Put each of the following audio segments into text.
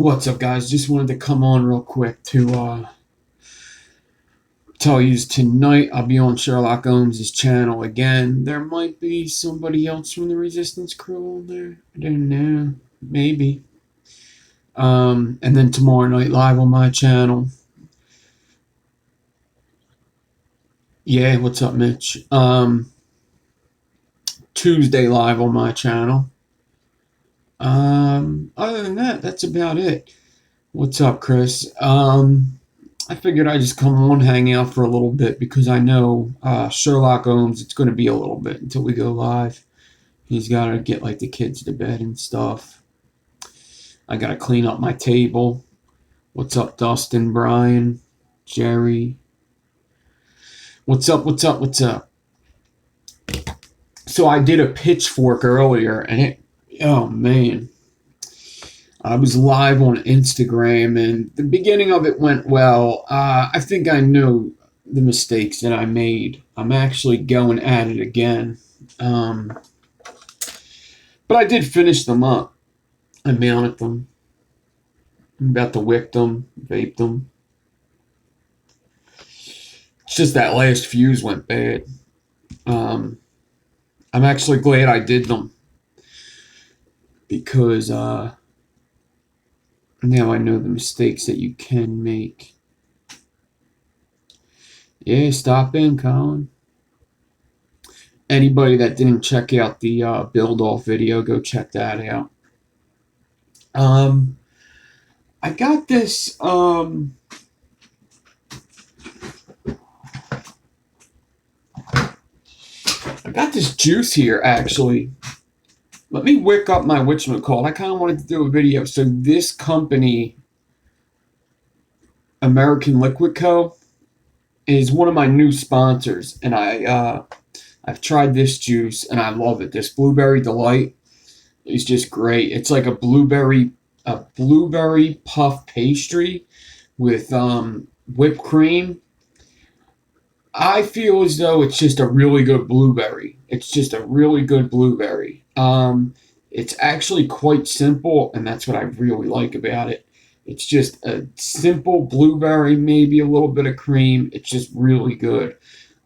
What's up, guys? Just wanted to come on real quick to tell you tonight I'll be on Sherlock Holmes' channel again. There might be somebody else from the Resistance crew on there. I don't know. Maybe. And then tomorrow night live on my channel. Yeah, what's up, Mitch? Tuesday live on my channel. Other than that, that's about it. What's up, Chris? I figured I'd just come on, hang out for a little bit because I know Sherlock Holmes, it's going to be a little bit until we go live. He's got to get like the kids to bed and stuff. I got to clean up my table. What's up, Dustin, Brian, Jerry? What's up, what's up, what's up? So I did a pitchfork earlier and oh man. I was live on Instagram, and the beginning of it went well. I think I know the mistakes that I made. I'm actually going at it again. But I did finish them up. I mounted them. I'm about to wick them, vape them. It's just that last fuse went bad. I'm actually glad I did them because now I know the mistakes that you can make. Yeah, stop in, Colin. Anybody that didn't check out the build-off video, go check that out. I got this. I got this juice here, actually. Let me wick up my whatchamacallit. I kind of wanted to do a video. So this company, American Liquid Co., is one of my new sponsors, and I've tried this juice and I love it. This Blueberry Delight is just great. It's like a blueberry puff pastry with whipped cream. I feel as though it's just a really good blueberry. It's just a really good blueberry. It's actually quite simple, and that's what I really like about it. It's just a simple blueberry, maybe a little bit of cream. It's just really good.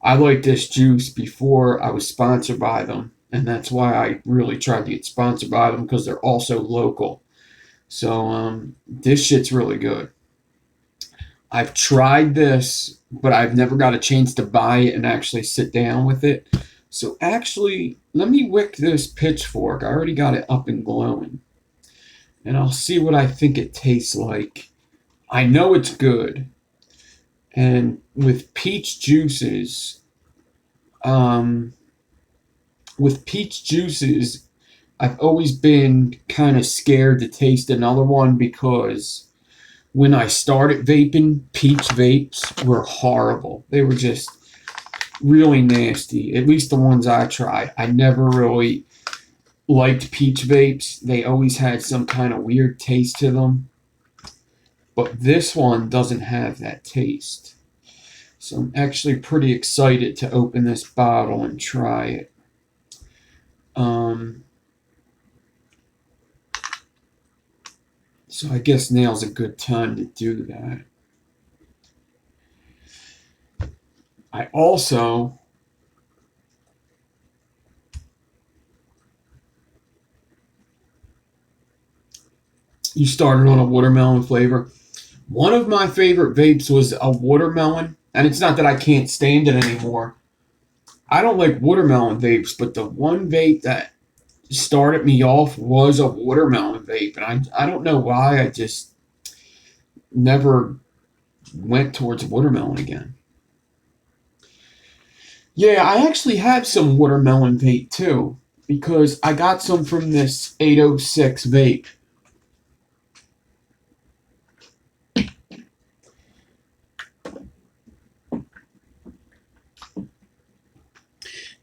I liked this juice before I was sponsored by them, and that's why I really tried to get sponsored by them, because they're also local. So this shit's really good. I've tried this, but I've never got a chance to buy it and actually sit down with it. So actually, let me wick this pitchfork. I already got it up and glowing. And I'll see what I think it tastes like. I know it's good. And with peach juices, I've always been kind of scared to taste another one because when I started vaping, peach vapes were horrible. They were just really nasty, at least the ones I tried. I never really liked peach vapes. They always had some kind of weird taste to them. But this one doesn't have that taste. So I'm actually pretty excited to open this bottle and try it. So I guess now's a good time to do that. I also you started on a watermelon flavor. One of my favorite vapes was a watermelon, and it's not that I can't stand it anymore. I don't like watermelon vapes, but the one vape that started me off was a watermelon vape, and I don't know why. I just never went towards watermelon again. Yeah, I actually have some watermelon vape too, because I got some from this 806 vape.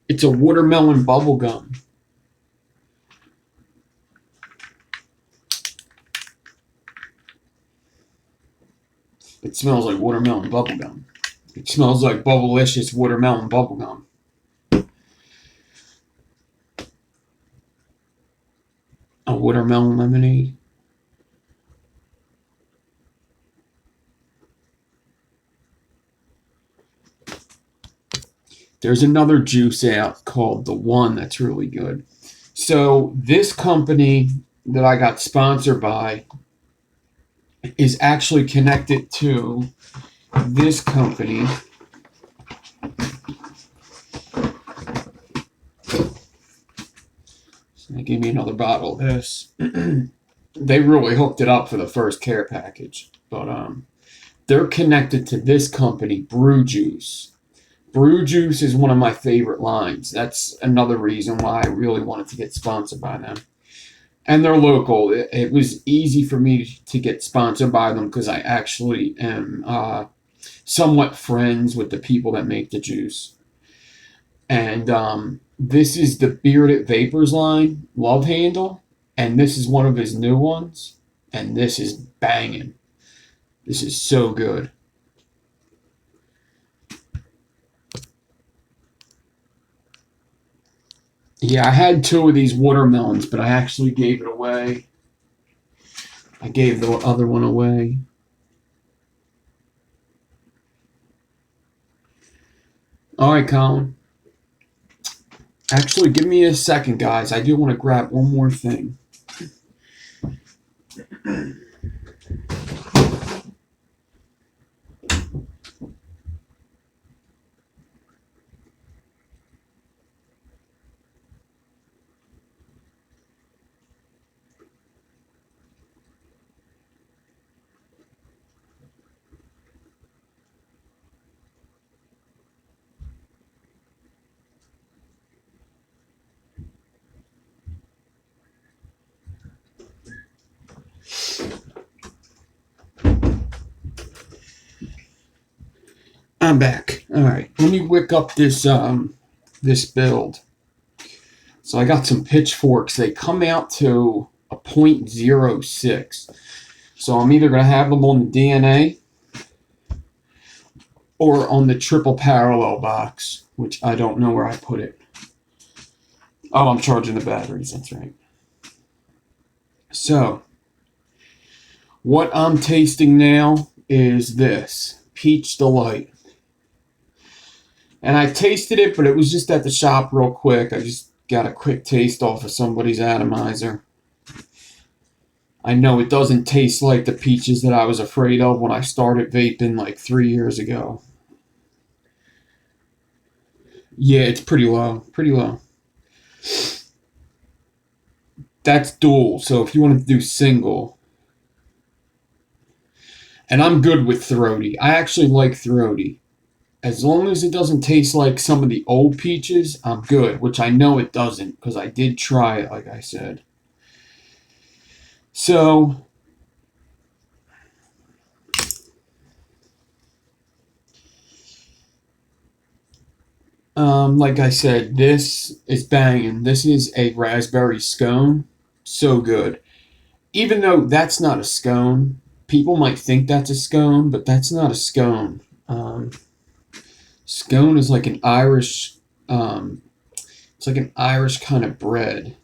It's a watermelon bubble gum. It smells like watermelon bubble gum. It smells like Bubblicious watermelon bubble gum. A watermelon lemonade. There's another juice out called the One that's really good. So this company that I got sponsored by is actually connected to this company. So they gave me another bottle of this. They really hooked it up for the first care package. But they're connected to this company, Brew Juice. Brew Juice is one of my favorite lines. That's another reason why I really wanted to get sponsored by them. And they're local. It was easy for me to get sponsored by them because I actually am somewhat friends with the people that make the juice. And this is the Bearded Vapors line, Love Handle. And this is one of his new ones. And this is banging. This is so good. Yeah, I had two of these watermelons, but I actually gave it away. I gave the other one away. All right, Colin. Actually, give me a second, guys. I do want to grab one more thing. I'm back. All right, let me wick up this build. So I got some pitchforks. They come out to a .06. So I'm either going to have them on the DNA or on the triple parallel box, which I don't know where I put it. Oh, I'm charging the batteries. That's right. So what I'm tasting now is this Peach Delight. And I tasted it, but it was just at the shop real quick. I just got a quick taste off of somebody's atomizer. I know it doesn't taste like the peaches that I was afraid of when I started vaping like 3 years ago. Yeah, it's pretty low. Pretty low. That's dual, so if you want to do single. And I'm good with throaty. I actually like throaty. As long as it doesn't taste like some of the old peaches, I'm good, which I know it doesn't because I did try it, like I said. So, like I said, this is banging. This is a raspberry scone. So good. Even though that's not a scone, people might think that's a scone, but that's not a scone. Scone is like an Irish, um, it's like an Irish kind of bread.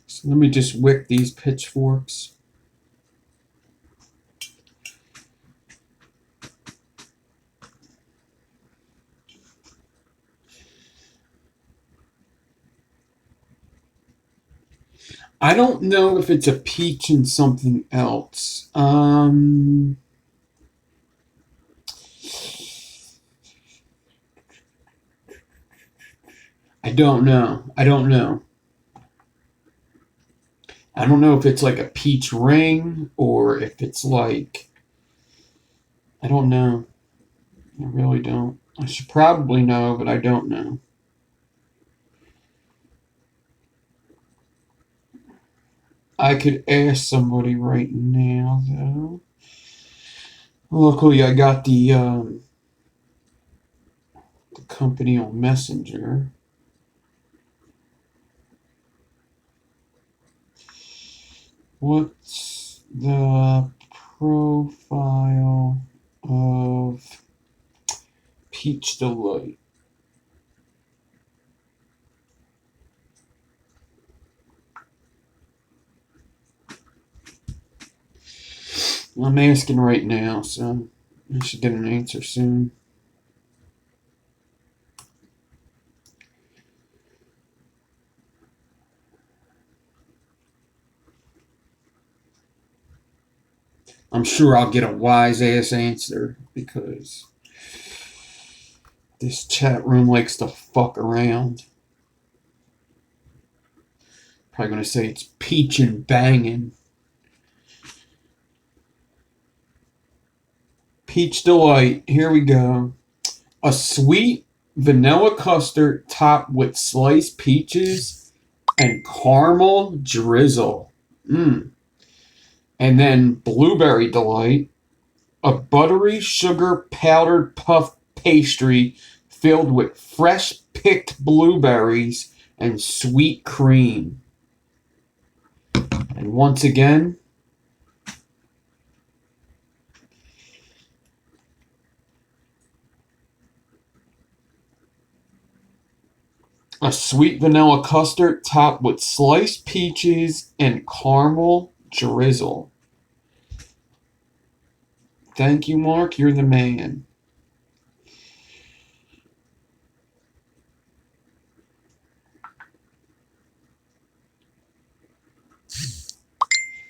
So let me just wick these pitchforks. I don't know if it's a peach and something else. I don't know. I don't know. I don't know if it's like a peach ring or if it's like, I don't know. I really don't. I should probably know, but I don't know. I could ask somebody right now, though. Luckily, I got the company on Messenger. What's the profile of Peach Delight. I'm asking right now, so I should get an answer soon. I'm sure I'll get a wise ass answer because this chat room likes to fuck around. Probably gonna say it's peach and banging. Peach Delight. Here we go. A sweet vanilla custard topped with sliced peaches and caramel drizzle. Mmm. And then Blueberry Delight. A buttery sugar powdered puff pastry filled with fresh picked blueberries and sweet cream. And once again, a sweet vanilla custard topped with sliced peaches and caramel drizzle. Thank you, Mark. You're the man.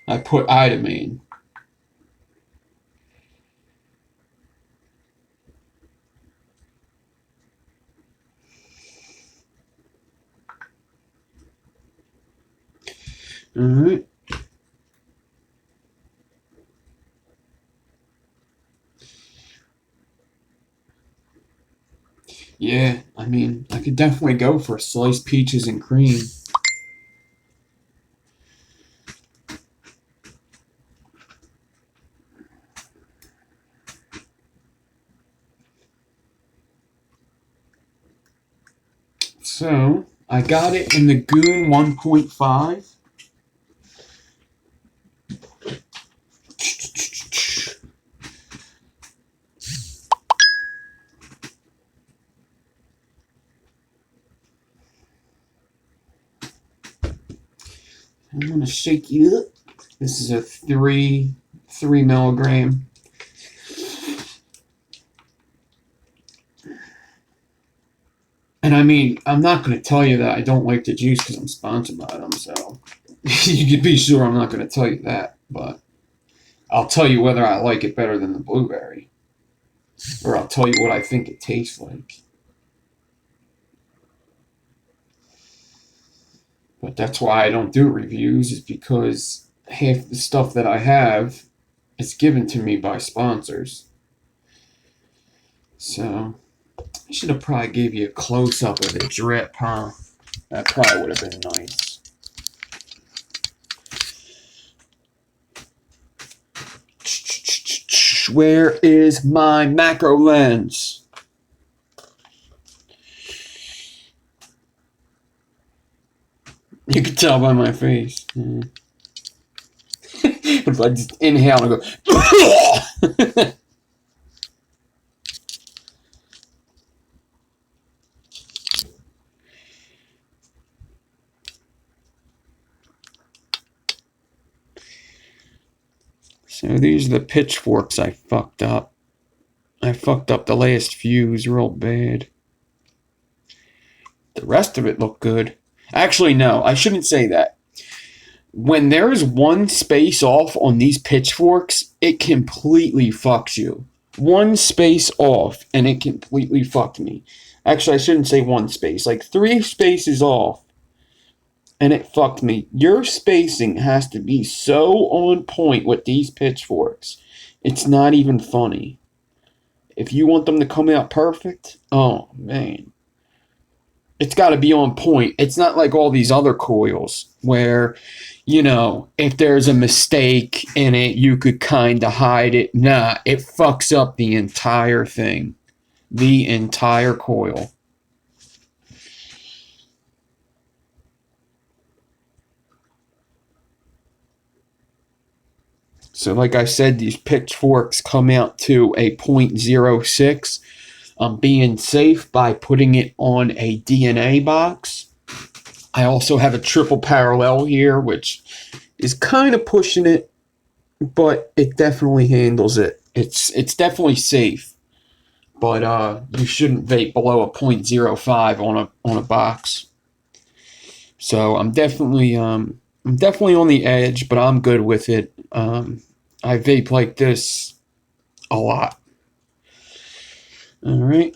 I put Idamine. All right. Yeah, I mean, I could definitely go for sliced peaches and cream. So, I got it in the Goon 1.5. I'm going to shake it up. This is a 3 milligram. And I mean, I'm not going to tell you that I don't like the juice because I'm sponsored by them, so you can be sure I'm not going to tell you that, but I'll tell you whether I like it better than the blueberry, or I'll tell you what I think it tastes like. But that's why I don't do reviews, is because half the stuff that I have is given to me by sponsors. So I should have probably gave you a close-up of the drip, huh? That probably would have been nice. Where is my macro lens? You can tell by my face. But if I just inhale and go, so these are the pitchforks I fucked up. I fucked up the last fuse real bad. The rest of it looked good. Actually, no, I shouldn't say that. When there is one space off on these pitchforks, it completely fucks you. One space off, and it completely fucked me. Actually, I shouldn't say one space. Like 3 spaces off, and it fucked me. Your spacing has to be so on point with these pitchforks. It's not even funny. If you want them to come out perfect, oh, man. It's got to be on point. It's not like all these other coils where, you know, if there's a mistake in it, you could kind of hide it. Nah, it fucks up the entire thing. The entire coil. So like I said, these pitchforks come out to a .06. I'm being safe by putting it on a DNA box. I also have a triple parallel here, which is kind of pushing it, but it definitely handles it. It's definitely safe, but you shouldn't vape below a .05 on a box. So I'm definitely on the edge, but I'm good with it. I vape like this a lot. All right.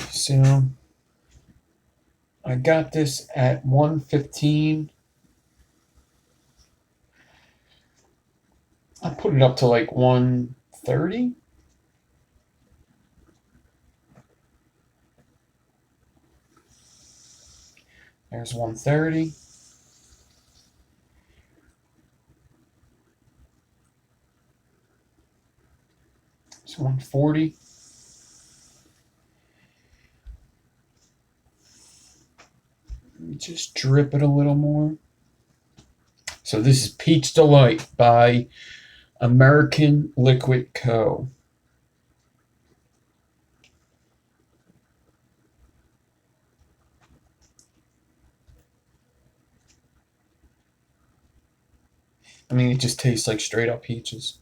So I got this at 115. I put it up to like 130. There's 130. It's 140. Let me just drip it a little more. So this is Peach Delight by American Liquid Co. I mean, it just tastes like straight up peaches.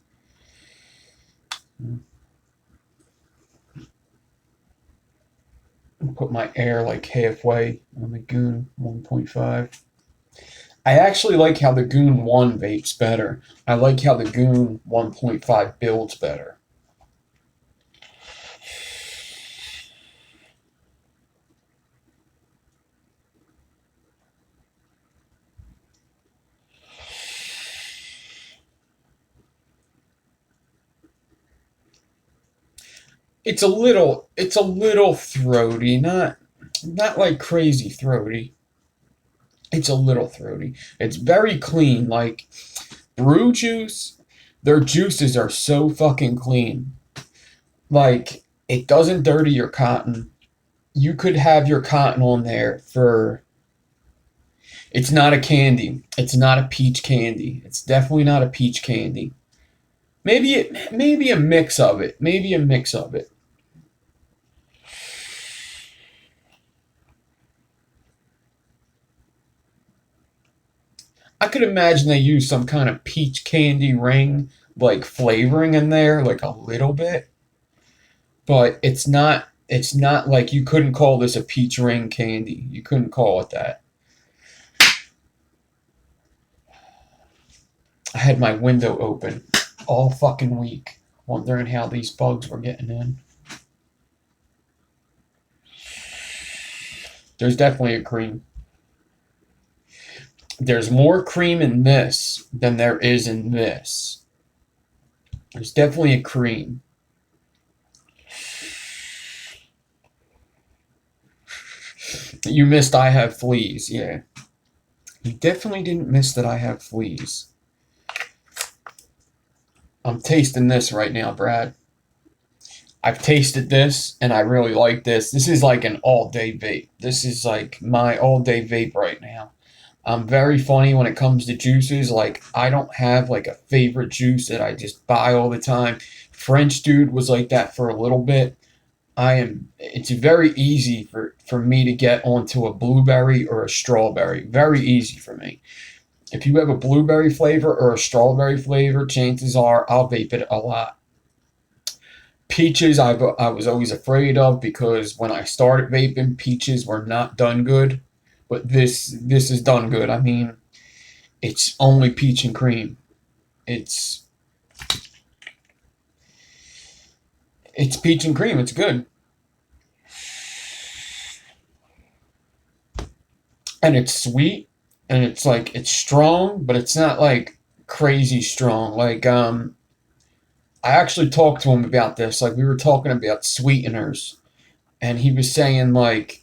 Put my air like halfway on the Goon 1.5. I actually like how the Goon 1 vapes better. I like how the Goon 1.5 builds better. It's a little throaty, not like crazy throaty. It's a little throaty. It's very clean. Like brew juice, their juices are so fucking clean. Like it doesn't dirty your cotton. You could have your cotton on there for. It's not a candy. It's not a peach candy. It's definitely not a peach candy. Maybe a mix of it. Maybe a mix of it. I could imagine they use some kind of peach candy ring like flavoring in there, like a little bit, but it's not like you couldn't call this a peach ring candy. You couldn't call it that. I had my window open all fucking week, wondering how these bugs were getting in. There's definitely a cream. There's more cream in this than there is in this. There's definitely a cream. You missed I have fleas, yeah. You definitely didn't miss that I have fleas. I'm tasting this right now, Brad. I've tasted this and I really like this. This is like an all-day vape. This is like my all-day vape right now. I'm very funny when it comes to juices. Like I don't have like a favorite juice that I just buy all the time. French Dude was like that for a little bit. It's very easy for me to get onto a blueberry or a strawberry. Very easy for me. If you have a blueberry flavor or a strawberry flavor, chances are I'll vape it a lot. Peaches, I was always afraid of because when I started vaping, peaches were not done good. But this is done good. I mean, it's only peach and cream. It's peach and cream. It's good. And it's sweet and it's strong, but it's not like crazy strong. Like I actually talked to him about this. Like we were talking about sweeteners and he was saying like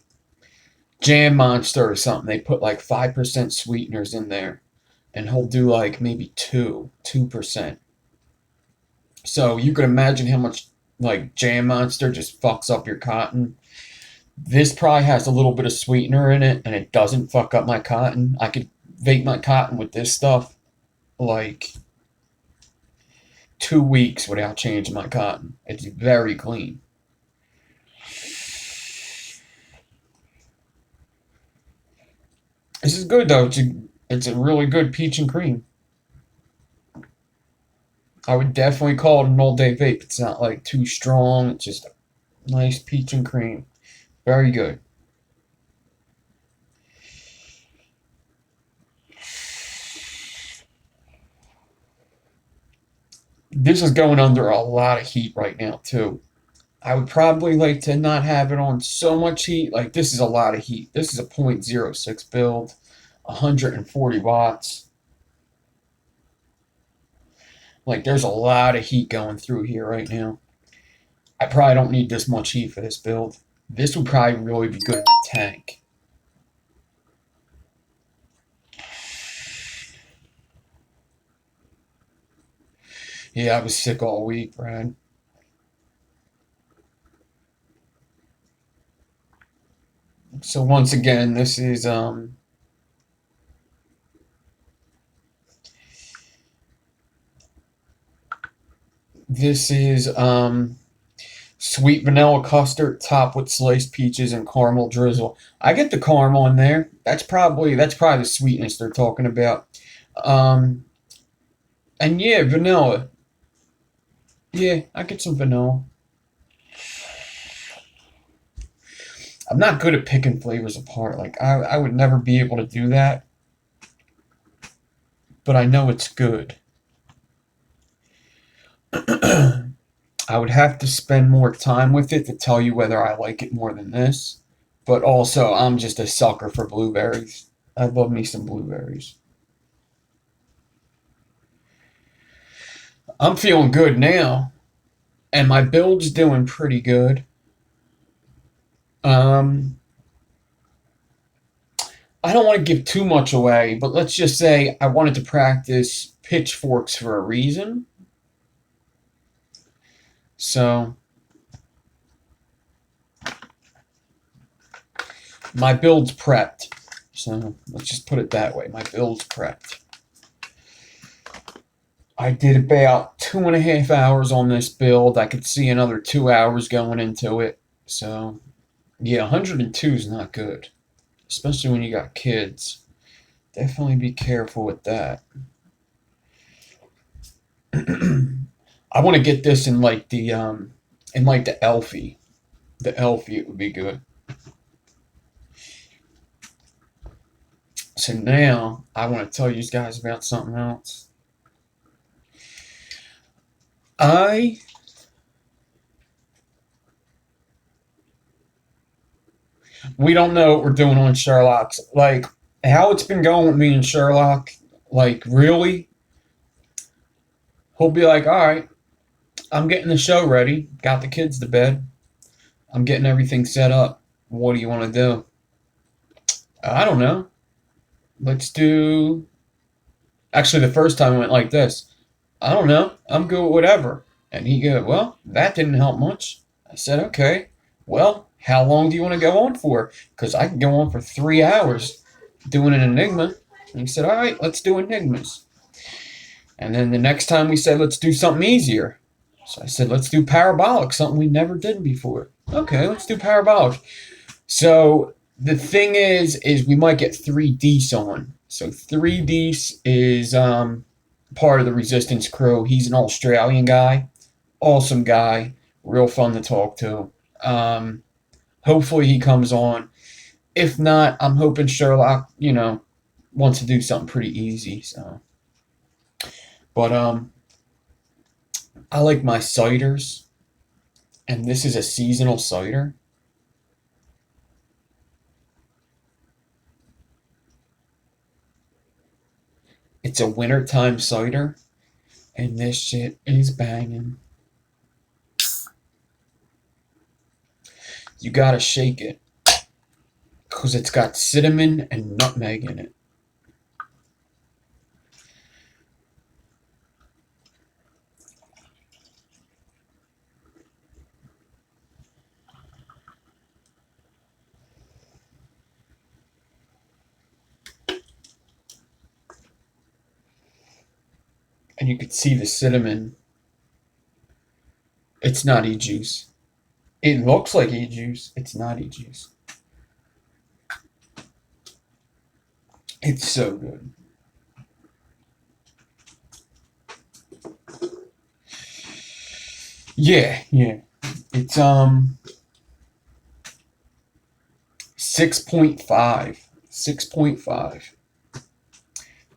Jam Monster or something. They put like 5% sweeteners in there and he'll do like maybe 2%. So you can imagine how much like Jam Monster just fucks up your cotton. This probably has a little bit of sweetener in it, and it doesn't fuck up my cotton. I could vape my cotton with this stuff like 2 weeks without changing my cotton. It's very clean. This is good though. It's a really good peach and cream. I would definitely call it an all day vape. It's not like too strong. It's just a nice peach and cream. Very good. This is going under a lot of heat right now too. I would probably like to not have it on so much heat. Like this is a lot of heat. This is a .06 build, 140 watts. Like there's a lot of heat going through here right now. I probably don't need this much heat for this build. This would probably really be good in the tank. Yeah, I was sick all week, Brad. So once again, this is sweet vanilla custard topped with sliced peaches and caramel drizzle. I get the caramel in there. That's probably the sweetness they're talking about. Um, and yeah, vanilla. Yeah, I get some vanilla. I'm not good at picking flavors apart. Like I would never be able to do that, but I know it's good. I would have to spend more time with it to tell you whether I like it more than this. But also, I'm just a sucker for blueberries. I love me some blueberries. I'm feeling good now, and my build's doing pretty good. Um, I don't want to give too much away, but let's just say I wanted to practice pitchforks for a reason. So, my build's prepped. So, let's just put it that way. My build's prepped. I did about 2.5 hours on this build. I could see another 2 hours going into it. So, yeah, 102 is not good, especially when you got kids. Definitely be careful with that. I want to get this in like the Elfie. The Elfie it would be good. So now I want to tell you guys about something else. I We don't know what we're doing on Sherlock's. Like how it's been going with me and Sherlock. Like really, he'll be like, "All right, I'm getting the show ready. Got the kids to bed. I'm getting everything set up. What do you want to do?" I don't know. Let's do. Actually, the first time I went like this. I don't know. I'm good with whatever. And he go, "Well, that didn't help much." I said, "Okay. Well, how long do you want to go on for? Because I can go on for 3 hours doing an enigma." And he said, "All right, let's do enigmas." And then the next time we said, "Let's do something easier." So I said, "Let's do parabolic, something we never did before." Okay, let's do parabolic. So the thing is we might get 3D's on. So 3D's is part of the Resistance crew. He's an Australian guy, awesome guy, real fun to talk to. Um, Hopefully he comes on. If not, I'm hoping Sherlock, wants to do something pretty easy. So, but I like my ciders, and this is a seasonal cider. It's a wintertime cider, and this shit is banging. You gotta shake it, because it's got cinnamon and nutmeg in it. and you could see the cinnamon. It's not e-juice. It looks like e-juice. It's not e-juice. It's so good. Yeah, yeah. It's 6.5. 6.5.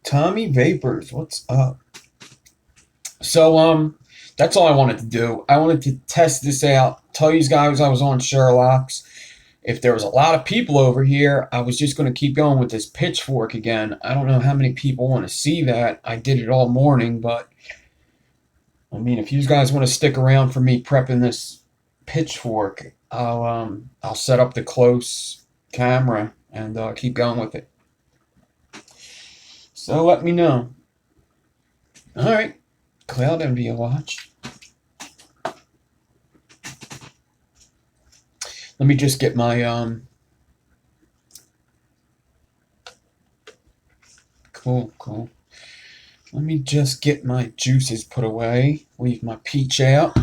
Tommy Vapors, what's up? So that's all I wanted to do. I wanted to test this out, tell you guys I was on Sherlock's. If there was a lot of people over here, I was just going to keep going with this pitchfork again. I don't know how many people want to see that. I did it all morning, but I mean, if you guys want to stick around for me prepping this pitchfork, I'll set up the close camera and keep going with it. So let me know. All right, Cloud Envy watch. Let me just get my cool. Let me just get my juices put away. Leave my peach out.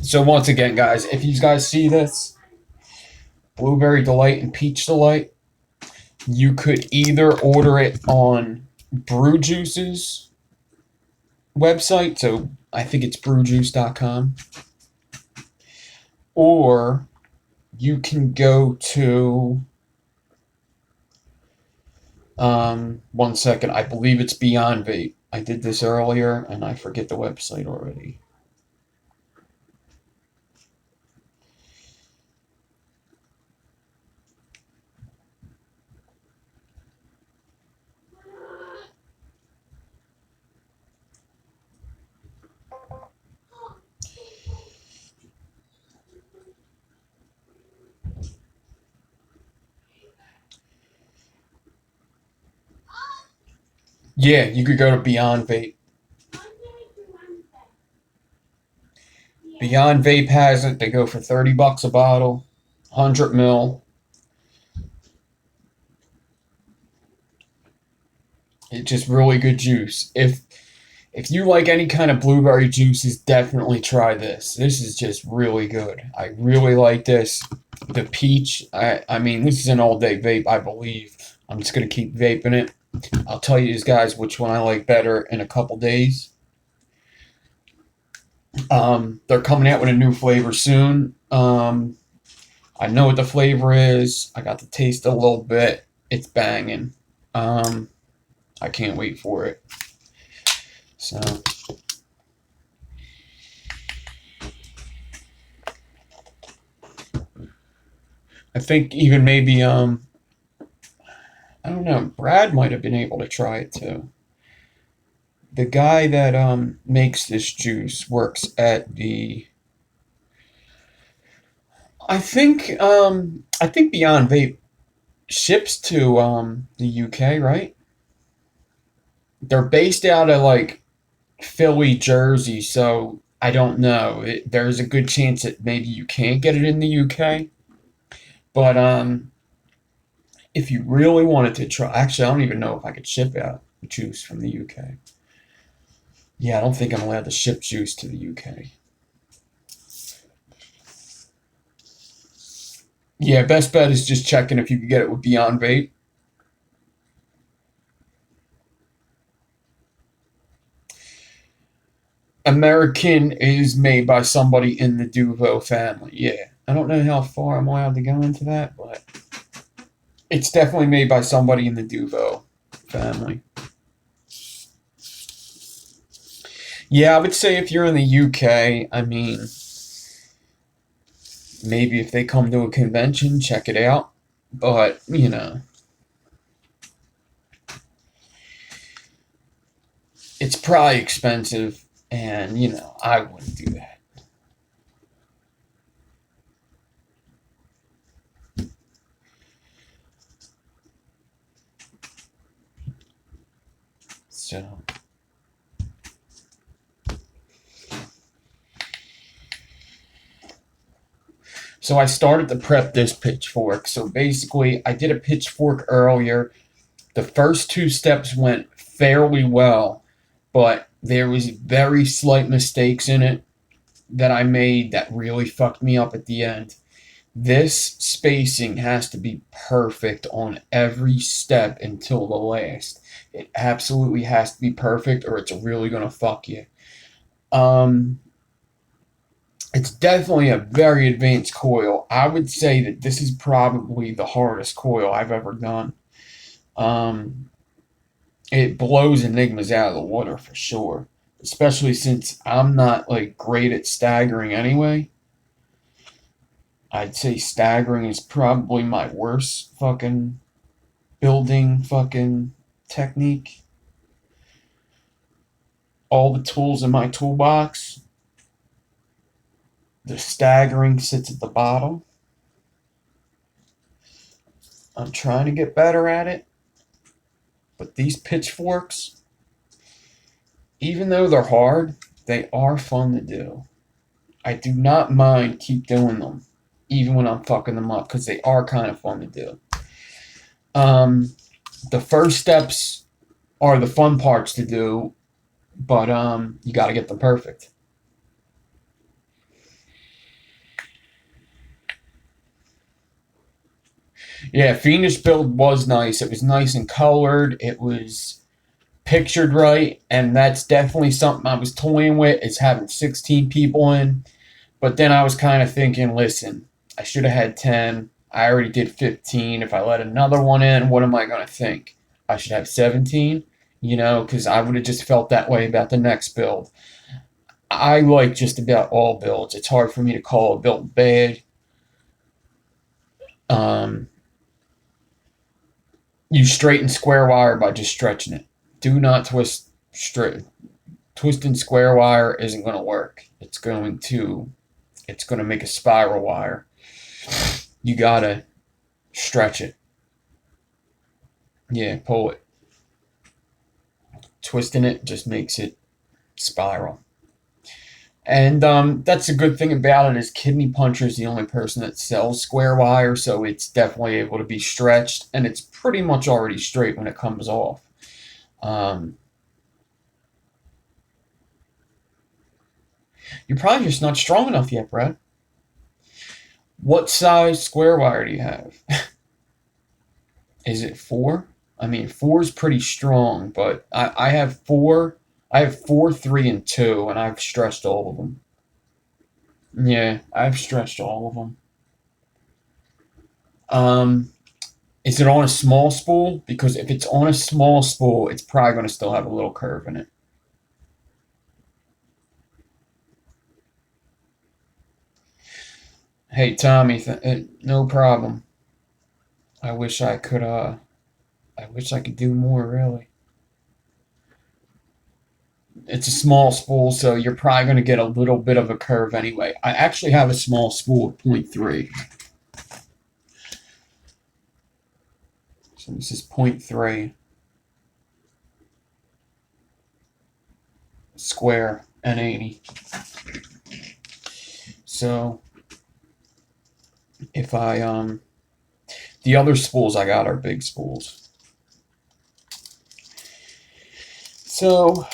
So once again, guys, if you guys see this, Blueberry Delight and Peach Delight, you could either order it on Brew Juice's website, so I think it's brewjuice.com, or you can go to, one second, I believe it's Beyond Vape. I did this earlier, and I forget the website already. Yeah, you could go to Beyond Vape. Beyond Vape has it. They go for $30 a bottle, 100 ml. It's just really good juice. If you like any kind of blueberry juices, definitely try this. This is just really good. I really like this. The peach, I mean, this is an all-day vape, I believe. I'm just going to keep vaping it. I'll tell you guys which one I like better in a couple days. They're coming out with a new flavor soon. I know what the flavor is. I got to taste it a little bit. It's banging. I can't wait for it. So I think even maybe I don't know, Brad might have been able to try it too. The guy that makes this juice works at the I think Beyond Vape ships to the UK, right? They're based out of like Philly, Jersey, so I don't know. There's a good chance that maybe you can't get it in the UK. But if you really wanted to try, actually, I don't even know if I could ship out juice from the UK. Yeah, I don't think I'm allowed to ship juice to the UK. Yeah, best bet is just checking if you can get it with Beyond Vape. American is made by somebody in the Duvo family. Yeah, I don't know how far I'm allowed to go into that, but it's definitely made by somebody in the Duvo family. Yeah, I would say if you're in the UK, I mean, maybe if they come to a convention, check it out. But, you know, it's probably expensive, and, you know, I wouldn't do that. So, I started to prep this pitchfork. So basically, I did a pitchfork earlier. The first two steps went fairly well, but there was very slight mistakes in it that I made that really fucked me up at the end. This spacing has to be perfect on every step until the last. It absolutely has to be perfect or it's really going to fuck you. Um, it's definitely a very advanced coil. I would say that this is probably the hardest coil I've ever done. Um, it blows enigmas out of the water for sure, especially since I'm not like great at staggering anyway. I'd say staggering is probably my worst fucking building fucking technique. All the tools in my toolbox, the staggering sits at the bottom. I'm trying to get better at it, but these pitchforks, even though they're hard, they are fun to do. I do not mind keep doing them, even when I'm fucking them up, because they are kind of fun to do. The first steps are the fun parts to do, but you got to get them perfect. Yeah, Fiendish build was nice. It was nice and colored. It was pictured right, and that's definitely something I was toying with, is having 16 people in. But then I was kind of thinking, listen, I should have had 10. I already did 15. If I let another one in, what am I going to think? I should have 17, because I would have just felt that way about the next build. I like just about all builds. It's hard for me to call a build bad. Um, you straighten square wire by just stretching it. Do not twist straight. Twisting square wire isn't going to work. It's going to make a spiral wire. You gotta stretch it. Yeah, pull it. Twisting it just makes it spiral. And that's a good thing about it is Kidney Puncher is the only person that sells square wire, so it's definitely able to be stretched, and it's pretty much already straight when it comes off. You're probably just not strong enough yet, Brad. What size square wire do you have? Is it 4? I mean, 4 is pretty strong, but I have 4. I have 4, 3, and 2, and I've stretched all of them. Yeah, I've stretched all of them. Is it on a small spool? Because if it's on a small spool, it's probably going to still have a little curve in it. Hey, Tommy, no problem. I wish I could. I wish I could do more. Really, it's a small spool, so you're probably going to get a little bit of a curve anyway. I actually have a small spool of 0.3. So this is 0.3 square and 80. So if I the other spools I got are big spools. So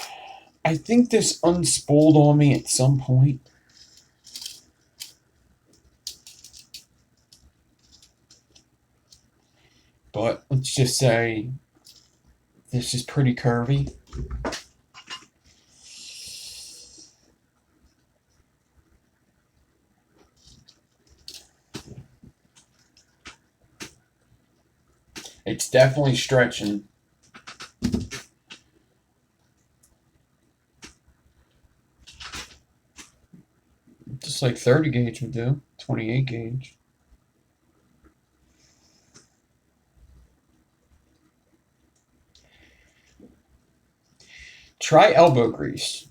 I think this unspooled on me at some point. But let's just say this is pretty curvy. It's definitely stretching. Just like 30 gauge would do, 28 gauge. Try elbow grease.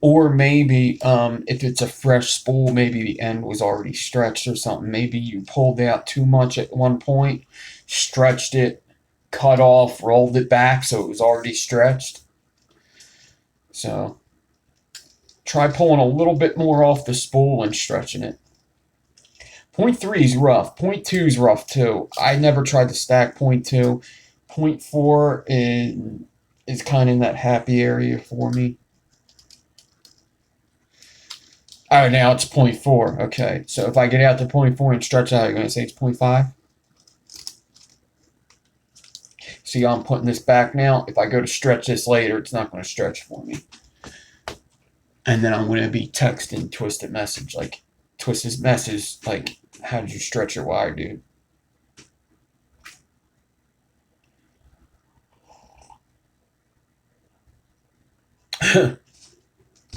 Or maybe if it's a fresh spool, maybe the end was already stretched or something. Maybe you pulled out too much at one point, stretched it, cut off, rolled it back so it was already stretched. So try pulling a little bit more off the spool and stretching it. 0.3 is rough. 0.2 is rough too. I never tried to stack 0.2. 0.4 is kind of in that happy area for me. Oh, now it's 0.4. Okay, so if I get out to 0.4 and stretch out, you're going to say it's 0.5? See how I'm putting this back now? If I go to stretch this later, it's not going to stretch for me. And then I'm going to be texting Twisted Message, like, Twisted Message, like, how did you stretch your wire, dude?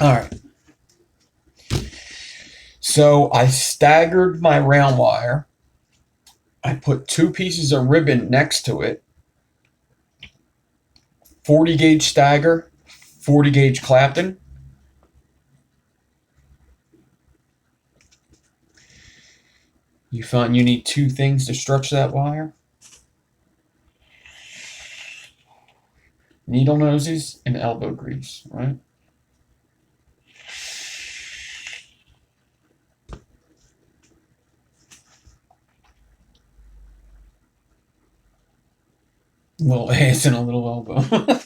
Alright. So I staggered my round wire. I put 2 pieces of ribbon next to it. 40 gauge stagger, 40 gauge Clapton. You find you need 2 things to stretch that wire. Needle noses and elbow grease, right? A little ass and a little elbow.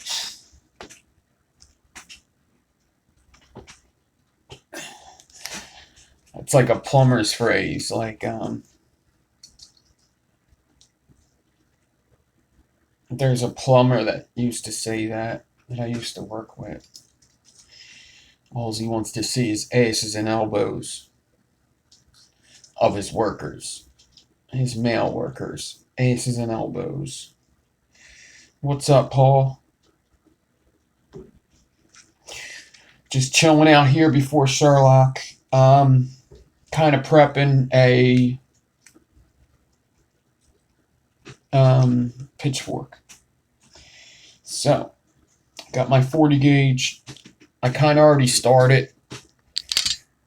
It's like a plumber's phrase, like there's a plumber that used to say that I used to work with. All he wants to see is asses and elbows of his workers, his male workers, asses and elbows. What's up, Paul? Just chilling out here before Sherlock. Kind of prepping a pitchfork. So, got my 40 gauge. I kind of already started,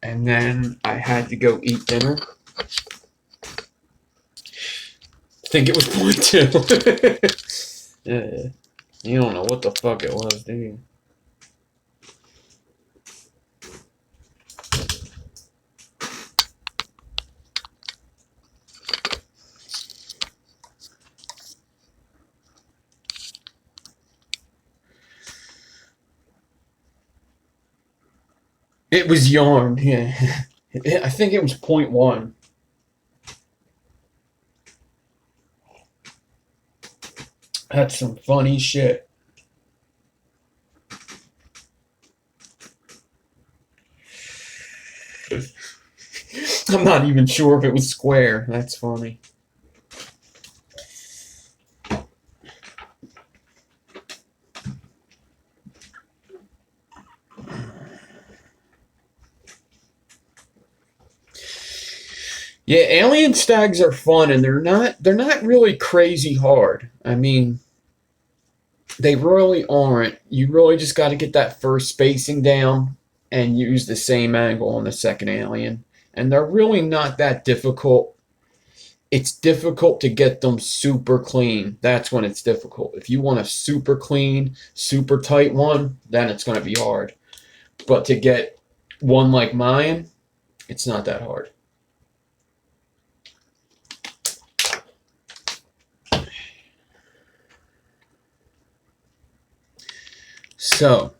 and then I had to go eat dinner. I think it was 0.2. Yeah, you don't know what the fuck it was, do you? It was yarn, yeah. I think it was 0.1. That's some funny shit. I'm not even sure if it was square. That's funny. Yeah, alien stags are fun, and they're not really crazy hard. I mean, they really aren't. You really just got to get that first spacing down and use the same angle on the second alien. And they're really not that difficult. It's difficult to get them super clean. That's when it's difficult. If you want a super clean, super tight one, then it's going to be hard. But to get one like mine, it's not that hard. So,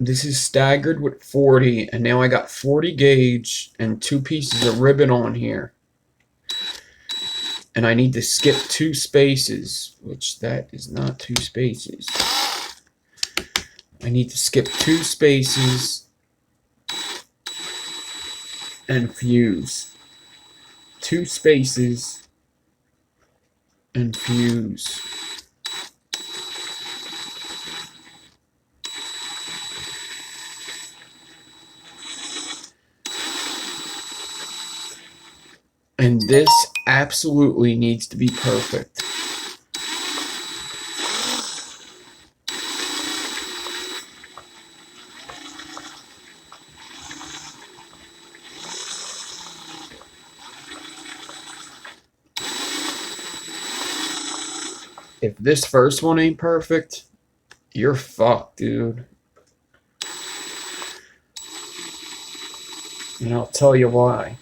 this is staggered with 40, and now I got 40 gauge and 2 pieces of ribbon on here. And I need to skip 2 spaces, which that is not 2 spaces. I need to skip 2 spaces and fuse. 2 spaces and fuse. And this absolutely needs to be perfect. If this first one ain't perfect, you're fucked, dude. And I'll tell you why.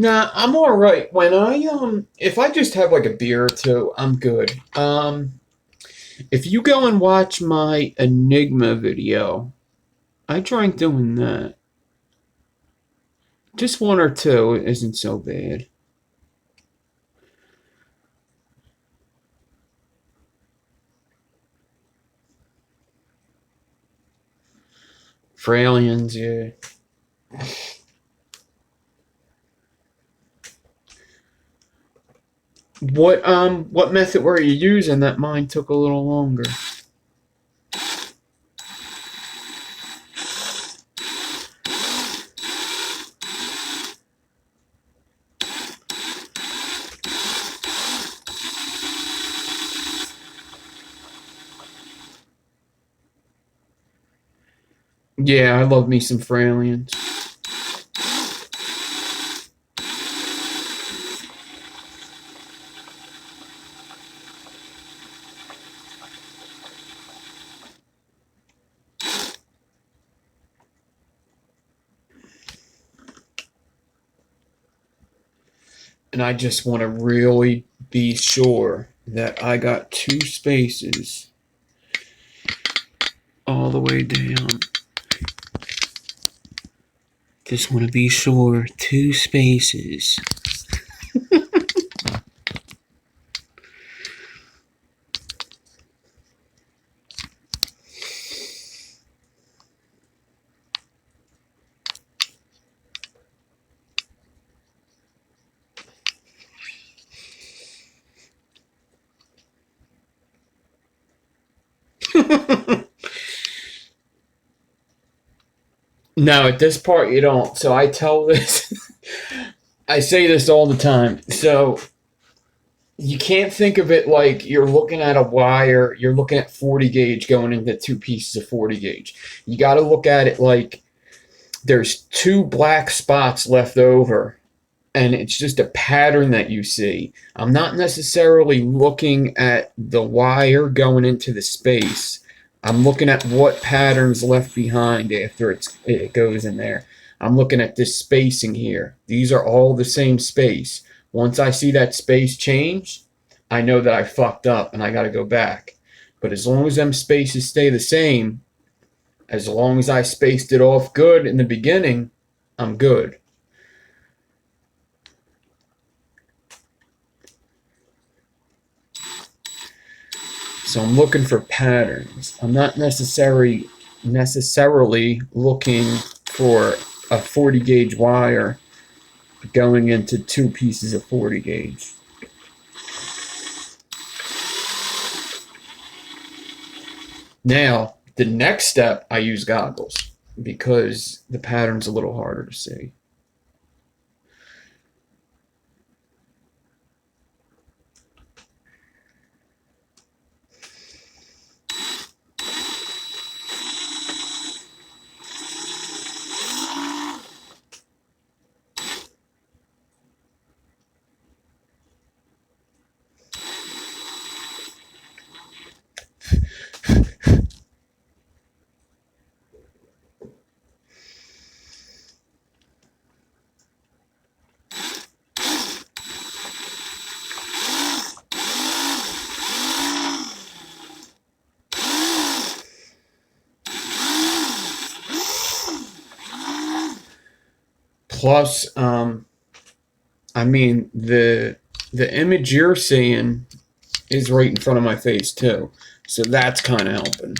Nah, I'm all right. When if I just have like a beer or two, I'm good. If you go and watch my Enigma video, I tried doing that. Just one or two isn't so bad. For aliens, yeah. What method were you using that mine took a little longer? Yeah, I love me some Fralians. And I just want to really be sure that I got two spaces all the way down. Just want to be sure, two spaces. No, at this part you don't. So I tell this, I say this all the time. So you can't think of it like you're looking at a wire, you're looking at 40 gauge going into two pieces of 40 gauge. You got to look at it like there's two black spots left over, and it's just a pattern that you see. I'm not necessarily looking at the wire going into the space. I'm looking at what pattern's left behind after it goes in there. I'm looking at this spacing here. These are all the same space. Once I see that space change, I know that I fucked up and I got to go back. But as long as them spaces stay the same, as long as I spaced it off good in the beginning, I'm good. So I'm looking for patterns. I'm not necessarily looking for a 40 gauge wire going into two pieces of 40 gauge. Now, the next step, I use goggles because the pattern's a little harder to see. Plus, I mean, the image you're seeing is right in front of my face too, so that's kind of helping.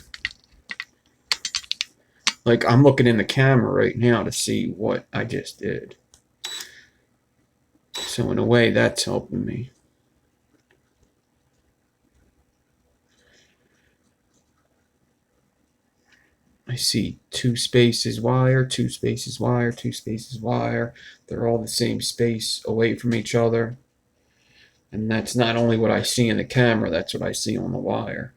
Like, I'm looking in the camera right now to see what I just did. So in a way, that's helping me. I see two spaces wire, two spaces wire, two spaces wire. They're all the same space away from each other. And that's not only what I see in the camera, that's what I see on the wire.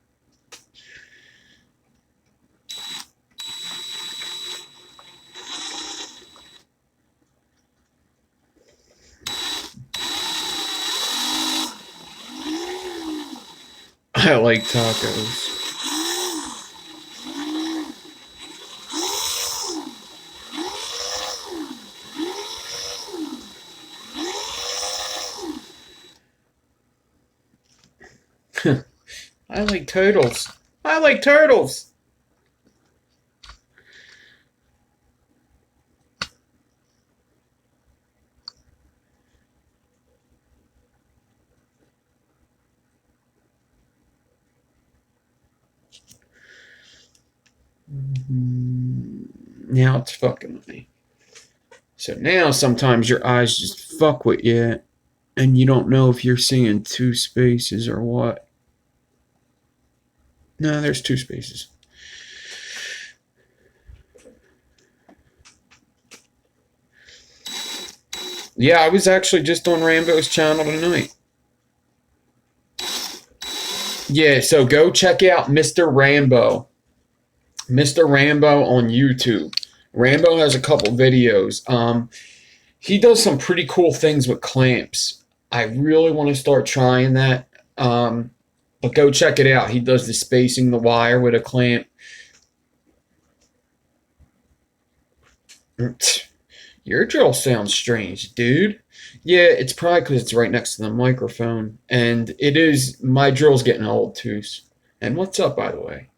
I like tacos. I like turtles. I like turtles. Now it's fucking with me. So now sometimes your eyes just fuck with you and you don't know if you're seeing two spaces or what. No, there's two spaces. Yeah, I was actually just on Rambo's channel tonight. Yeah, so go check out Mr. Rambo. Mr. Rambo on YouTube. Rambo has a couple videos. He does some pretty cool things with clamps. I really want to start trying that. But go check it out. He does the spacing the wire with a clamp. Your drill sounds strange, dude. Yeah, it's probably because it's right next to the microphone. And it is, my drill's getting old too. And what's up, by the way?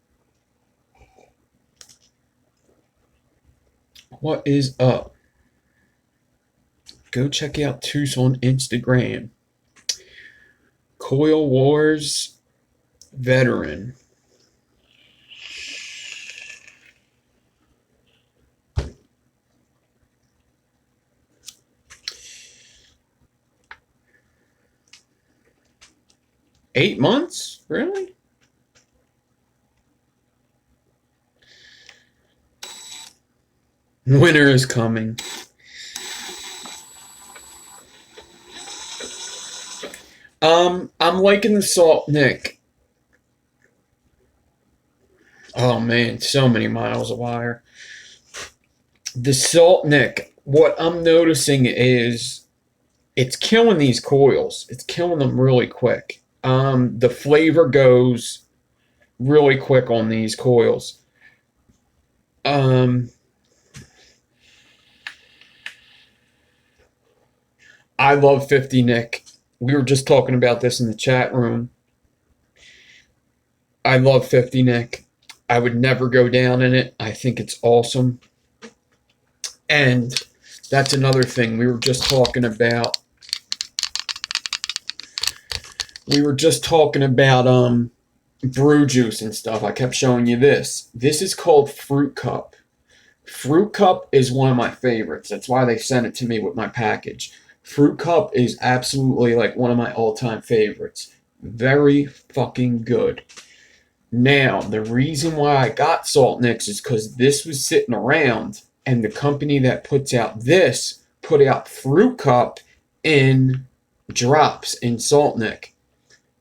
What is up? Go check out Toos on Instagram. Coil Wars Veteran. $8 months? Really? Winter is coming. I'm liking the Salt Nick. Oh man, so many miles of wire. The Salt Nick, what I'm noticing is it's killing these coils. It's killing them really quick. The flavor goes really quick on these coils. I love 50 Nick. We were just talking about this in the chat room. I love 50 Nick. I would never go down in it. I think it's awesome. And that's another thing we were just talking about. Brew juice and stuff. I kept showing you this. This is called Fruit Cup. Fruit Cup is one of my favorites. That's why they sent it to me with my package. Fruit Cup is absolutely like one of my all-time favorites. Very fucking good. Now, the reason why I got Salt Nicks is because this was sitting around, and the company that puts out this put out Fruit Cup in drops in Salt Nick.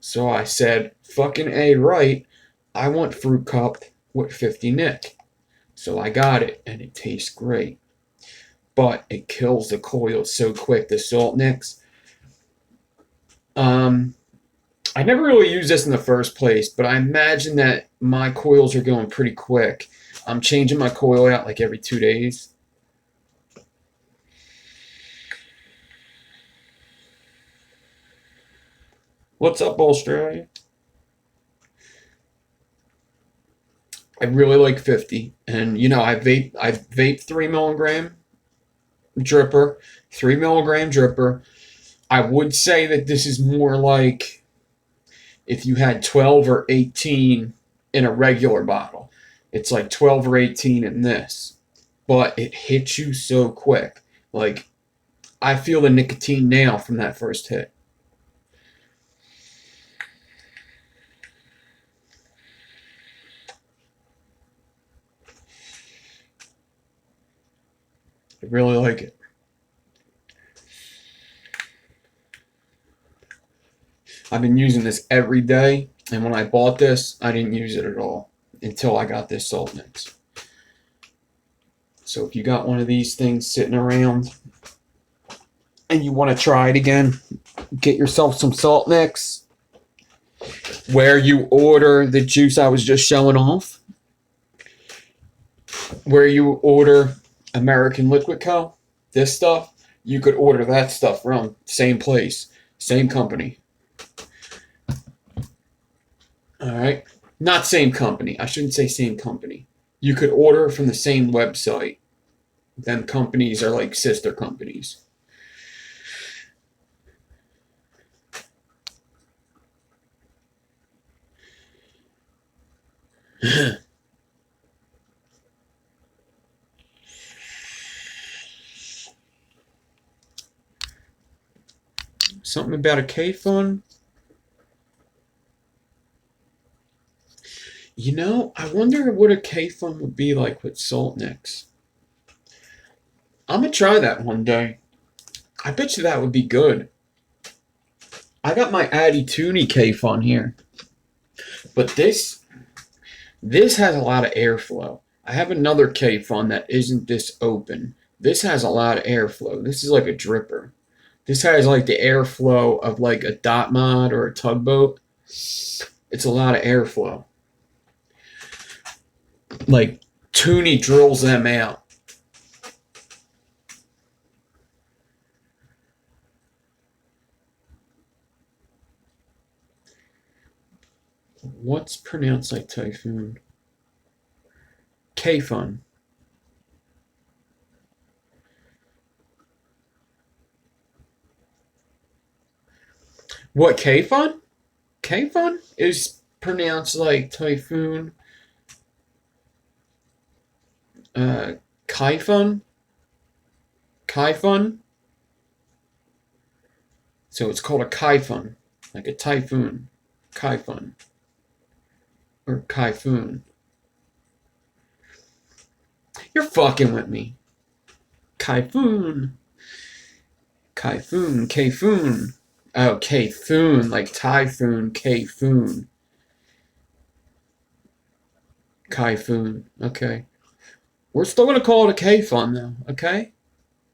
So I said, fucking A right, I want Fruit Cup with 50 Nick. So I got it, and it tastes great. But it kills the coils so quick, the Salt Nicks. I never really used this in the first place, but I imagine that my coils are going pretty quick. I'm changing my coil out like every 2 days. What's up, Australia? I really like 50, and you know I vape 3 milligram dripper, 3 milligram dripper. I would say that this is more like if you had 12 or 18 in a regular bottle. It's like 12 or 18 in this, but it hits you so quick. Like, I feel the nicotine now from that first hit. I really like it. I've been using this every day, and when I bought this, I didn't use it at all until I got this Salt Nicks. So if you got one of these things sitting around and you want to try it again, get yourself some Salt Nicks. Where you order the juice I was just showing off, where you order American Liquid Co., this stuff, you could order that stuff from same place, same company. All right. Not same company. I shouldn't say same company. You could order from the same website. Then companies are like sister companies. Something about a K-Fun? You know, I wonder what a K-Fun would be like with Salt Nicks. I'm gonna try that one day. I bet you that would be good. I got my Addy Toonie K-Fun here. But this has a lot of airflow. I have another K-Fun that isn't this open. This has a lot of airflow. This is like a dripper. This has like the airflow of like a dot mod or a tugboat. It's a lot of airflow. Like Toonie drills them out. What's pronounced like typhoon? K-Fun. What, K-Fun? K-Fun is pronounced like typhoon. Kai-Fun? Kai-Fun? So it's called a Kai-Fun. Like a typhoon. Kai-Fun. Or Kai-Foon. You're fucking with me. Kai-Foon. Kai-Foon. K-Foon. Oh, K-Foon. Like typhoon. K-Foon. Kai-Foon. Okay. We're still going to call it a K-Fun, though. Okay?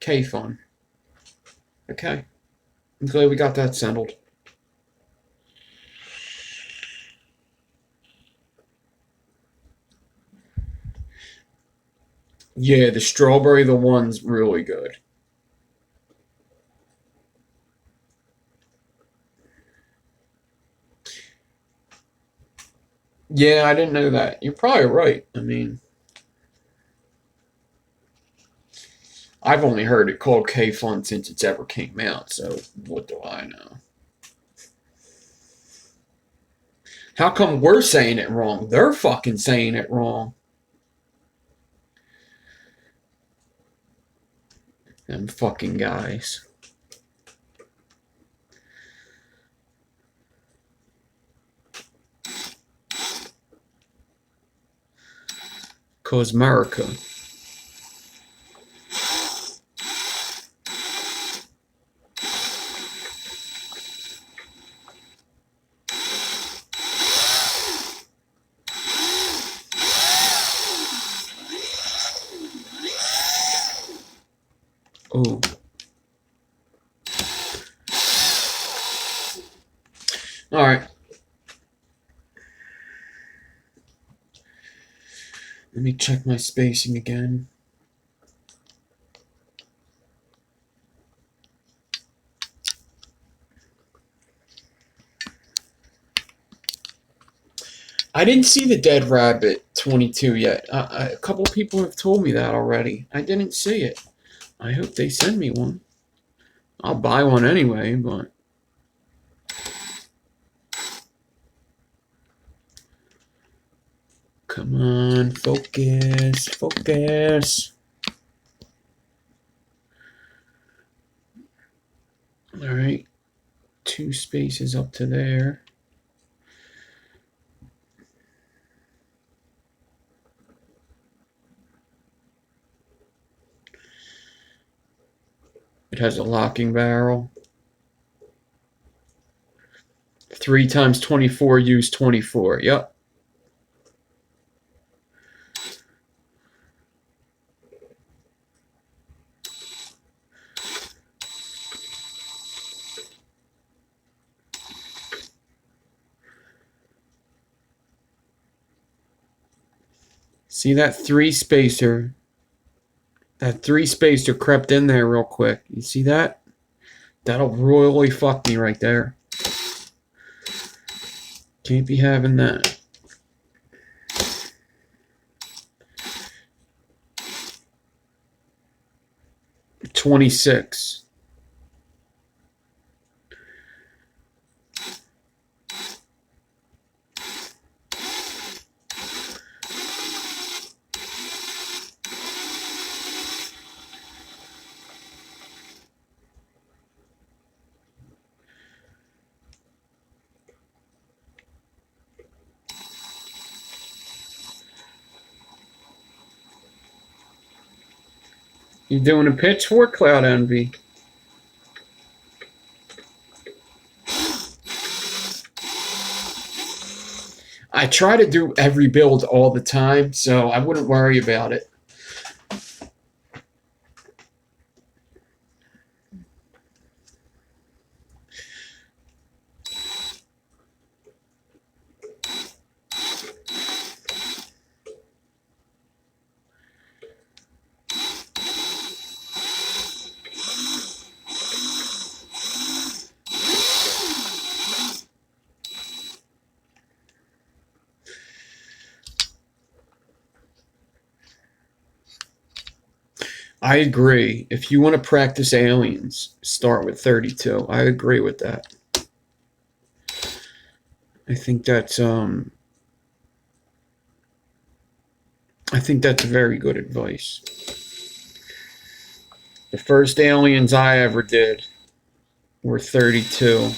K-Fun. Okay. I'm glad we got that settled. Yeah, the strawberry, the one's really good. Yeah, I didn't know that. You're probably right. I mean, I've only heard it called K-Fun since it's ever came out, so what do I know? How come we're saying it wrong? They're fucking saying it wrong. Them fucking guys. Cause America. Oh. All right. Let me check my spacing again. I didn't see the Dead Rabbit 22 yet. A couple people have told me that already. I didn't see it. I hope they send me one. I'll buy one anyway, but... Come on, focus, focus. All right, 2 spaces up to there. It has a locking barrel. 3 times 24, use 24. Yep. See that 3 spacer? That 3 spacer crept in there real quick. You see that? That'll royally fuck me right there. Can't be having that. $26. You doing a pitchfork, Cloud Envy? I try to do every build all the time, so I wouldn't worry about it. I agree. If you want to practice aliens, start with 32. I agree with that. I think that's very good advice. The first aliens I ever did were 32.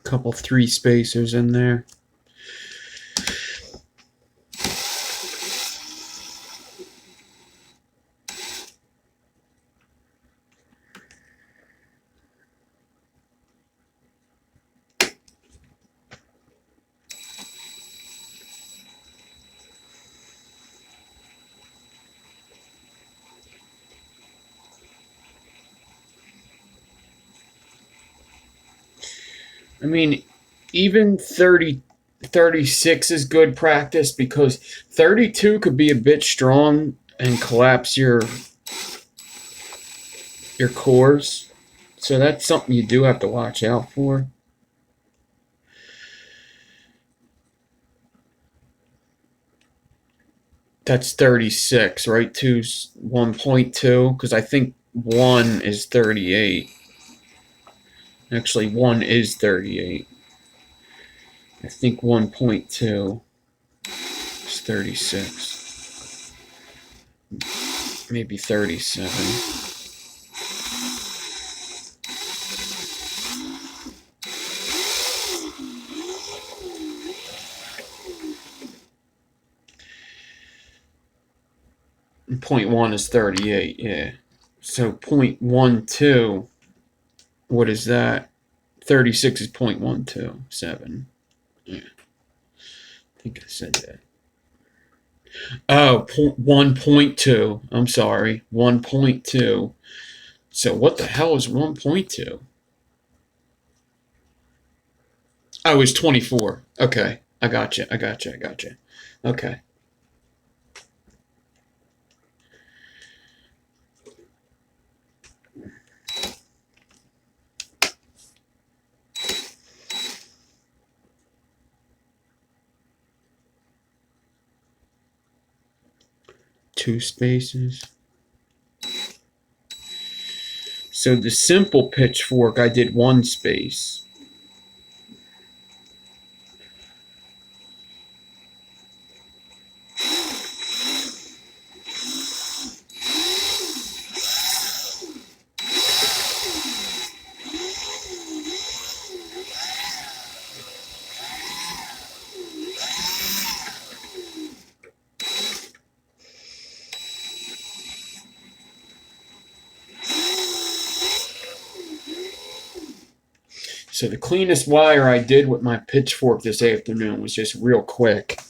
Couple 3 spacers in there. I mean, even 36 is good practice because 32 could be a bit strong and collapse your cores. So that's something you do have to watch out for. That's 36, right? 2's 1.2, because I think 1 is 38. Actually, 1 is 38. I think 1.2 is 36. Maybe 37. And 0.1 is 38, yeah. So 0.12, what is that? 36 is 0.127. Yeah. I think I said that. Oh, 1.2. I'm sorry. 1.2. So what the hell is 1.2? Oh, it's 24. Okay. I got you. Okay. Two spaces. So the simple pitchfork, I did 1 space. So the cleanest wire I did with my pitchfork this afternoon was just real quick.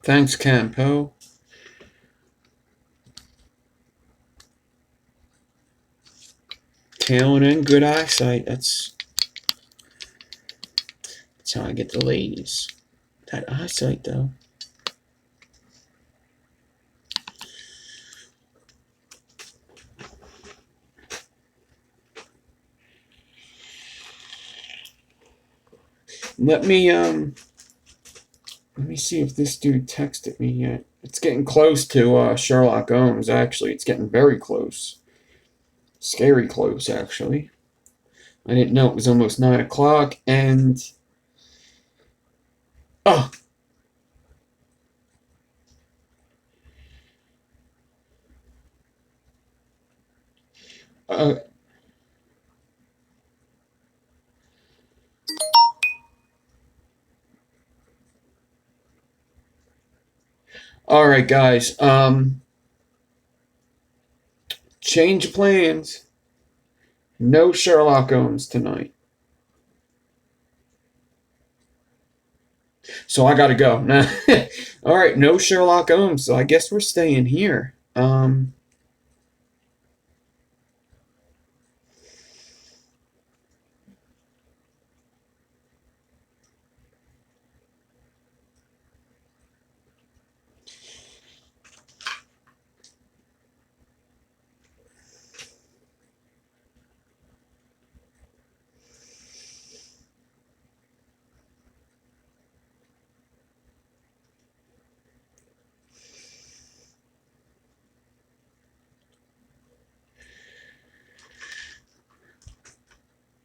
Thanks, Campo. Tailing in, good eyesight. That's how I get the ladies. That eyesight, though. Let me see if this dude texted me yet. It's getting close to Sherlock Holmes, actually. It's getting very close. Scary close, actually. I didn't know it was almost 9 o'clock, and... Oh! Alright, guys. Change plans. No Sherlock Holmes tonight. So I gotta go. Alright, no Sherlock Holmes, so I guess we're staying here.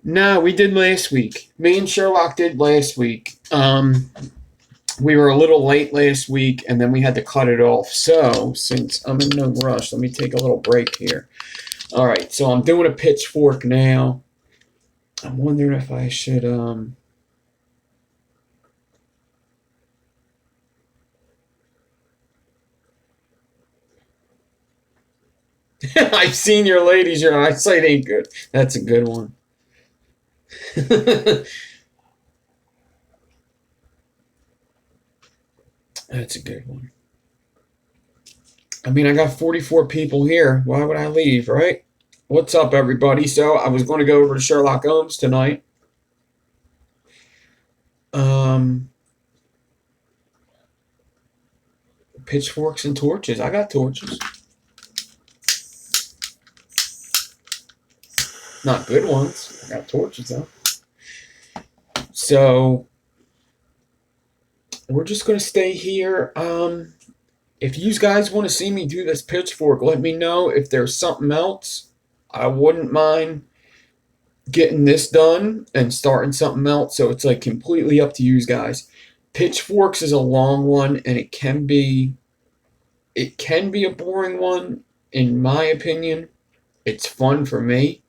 No, we did last week. Me and Sherlock did last week. We were a little late last week, and then we had to cut it off. So, since I'm in no rush, let me take a little break here. All right, so I'm doing a pitchfork now. I'm wondering if I should, I've seen your ladies. Your eyesight ain't good. That's a good one. That's a good one. I mean, I got 44 people here. Why would I leave, right? What's up, everybody? So, I was going to go over to Sherlock Holmes tonight. Pitchforks and torches. I got torches. Not good ones. I got torches, though. So, we're just going to stay here. If you guys want to see me do this pitchfork, let me know. If there's something else, I wouldn't mind getting this done and starting something else. So it's like completely up to you guys. Pitchforks is a long one, and it can be a boring one, in my opinion. It's fun for me,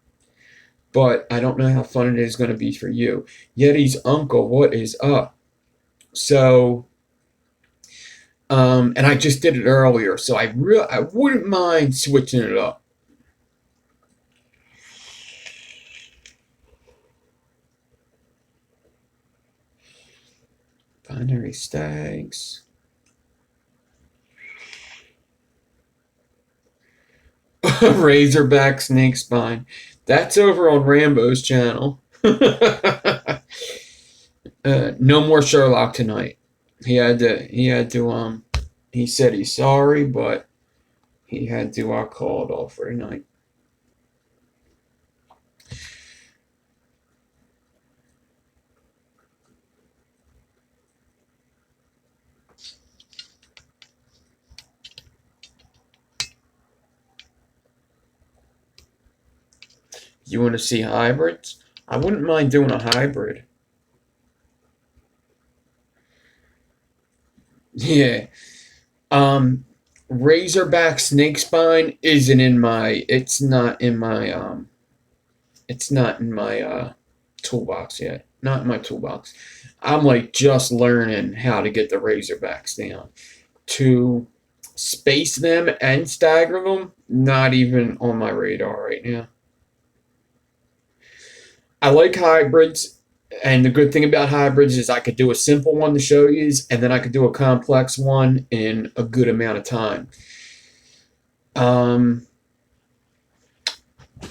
but I don't know how fun it is going to be for you. Yeti's uncle, what is up? So, and I just did it earlier, so I wouldn't mind switching it up. Binary stags. Razorback snake spine. That's over on Rambo's channel. No more Sherlock tonight. He said he's sorry, but he had to call it off for tonight. You want to see hybrids? I wouldn't mind doing a hybrid. Yeah. Razorback snake spine isn't in my it's not in my toolbox yet. Not in my toolbox. I'm like just learning how to get the razorbacks down. To space them and stagger them, not even on my radar right now. I like hybrids. And the good thing about hybrids is I could do a simple one to show you, and then I could do a complex one in a good amount of time.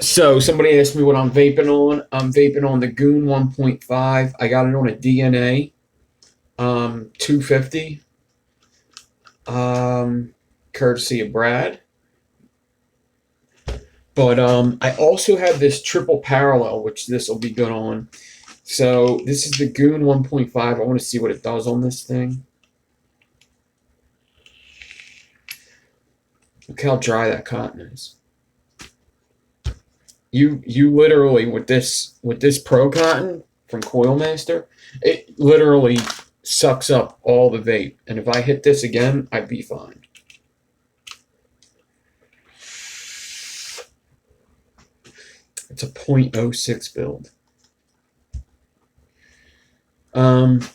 So somebody asked me what I'm vaping on. I'm vaping on the Goon 1.5. I got it on a DNA 250, courtesy of Brad. But I also have this triple parallel, which this will be good on. So this is the Goon 1.5. I want to see what it does on this thing. Look how dry that cotton is. You literally with this Pro Cotton from Coil Master, it literally sucks up all the vape. And if I hit this again, I'd be fine. It's a .06 build. And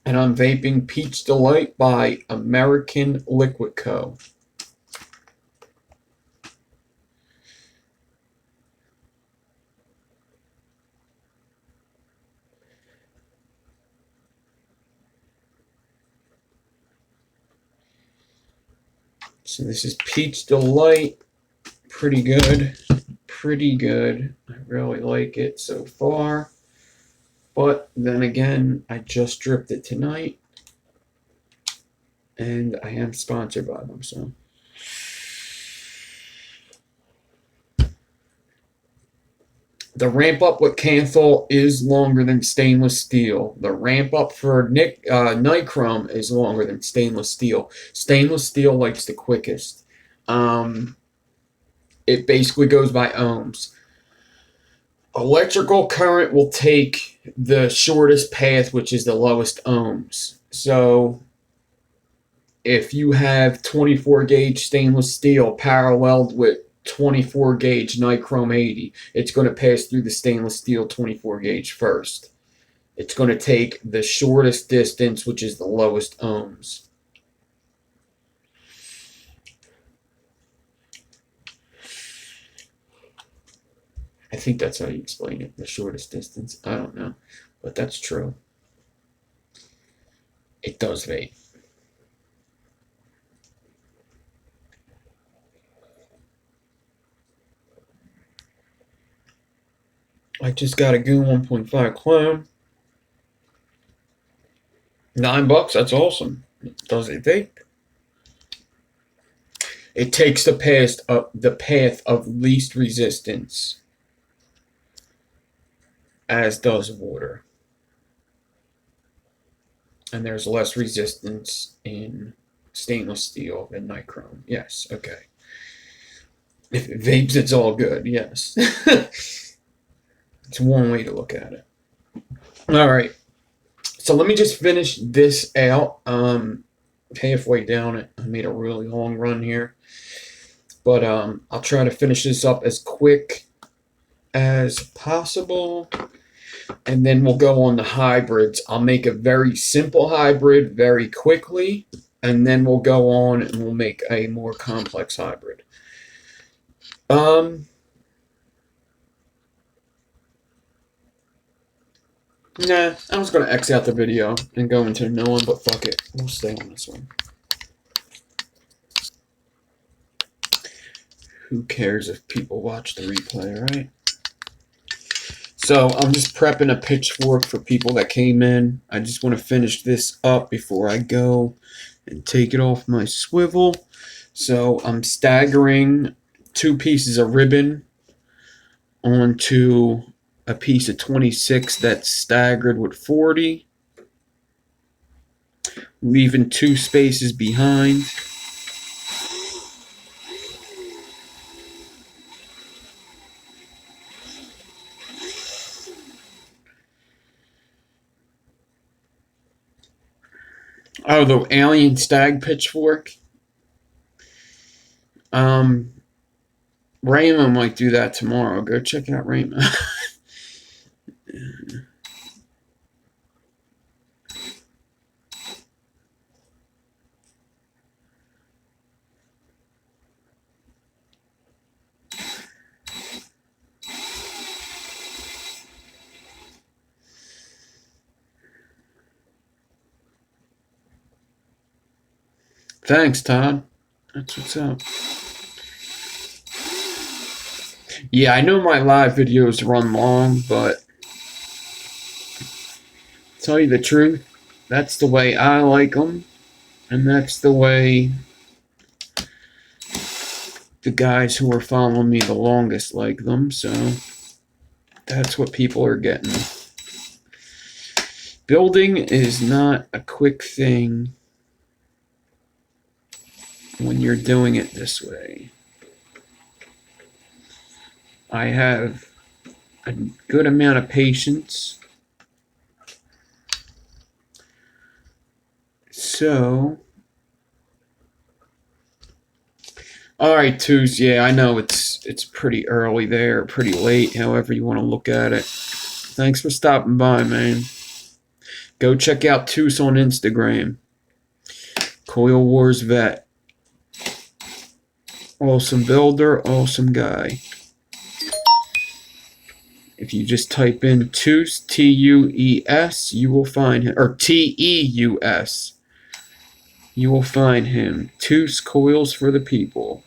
I'm vaping Peach Delight by American Liquid Co. So this is Peach Delight. Pretty good. Pretty good. I really like it so far. But then again, I just dripped it tonight. And I am sponsored by them, so. The ramp up with Canthal is longer than stainless steel. The ramp up for nichrome is longer than stainless steel. Stainless steel likes the quickest. It basically goes by ohms. Electrical current will take the shortest path, which is the lowest ohms. So if you have 24 gauge stainless steel paralleled with 24 gauge nichrome 80, it's going to pass through the stainless steel 24 gauge first. It's going to take the shortest distance, which is the lowest ohms. I think that's how you explain it, the shortest distance. I don't know, but that's true. It does vape. I just got a Goon 1.5 clone. $9, that's awesome. Does it vape? It takes the path of least resistance, as does water. And there's less resistance in stainless steel than nichrome. Yes, okay. If it vapes, it's all good, yes. It's one way to look at it. All right. So let me just finish this out. Halfway down it. I made a really long run here. But I'll try to finish this up as quick as possible. And then we'll go on the hybrids. I'll make a very simple hybrid very quickly. And then we'll go on and we'll make a more complex hybrid. Nah, I was going to X out the video and go into a new one, but fuck it. We'll stay on this one. Who cares if people watch the replay, right? So I'm just prepping a pitchfork for people that came in. I just want to finish this up before I go and take it off my swivel. So I'm staggering 2 pieces of ribbon onto a piece of 26 that's staggered with 40, leaving 2 spaces behind. Oh, the alien stag pitchfork. Raymond might do that tomorrow. Go check out Raymond. Thanks, Todd. That's what's up. Yeah, I know my live videos run long, but tell you the truth, that's the way I like them, and that's the way the guys who are following me the longest like them, so that's what people are getting. Building is not a quick thing when you're doing it this way. I have a good amount of patience. So, all right, Twos. Yeah, I know it's pretty early there, pretty late, however you want to look at it. Thanks for stopping by, man. Go check out Twos on Instagram. Coil Wars Vet. Awesome builder, awesome guy. If you just type in Teus, T-U-E-S, you will find him. Or T-E-U-S. You will find him. Teus Coils for the People.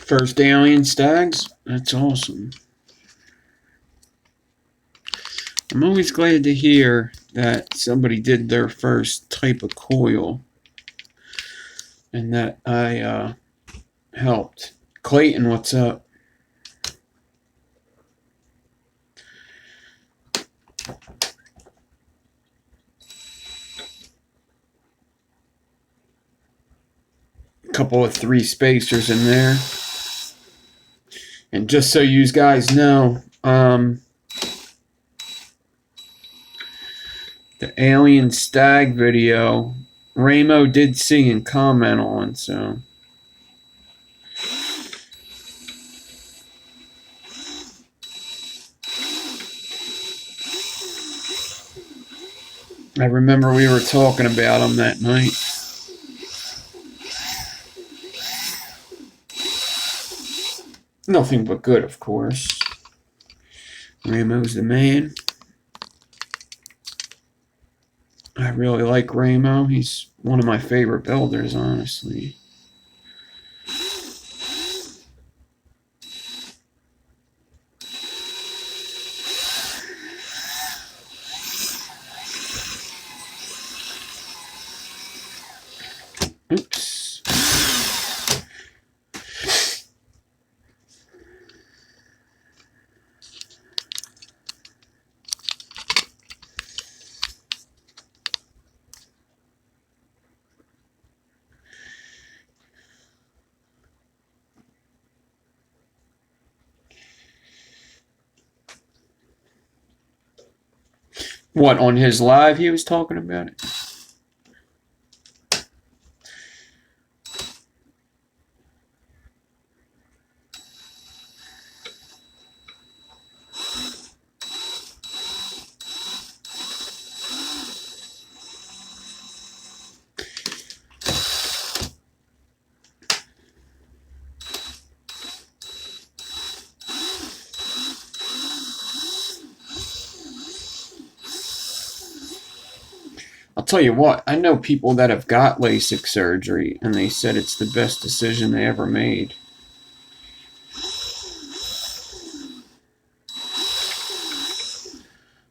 First alien stags? That's awesome. I'm always glad to hear that somebody did their first type of coil and that I helped. Clayton, what's up? A couple of 3 spacers in there. And just so you guys know, the alien stag video, Ramo did see and comment on, so. I remember we were talking about him that night. Nothing but good, of course. Ramo's the man. I really like Ramo. He's one of my favorite builders, honestly. Oops. What, on his live he was talking about it? tell you what, I know people that have got LASIK surgery, and they said it's the best decision they ever made.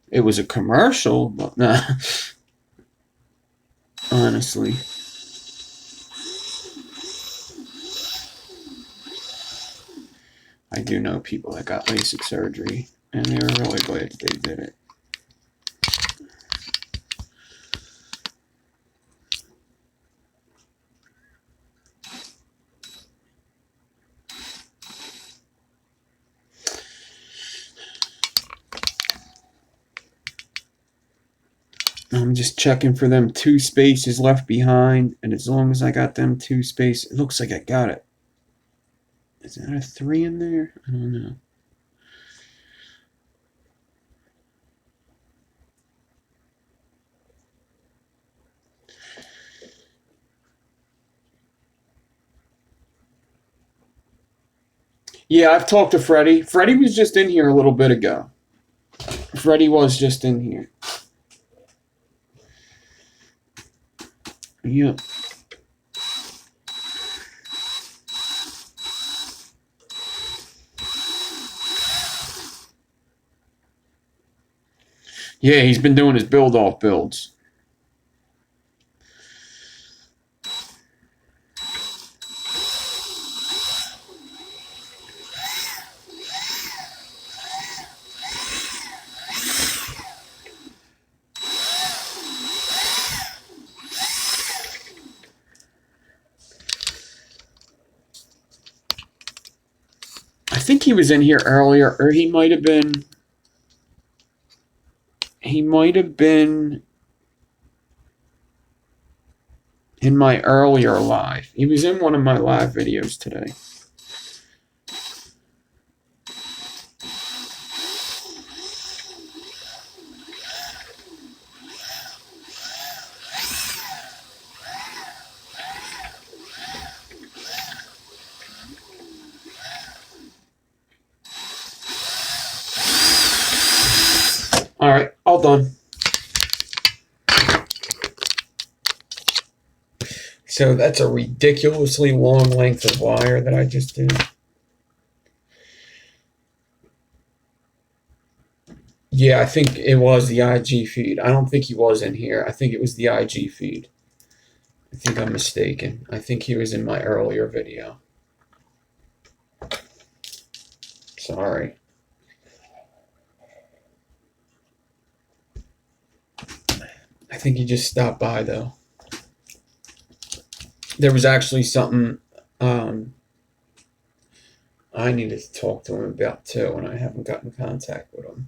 It was a commercial, but nah. Honestly. I do know people that got LASIK surgery, and they were really glad that they did it. I'm just checking for them 2 spaces left behind, and as long as I got them 2 spaces, it looks like I got it. Is that a 3 in there? I don't know. Yeah, I've talked to Freddie. Freddie was just in here a little bit ago. Freddie was just in here. Yep. Yeah, he's been doing his build-off builds. I think he was in here earlier, or he might have been in my earlier live. He was in one of my live videos today. All right, all done. So that's a ridiculously long length of wire that I just did. Yeah, I think it was the IG feed. I don't think he was in here. I think it was the IG feed. I think I'm mistaken. I think he was in my earlier video. Sorry. I think he just stopped by, though. There was actually something I needed to talk to him about, too, and I haven't gotten in contact with him.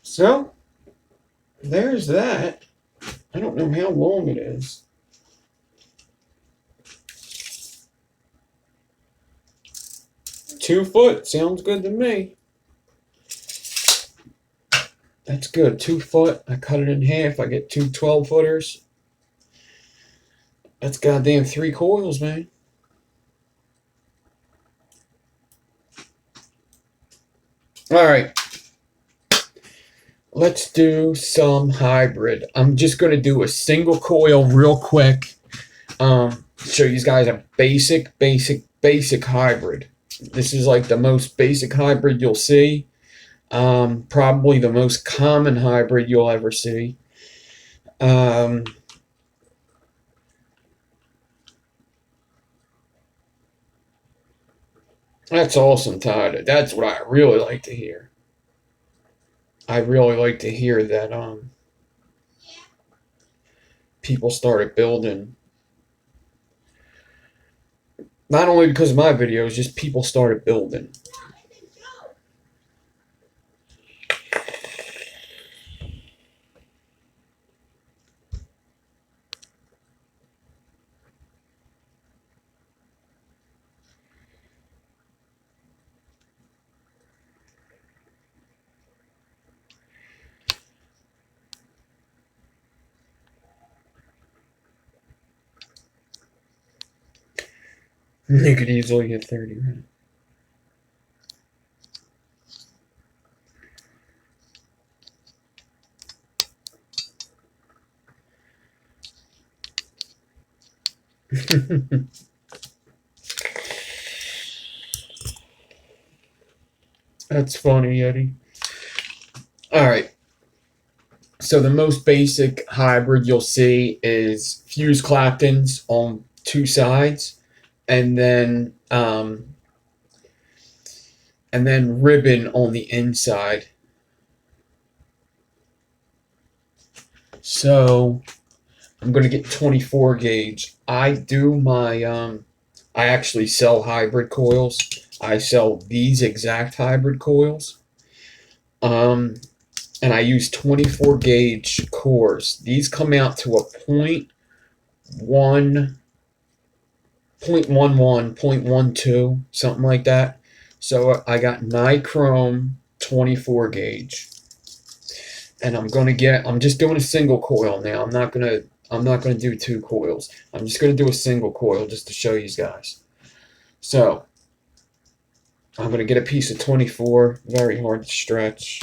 So, there's that. I don't know how long it is. Two foot sounds good to me. That's good. 2 foot. I cut it in half. I get 2 12-footers. That's goddamn 3 coils, man. All right. Let's do some hybrid. I'm just going to do a single coil real quick. Show you guys a basic hybrid. This is like the most basic hybrid you'll see. Probably the most common hybrid you'll ever see. That's awesome, Todd. That's what I really like to hear. I really like to hear that people started building. Not only because of my videos, just people started building. You could easily get 30, right? That's funny, Eddie. Alright, so the most basic hybrid you'll see is fused claptons on two sides, and then ribbon on the inside. So I'm gonna get 24 gauge. I actually sell hybrid coils. I sell these exact hybrid coils. And I use 24 gauge cores. These come out to a point 1, 0.11, 0.12, something like that. So I got nichrome 24 gauge. And I'm just doing a single coil now. I'm not gonna do two coils. I'm just gonna do a single coil just to show you guys. So I'm gonna get a piece of 24, very hard to stretch.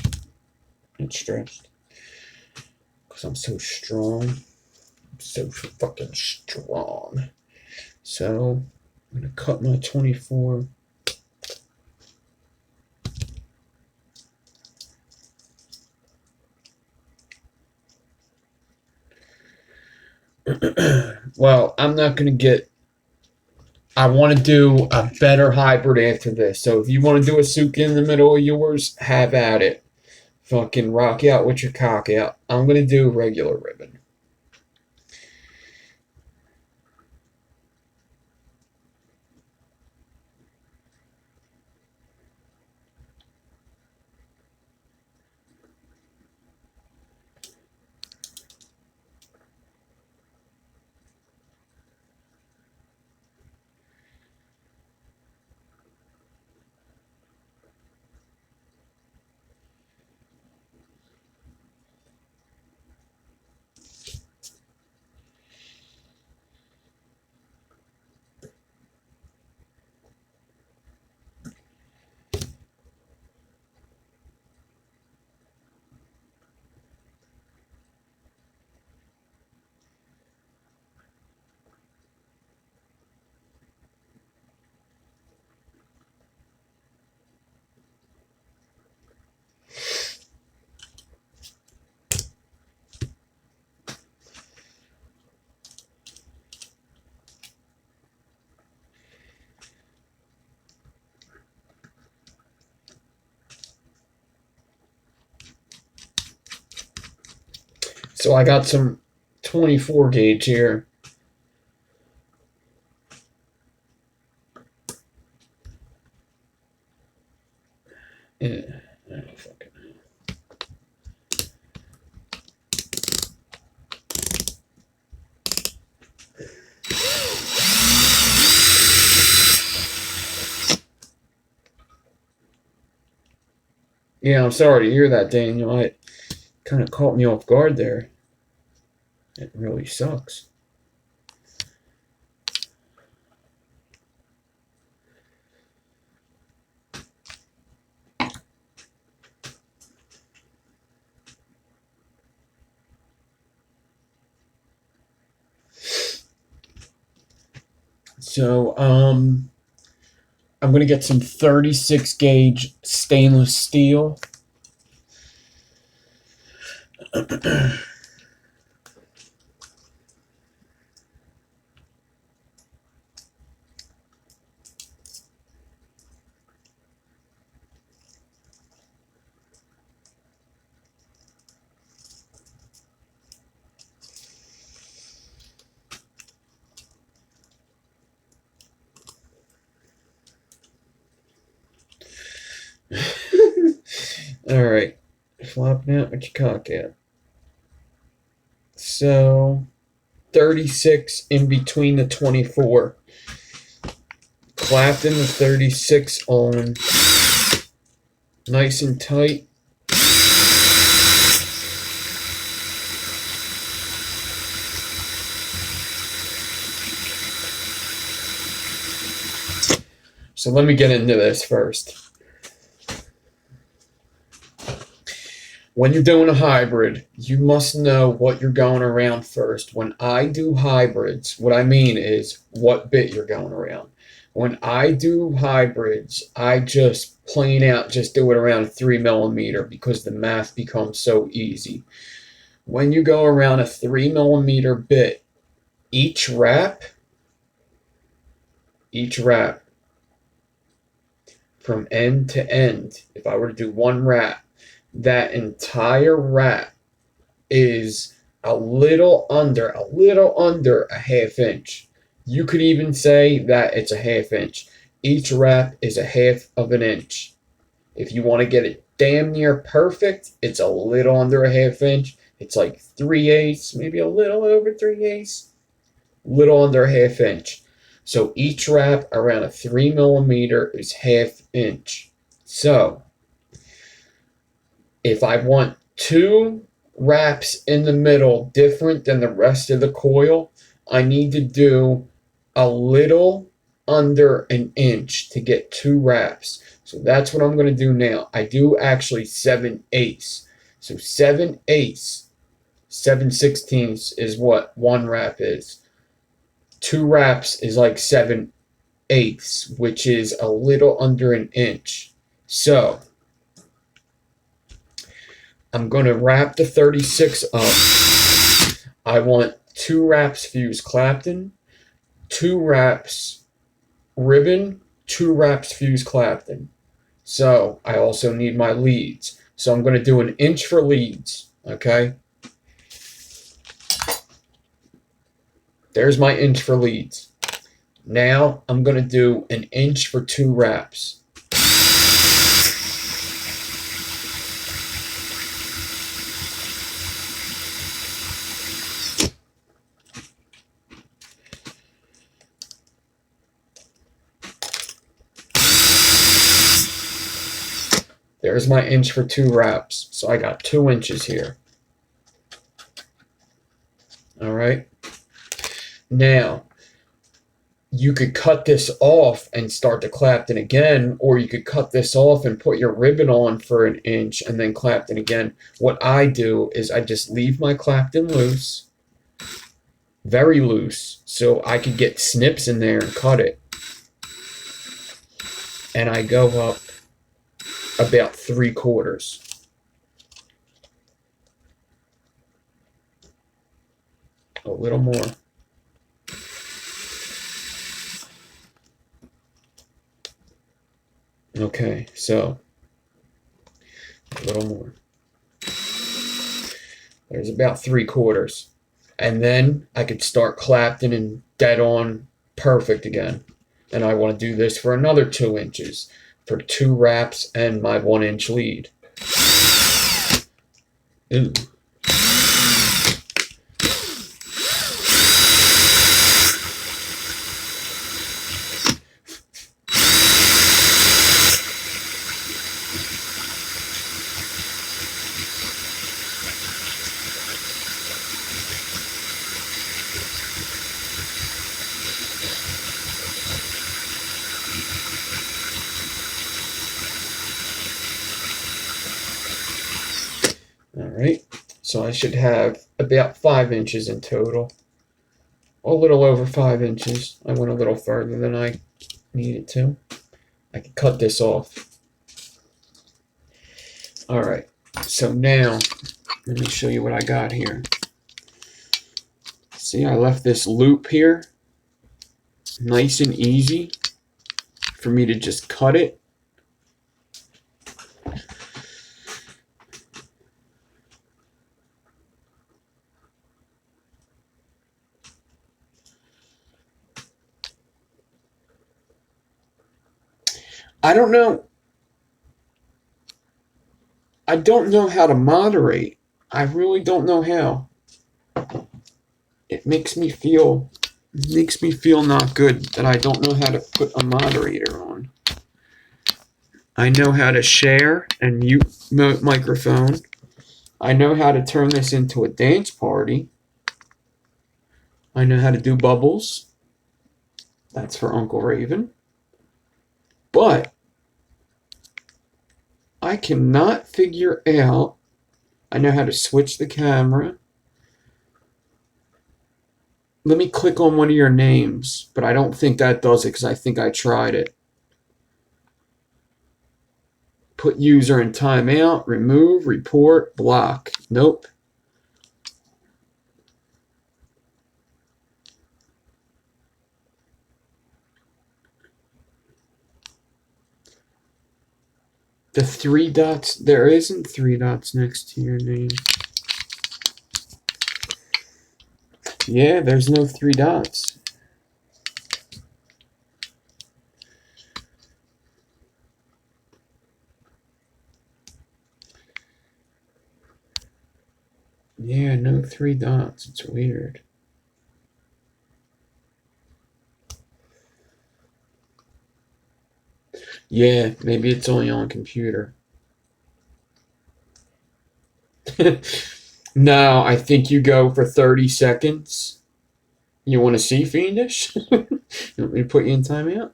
It's stretched. Because I'm so strong. I'm so fucking strong. So I'm gonna cut my 24. Well, I'm not gonna get. I want to do a better hybrid after this. So if you want to do a Suki in the middle of yours, have at it. Fucking rock out with your cock out. I'm gonna do regular ribbon. So I got some 24 gauge here. Yeah, I don't fucking know. Yeah, I'm sorry to hear that, Daniel. It kind of caught me off guard there. It really sucks. So, I'm gonna get some 36 gauge stainless steel. Alright, flopping out with your cock out. So, 36 in between the 24. Clapped in the 36 on. Nice and tight. So let me get into this first. When you're doing a hybrid, you must know what you're going around first. When I do hybrids, what I mean is what bit you're going around. When I do hybrids, I just plain out just do it around 3mm because the math becomes so easy. When you go around a 3mm bit, each wrap from end to end, if I were to do one wrap, that entire wrap is a little under a half inch. You could even say that it's a half inch. Each wrap is a half of an inch. If you want to get it damn near perfect, it's a little under a half inch. It's like 3/8, maybe a little over 3/8, little under a half inch. So each wrap around a 3mm is half inch. So if I want 2 wraps in the middle different than the rest of the coil, I need to do a little under an inch to get 2 wraps. So that's what I'm going to do now. I do actually 7/8. So 7/8, 7/16 is what 1 wrap is. 2 wraps is like 7/8, which is a little under an inch. So I'm going to wrap the 36 up. I want 2 wraps fuse Clapton, 2 wraps ribbon, 2 wraps fuse Clapton. So I also need my leads. So I'm going to do an inch for leads, okay? There's my inch for leads. Now I'm going to do an inch for 2 wraps. There's my inch for 2 wraps. So I got 2 inches here. All right. Now, you could cut this off and start to Clapton again, or you could cut this off and put your ribbon on for an inch and then Clapton again. What I do is I just leave my Clapton loose, very loose, so I could get snips in there and cut it. And I go up about 3/4. A little more. Okay, so a little more. There's about 3/4. And then I could start Clapton and dead on perfect again. And I want to do this for another 2 inches for 2 wraps and my 1-inch lead. Ooh. Alright, so I should have about 5 inches in total. A little over 5 inches. I went a little further than I needed to. I can cut this off. Alright, so now let me show you what I got here. See, I left this loop here nice and easy for me to just cut it. I don't know how to moderate. I really don't know how. It makes me feel not good that I don't know how to put a moderator on. I know how to share and mute microphone. I know how to turn this into a dance party. I know how to do bubbles. That's for Uncle Raven. But I cannot figure out. I know how to switch the camera. Let me click on one of your names, but I don't think that does it because I think I tried it. Put user in timeout, remove, report, block. Nope. The 3 dots, there isn't 3 dots next to your name. Yeah, there's no 3 dots. Yeah, no 3 dots. It's weird. Yeah, maybe it's only on computer. No, I think you go for 30 seconds. You want to see Fiendish? You want me to put you in timeout?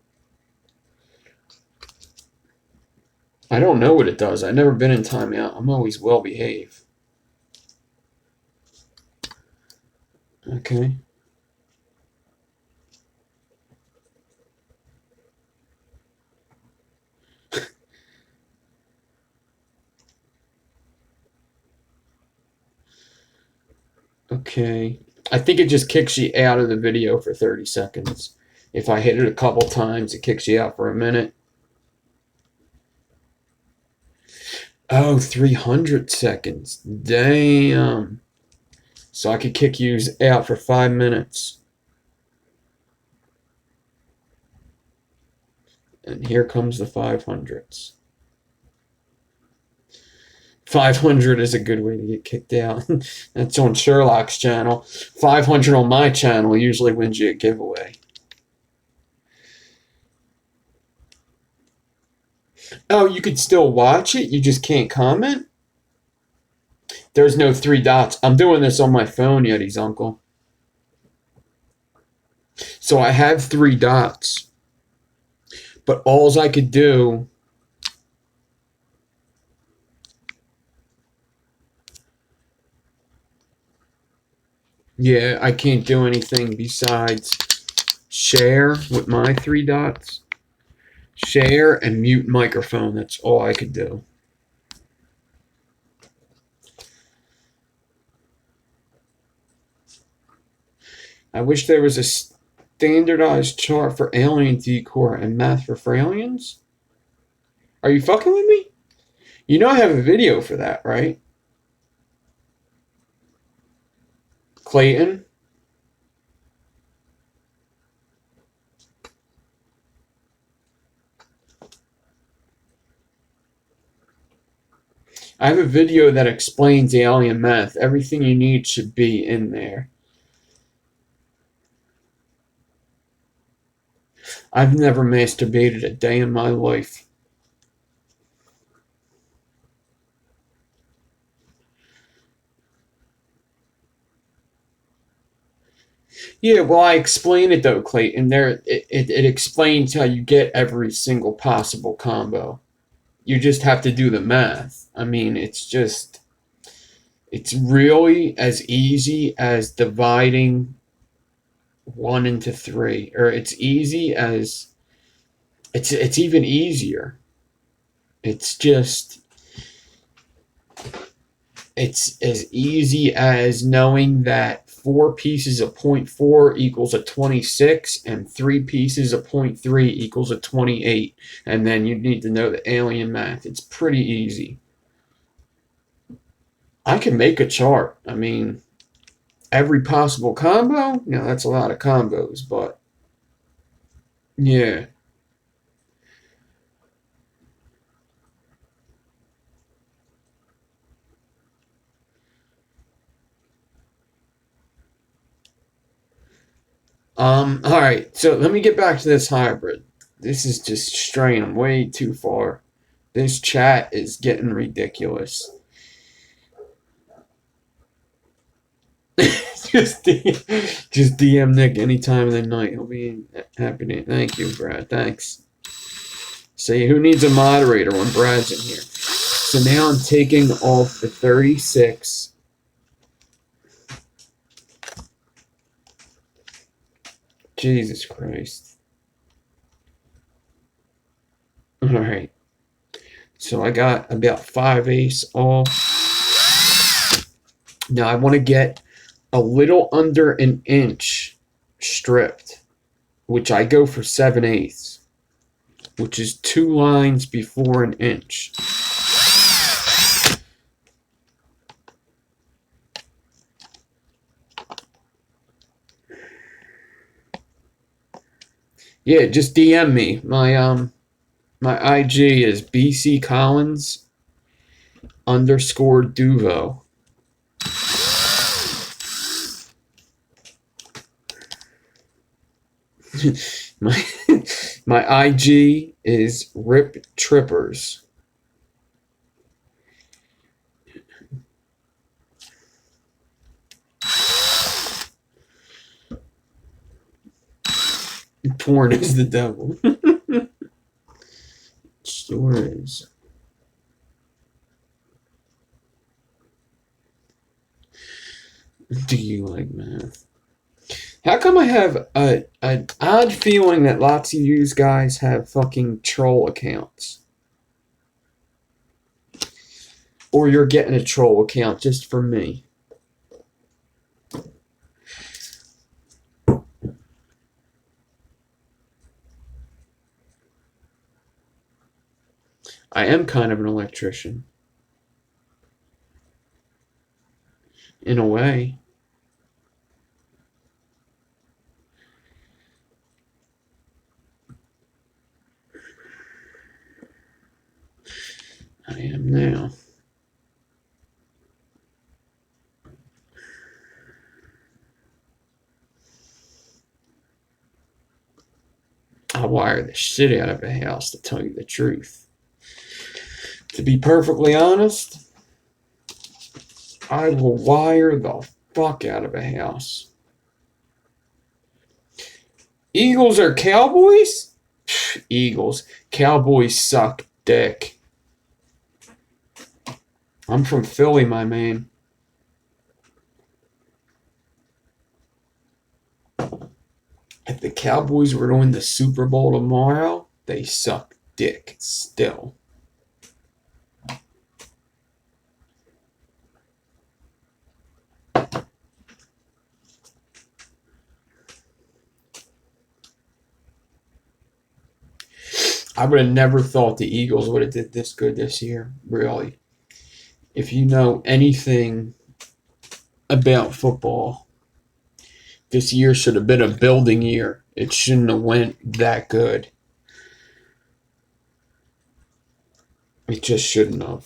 I don't know what it does. I've never been in timeout. I'm always well behaved. Okay. Okay. I think it just kicks you out of the video for 30 seconds. If I hit it a couple times, it kicks you out for a minute. Oh, 300 seconds. Damn. So I could kick you out for 5 minutes. And here comes the 500s. 500 is a good way to get kicked out. That's on Sherlock's channel. 500 on my channel usually wins you a giveaway. Oh, you could still watch it? You just can't comment? There's no 3 dots. I'm doing this on my phone, Yeti's uncle. So I have 3 dots. But alls I could do... Yeah, I can't do anything besides share with my 3 dots. Share and mute microphone. That's all I could do. I wish there was a standardized chart for alien decor and math for Fralians. Are you fucking with me? You know I have a video for that, right? Clayton? I have a video that explains alien math. Everything you need should be in there. I've never masturbated a day in my life. Yeah, well, I explain it though, Clayton. It explains how you get every single possible combo. You just have to do the math. I mean, it's really as easy as dividing 1 into 3, or it's even easier. It's as easy as knowing that 4 pieces of 0.4 equals a 26 and 3 pieces of 0.3 equals a 28. And then you need to know the alien math. It's pretty easy. I can make a chart. I mean, every possible combo? You know, that's a lot of combos, but yeah. All right, so let me get back to this hybrid. This is just straying way too far. This chat is getting ridiculous. just DM Nick any time of the night. He'll be happy to. Thank you, Brad. Thanks. See, who needs a moderator when Brad's in here? So now I'm taking off the 36. Jesus Christ. All right. So I got about 5/8 off. Now I want to get a little under an inch stripped, which I go for 7/8, which is 2 lines before an inch. Yeah, just DM me. My IG is BC Collins _ Duvo. my IG is Rip Trippers. Porn is the devil. Sure is. Do you like math? How come I have an odd feeling that lots of you guys have fucking troll accounts? Or you're getting a troll account just for me? I am kind of an electrician. In a way. I am now. I wire the shit out of a house, to tell you the truth. To be perfectly honest, I will wire the fuck out of a house. Eagles or Cowboys? Eagles. Cowboys suck dick. I'm from Philly, my man. If the Cowboys were to win the Super Bowl tomorrow, they suck dick still. I would have never thought the Eagles would have did this good this year, really. If you know anything about football, this year should have been a building year. It shouldn't have went that good. It just shouldn't have.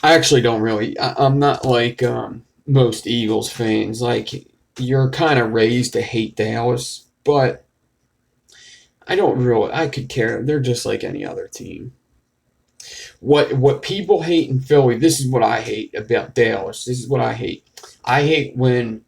I actually don't really. I'm not like most Eagles fans. Like, you're kind of raised to hate Dallas, but I don't really. I could care. They're just like any other team. What people hate in Philly, this is what I hate about Dallas. This is what I hate. I hate when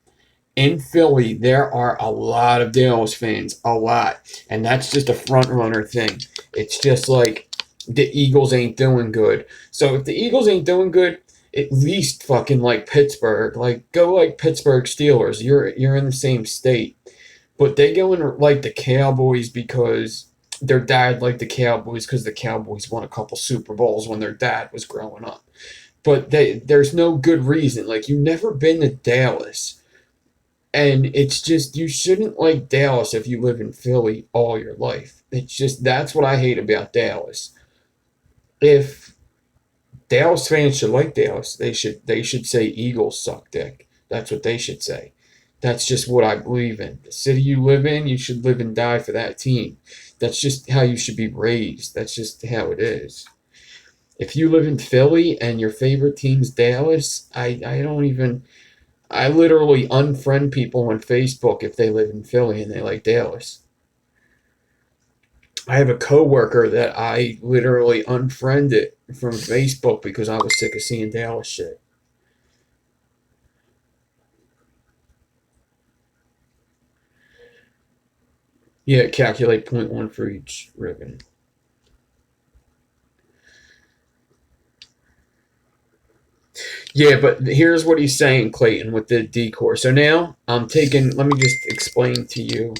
in Philly there are a lot of Dallas fans, a lot, and that's just a front runner thing. It's just like the Eagles ain't doing good. So if the Eagles ain't doing good, at least fucking like Pittsburgh. Like, go like Pittsburgh Steelers. You're in the same state. But they go in like the Cowboys because their dad liked the Cowboys because the Cowboys won a couple Super Bowls when their dad was growing up. But there's no good reason. Like, you've never been to Dallas. And it's just, you shouldn't like Dallas if you live in Philly all your life. It's just, that's what I hate about Dallas. If Dallas fans should like Dallas, they should say Eagles suck dick. That's what they should say. That's just what I believe in. The city you live in, you should live and die for that team. That's just how you should be raised. That's just how it is. If you live in Philly and your favorite team's Dallas, I literally unfriend people on Facebook if they live in Philly and they like Dallas. I have a coworker that I literally unfriended from Facebook because I was sick of seeing Dallas shit. Yeah, calculate point 0.1 for each ribbon. Yeah, but here's what he's saying, Clayton, with the decor. So now I'm taking, let me just explain to you.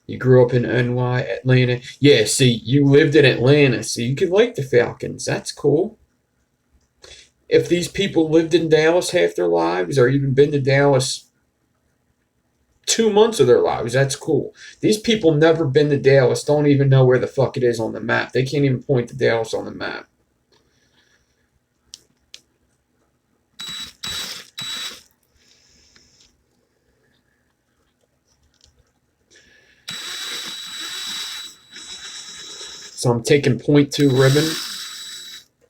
You grew up in NY, Atlanta. Yeah, see, you lived in Atlanta, so you could like the Falcons. That's cool. If these people lived in Dallas half their lives or even been to Dallas 2 months of their lives, that's cool. These people never been to Dallas, don't even know where the fuck it is on the map. They can't even point to Dallas on the map. So I'm taking point 0.2 ribbon,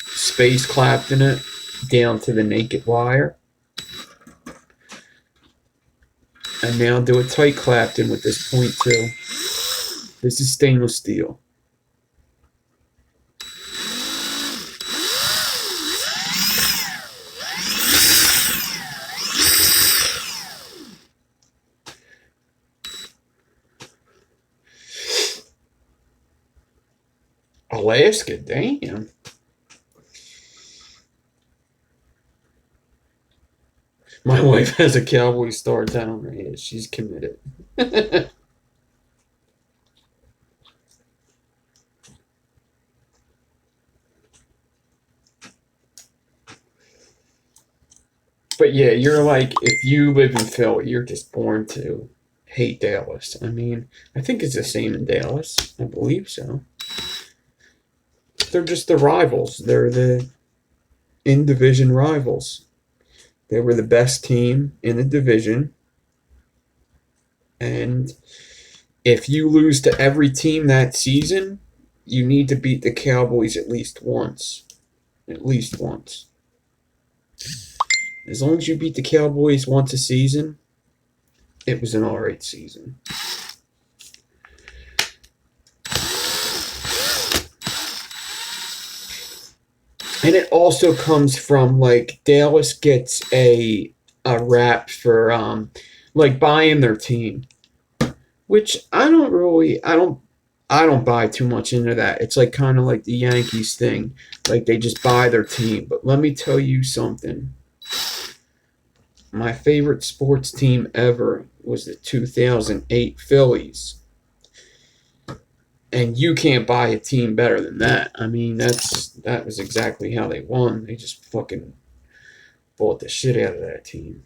space clapped in it, down to the naked wire. And now do a tight Clapton with this point 0.2. This is stainless steel. Alaska, damn. My wife has a cowboy star down her head. She's committed. But yeah, you're like, if you live in Philly, you're just born to hate Dallas. I mean, I think it's the same in Dallas. I believe so. They're just the rivals. They're the in-division rivals. They were the best team in the division. And if you lose to every team that season, you need to beat the Cowboys at least once. At least once. As long as you beat the Cowboys once a season, it was an alright season. And it also comes from like Dallas gets a rap for like buying their team, which I don't buy too much into that. It's like kind of like the Yankees thing, like they just buy their team. But let me tell you something. My favorite sports team ever was the 2008 Phillies. And you can't buy a team better than that. I mean, that was exactly how they won. They just fucking bought the shit out of that team.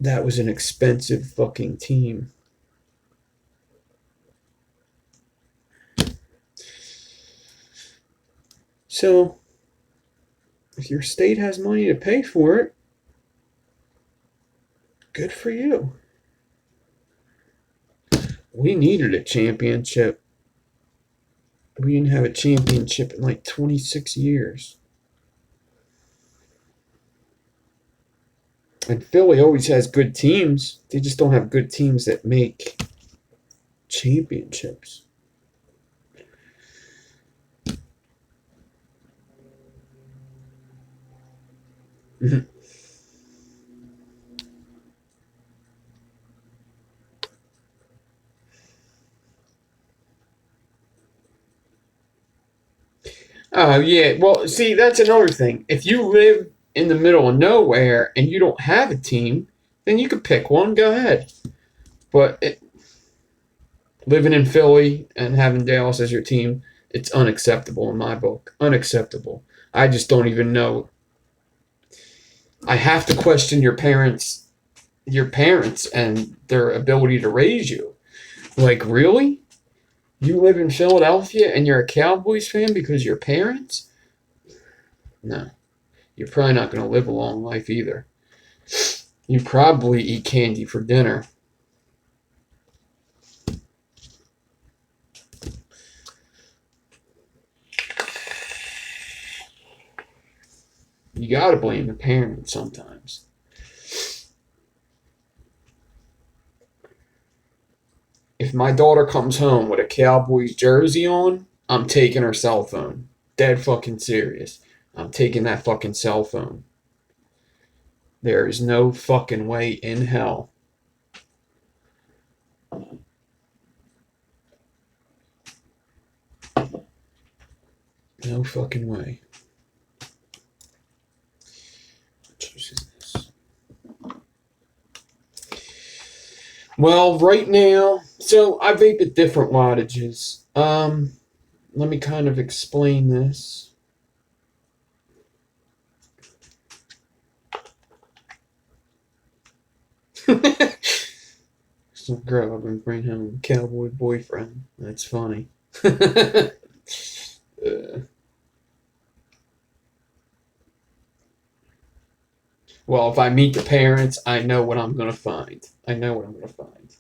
That was an expensive fucking team. So, if your state has money to pay for it, good for you. We needed a championship. We didn't have a championship in like 26 years. And Philly always has good teams. They just don't have good teams that make championships. Oh, yeah. Well, see, that's another thing. If you live in the middle of nowhere and you don't have a team, then you could pick one. Go ahead. But living in Philly and having Dallas as your team, it's unacceptable in my book. Unacceptable. I just don't even know. I have to question your parents and their ability to raise you. Like, really? You live in Philadelphia and you're a Cowboys fan because your parents? No. You're probably not going to live a long life either. You probably eat candy for dinner. You gotta blame the parents sometimes. If my daughter comes home with a Cowboys jersey on, I'm taking her cell phone. Dead fucking serious. I'm taking that fucking cell phone. There is no fucking way in hell. No fucking way. What juice is this? Well, right now, so I vape at different wattages. Let me kind of explain this. Some girl I'm gonna bring home a cowboy boyfriend. That's funny. Well, if I meet the parents, I know what I'm gonna find. I know what I'm gonna find.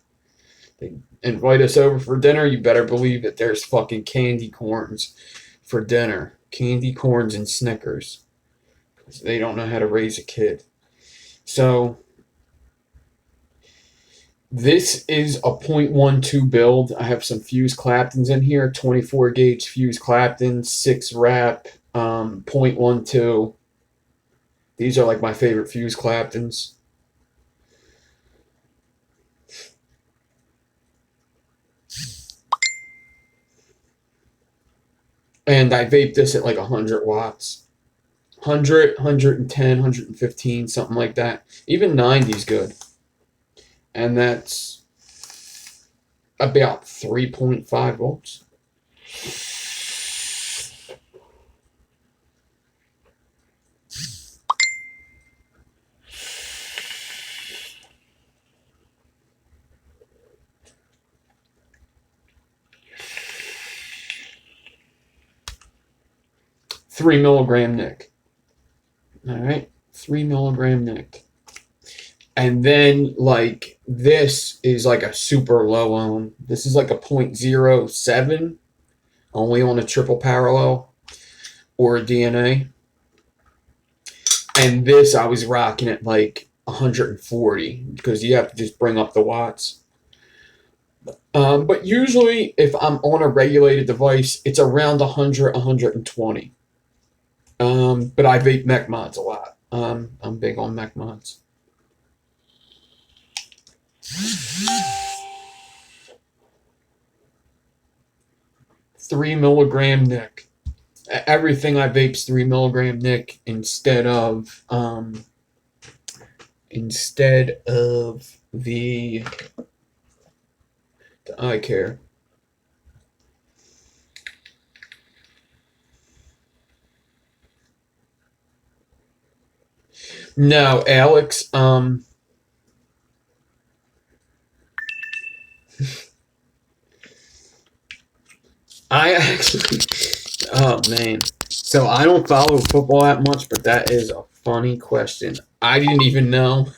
They invite us over for dinner, you better believe that there's fucking candy corns for dinner. Candy corns and Snickers. They don't know how to raise a kid. So, this is a .12 build. I have some fused Claptons in here. 24 gauge fused Claptons, 6 wrap, .12. These are like my favorite fused Claptons. And I vape this at like 100 watts. 100, 110, 115, something like that. Even 90 is good. And that's about 3.5 volts. Three milligram Nick. All right, 3 milligram Nick. And then, like, this is like a super low ohm. This is like a .07, only on a triple parallel or a DNA. And this, I was rocking at like 140 because you have to just bring up the watts. But usually, if I'm on a regulated device, it's around 100, 120. But I vape mech mods a lot. I'm big on mech mods. Three milligram Nick. Everything I vape's 3 milligram Nick instead of the eye care. No, Alex, I actually, oh man. So I don't follow football that much, but that is a funny question. I didn't even know.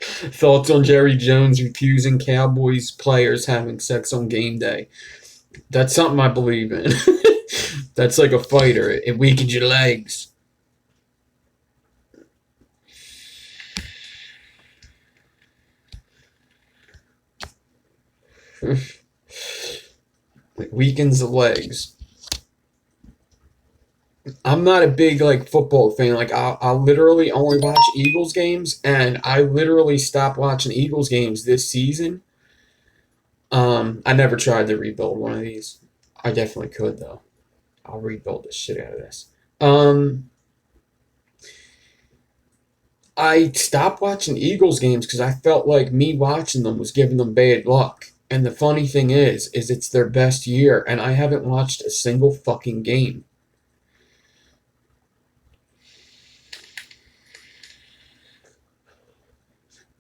Thoughts on Jerry Jones refusing Cowboys players having sex on game day? That's something I believe in. That's like a fighter. It weakens your legs. It weakens the legs. I'm not a big like football fan. Like I literally only watch Eagles games, and I literally stopped watching Eagles games this season. I never tried to rebuild one of these. I definitely could though. I'll rebuild the shit out of this. I stopped watching Eagles games because I felt like me watching them was giving them bad luck. And the funny thing is it's their best year, and I haven't watched a single fucking game.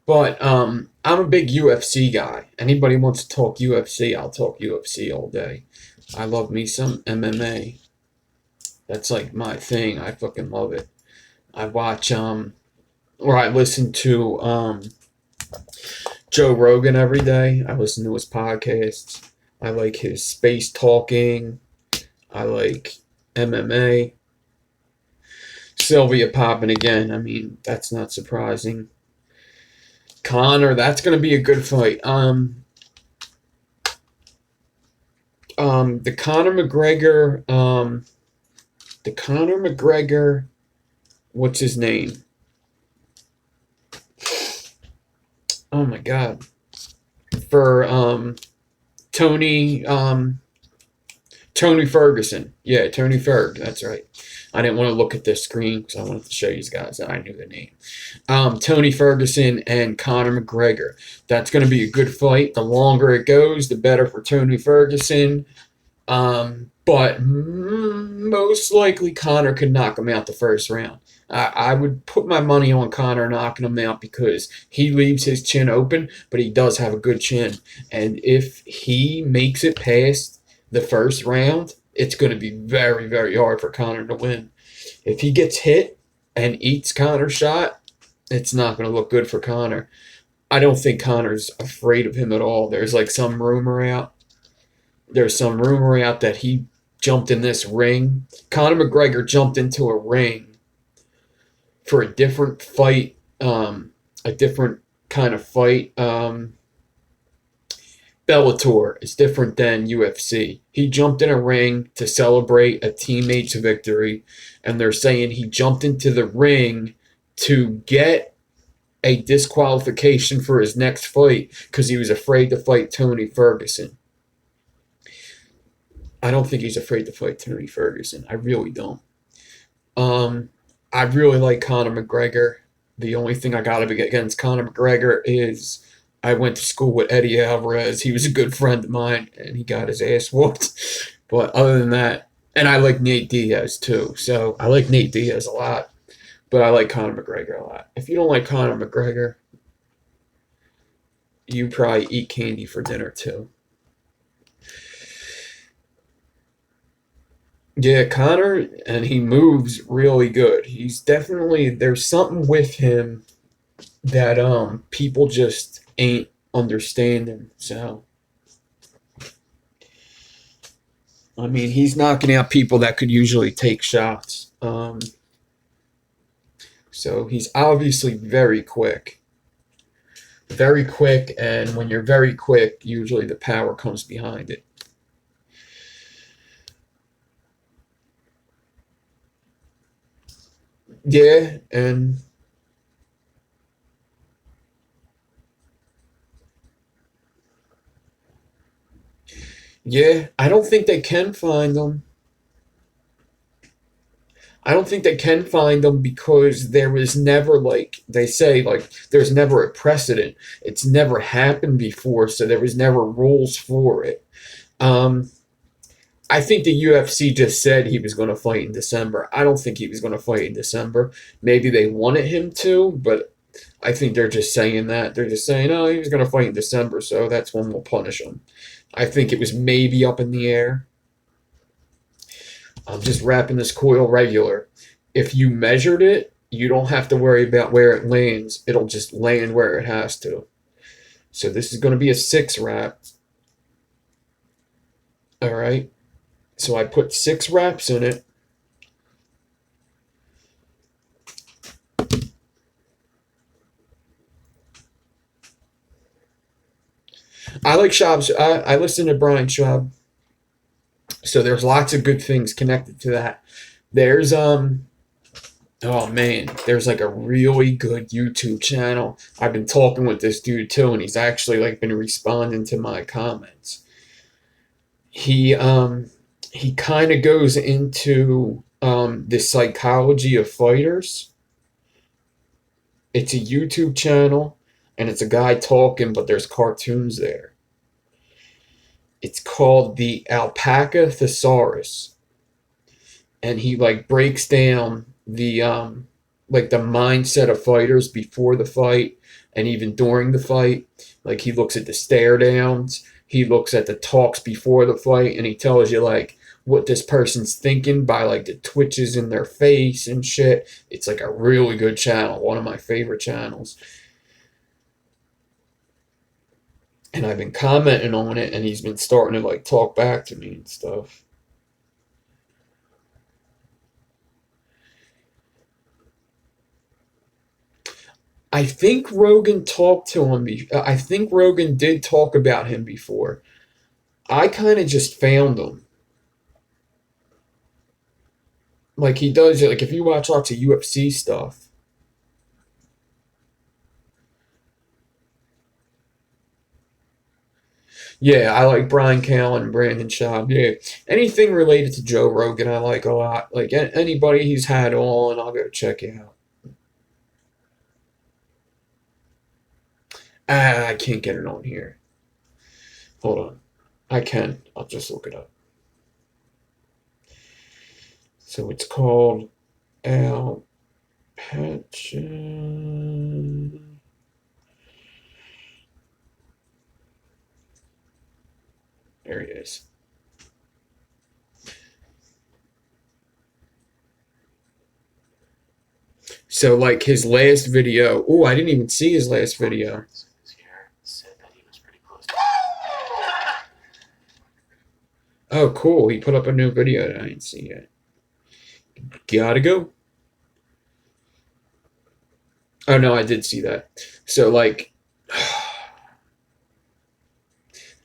But I'm a big UFC guy. Anybody wants to talk UFC, I'll talk UFC all day. I love me some MMA. That's like my thing. I fucking love it. I watch or I listen to Joe Rogan every day. I listen to his podcasts. I like his space talking. I like MMA. Sylvia popping again. I mean, that's not surprising. Connor, that's going to be a good fight. The Conor McGregor, what's his name? Oh my God. For Tony Tony Ferguson. Yeah, Tony Ferg. That's right. I didn't want to look at the screen because I wanted to show you guys that I knew the name. Tony Ferguson and Conor McGregor. That's going to be a good fight. The longer it goes, the better for Tony Ferguson. But most likely Conor could knock him out the first round. I would put my money on Conor knocking him out because he leaves his chin open, but he does have a good chin. And if he makes it past the first round, it's going to be very, very hard for Conor to win. If he gets hit and eats Conor's shot, it's not going to look good for Conor. I don't think Conor's afraid of him at all. There's like some rumor out. There's some rumor out that he jumped in this ring. Conor McGregor jumped into a ring for a different fight, a different kind of fight. Bellator is different than UFC. He jumped in a ring to celebrate a teammate's victory, and they're saying he jumped into the ring to get a disqualification for his next fight because he was afraid to fight Tony Ferguson. I don't think he's afraid to fight Tony Ferguson. I really don't. I really like Conor McGregor. The only thing I got to be against Conor McGregor is I went to school with Eddie Alvarez. He was a good friend of mine, and he got his ass whooped. But other than that, and I like Nate Diaz too. So I like Nate Diaz a lot, but I like Conor McGregor a lot. If you don't like Conor McGregor, you probably eat candy for dinner too. Yeah, Conor, and he moves really good. He's definitely, there's something with him that people just ain't understanding. So I mean, he's knocking out people that could usually take shots. So he's obviously very quick. Very quick, and when you're very quick, usually the power comes behind it. Yeah, and yeah, I don't think they can find them. I don't think they can find them because there was never, like they say, like there's never a precedent. It's never happened before, so there was never rules for it. Um, I think the UFC just said he was going to fight in December. I don't think he was going to fight in December. Maybe they wanted him to, but I think they're just saying that. They're just saying, oh, he was going to fight in December, so that's when we'll punish him. I think it was maybe up in the air. I'm just wrapping this coil regular. If you measured it, you don't have to worry about where it lands. It'll just land where it has to. So this is going to be a 6 wrap. All right. So I put 6 wraps in it. I like Schaub's. I listen to Brian Schaub. So there's lots of good things connected to that. There's oh man, there's like a really good YouTube channel. I've been talking with this dude too, and he's actually like been responding to my comments. He kind of goes into the psychology of fighters. It's a YouTube channel, and it's a guy talking, but there's cartoons there. It's called the Alpaca Thesaurus, and he like breaks down the like the mindset of fighters before the fight and even during the fight. Like he looks at the stare downs, he looks at the talks before the fight, and he tells you like what this person's thinking by like the twitches in their face and shit. It's like a really good channel, one of my favorite channels. And I've been commenting on it, and he's been starting to like talk back to me and stuff. I think Rogan talked to him. I think Rogan did talk about him before. I kind of just found him. Like he does, like if you watch lots of UFC stuff. Yeah, I like Brian Callen and Brandon Schaub. Yeah, anything related to Joe Rogan, I like a lot. Like anybody he's had on, I'll go check it out. Ah, I can't get it on here. Hold on. I can. I'll just look it up. So it's called Al Patchen. There he is. So like his last video. Oh, I didn't even see his last video. Oh, cool. He put up a new video that I didn't see yet. Gotta go. Oh no, I did see that. So like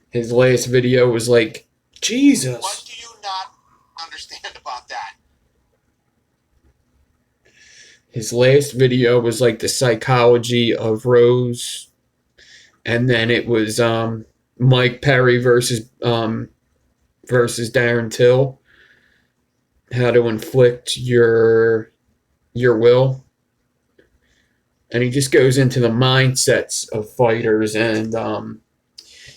his last video was like, Jesus. What do you not understand about that? His last video was like the psychology of Rose, and then it was Mike Perry versus Darren Till. How to inflict your will. And he just goes into the mindsets of fighters, and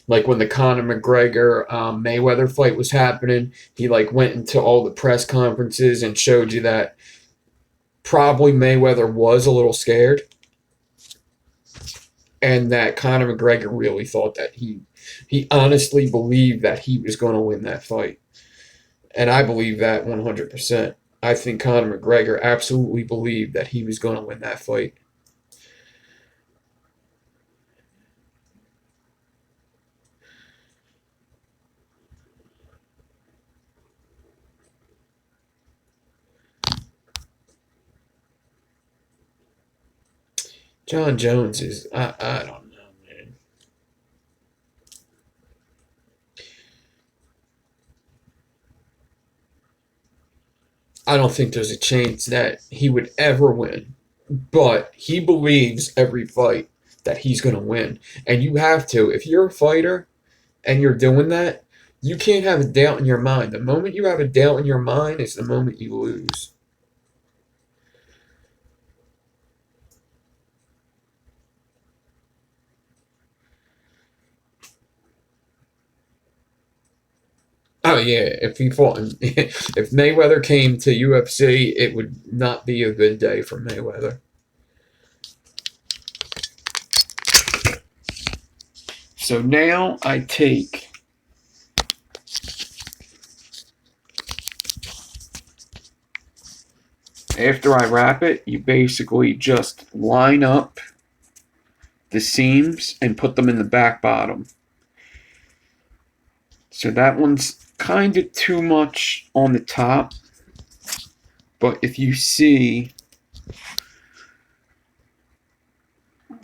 like when the Conor McGregor Mayweather fight was happening, he like went into all the press conferences and showed you that probably Mayweather was a little scared, and that Conor McGregor really thought that he honestly believed that he was going to win that fight. And I believe that 100%. I think Conor McGregor absolutely believed that he was going to win that fight. John Jones is, I don't know, man. I don't think there's a chance that he would ever win. But he believes every fight that he's going to win. And you have to. If you're a fighter and you're doing that, you can't have a doubt in your mind. The moment you have a doubt in your mind is the moment you lose. Oh yeah, if he fought, if Mayweather came to UFC, it would not be a good day for Mayweather. So now I take after I wrap it, you basically just line up the seams and put them in the back bottom. So that one's kind of too much on the top. But if you see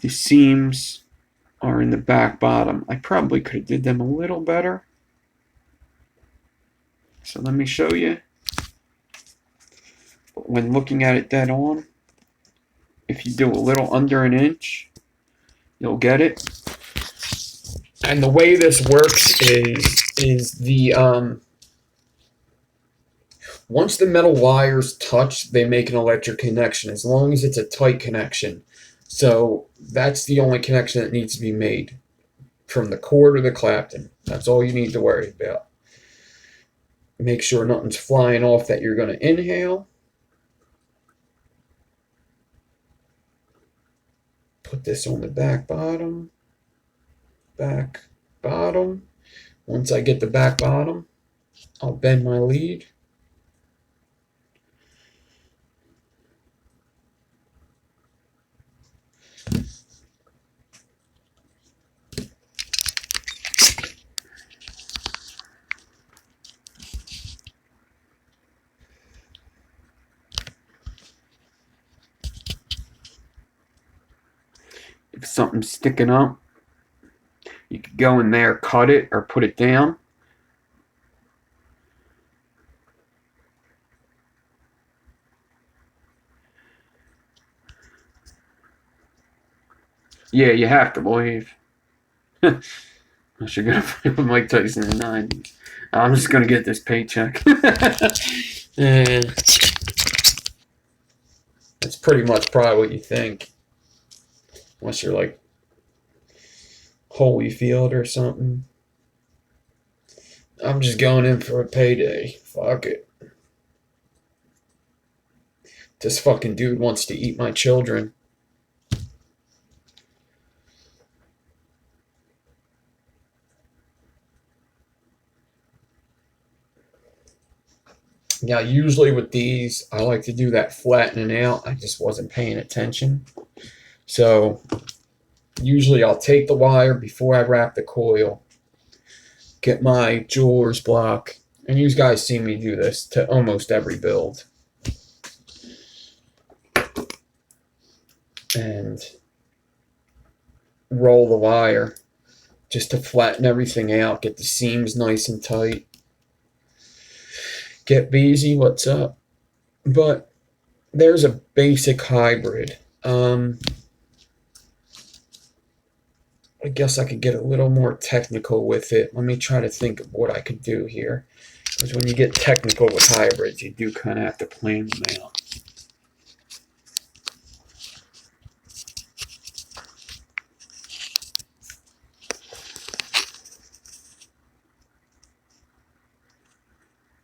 the seams are in the back bottom, I probably could have did them a little better. So let me show you. But when looking at it dead on, if you do a little under an inch, you'll get it. And the way this works is the once the metal wires touch, they make an electric connection as long as it's a tight connection. So that's the only connection that needs to be made from the cord or the clapton. That's all you need to worry about. Make sure nothing's flying off that you're going to inhale. Put this on the back bottom. Back bottom. Once I get the back bottom, I'll bend my lead. something sticking up, you could go in there, cut it, or put it down. Yeah, you have to believe. Unless you're gonna fight with Mike Tyson in the 90s. I'm just gonna get this paycheck. That's pretty much probably what you think. Unless you're like Holyfield or something. I'm just going in for a payday. Fuck it. This fucking dude wants to eat my children. Now, usually with these, I like to do that flattening out. I just wasn't paying attention. So, usually I'll take the wire before I wrap the coil, get my jeweler's block, and you guys see me do this to almost every build. And roll the wire just to flatten everything out, get the seams nice and tight. Get Beezy, what's up? But there's a basic hybrid. I guess I could get a little more technical with it. Let me try to think of what I could do here. Because when you get technical with hybrids, you do kind of have to plan them out.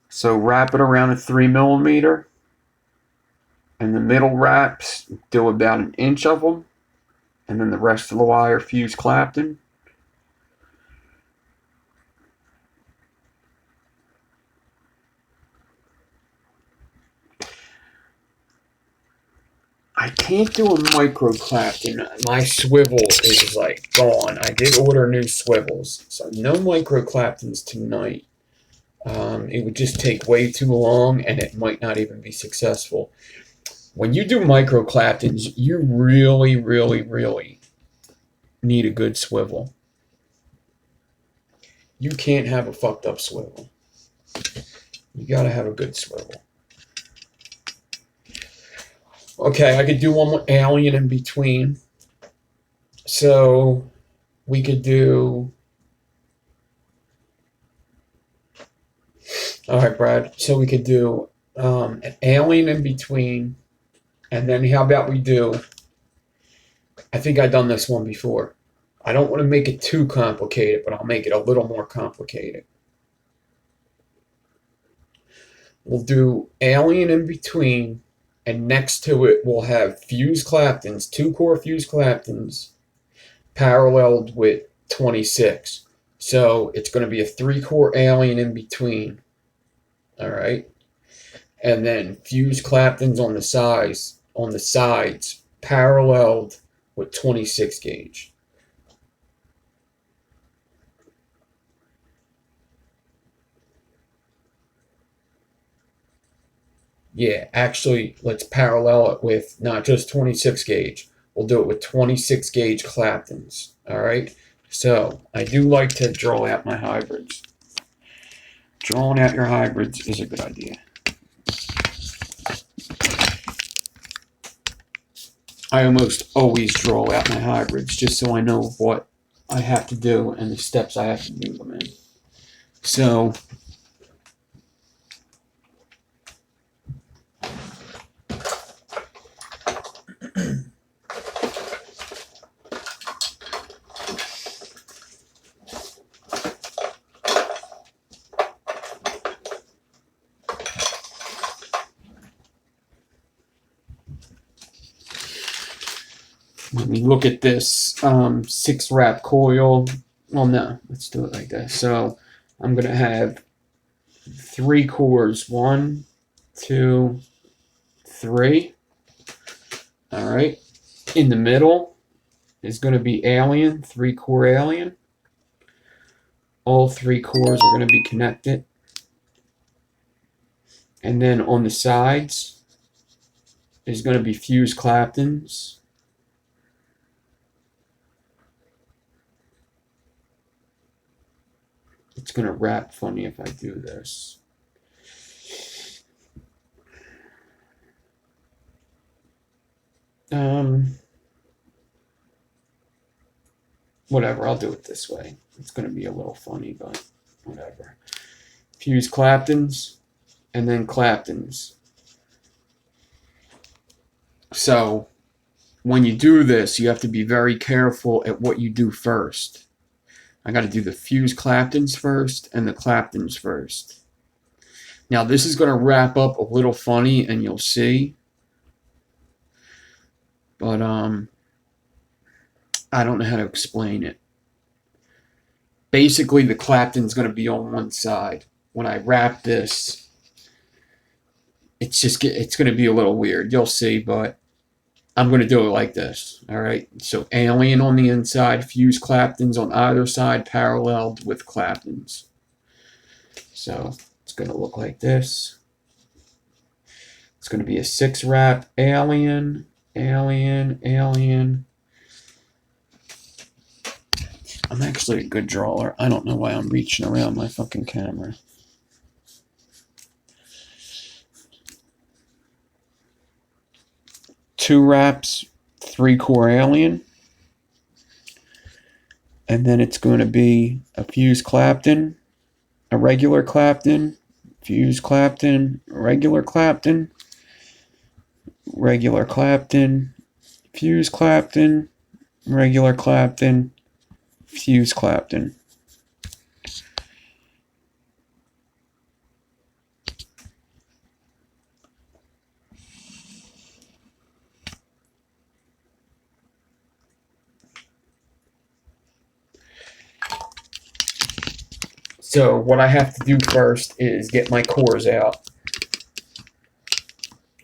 So wrap it around a 3mm. And the middle wraps, do about an inch of them. And then the rest of the wire fuse Clapton. I can't do a micro Clapton. My swivel is like gone. I did order new swivels. So no micro Claptons tonight. It would just take way too long and it might not even be successful. When you do micro Claptons, you really, really, really need a good swivel. You can't have a fucked up swivel. You gotta have a good swivel. Okay, I could do one with alien in between. So we could do... Alright, Brad. So we could do an alien in between. And then how about we do... I think I've done this one before. I don't want to make it too complicated, but I'll make it a little more complicated. We'll do alien in between, and next to it we'll have fuse Claptons, 2-core fuse Claptons, paralleled with 26. So it's going to be a 3-core alien in between. Alright? And then fuse Claptons on the sides, paralleled with 26 gauge. Yeah, actually, let's parallel it with not just 26 gauge. We'll do it with 26 gauge Claptons. Alright? So, I do like to draw out my hybrids. Drawing out your hybrids is a good idea. I almost always draw out my hybrids just so I know what I have to do and the steps I have to do them in. So, let me look at this 6-wrap coil. Well, no, let's do it like this. So I'm going to have 3 cores. 1, 2, 3. All right. In the middle is going to be alien, 3-core alien. All 3 cores are going to be connected. And then on the sides is going to be fuse Claptons. it's going to wrap funny if I do this. Whatever, I'll do it this way. It's going to be a little funny, but whatever. Fuse Claptons, and then Claptons. So, when you do this, you have to be very careful at what you do first. I got to do the Fuse Claptons first and the Claptons first. Now, this is going to wrap up a little funny, and you'll see. But, I don't know how to explain it. Basically, the Clapton's going to be on one side. When I wrap this, it's going to be a little weird. You'll see, but I'm going to do it like this. All right. So Alien on the inside, Fuse Claptons on either side, paralleled with Claptons. So it's going to look like this. It's going to be a 6-wrap Alien, Alien, Alien. I'm actually a good drawer. I don't know why I'm reaching around my fucking camera. Two wraps, 3-core Alien. And then it's going to be a Fuse Clapton, a regular Clapton, Fuse Clapton, regular Clapton, regular Clapton, Fuse Clapton, regular Clapton, Fuse Clapton. So what I have to do first is get my cores out.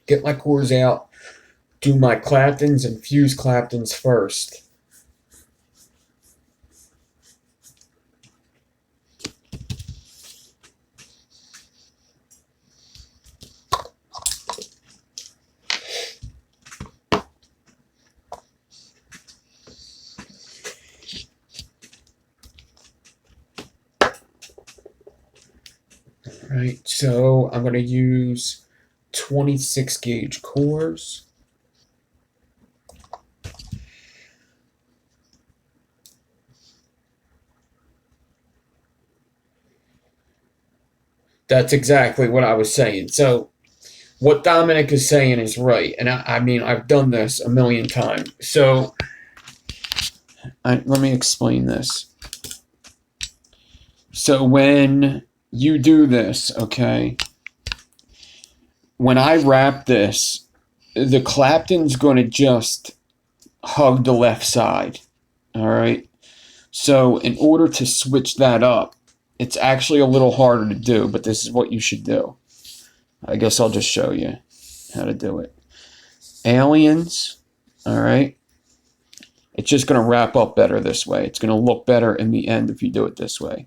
Get my cores out, do my Claptons and Fuse Claptons first. Right, so I'm going to use 26 gauge cores. That's exactly what I was saying. So what Dominic is saying is right. And I mean, I've done this a million times. So let me explain this. So when you do this, okay, when I wrap this, the Clapton's going to just hug the left side, all right? So in order to switch that up, it's actually a little harder to do, but this is what you should do. I guess I'll just show you how to do it. Aliens, all right? It's just going to wrap up better this way. It's going to look better in the end if you do it this way.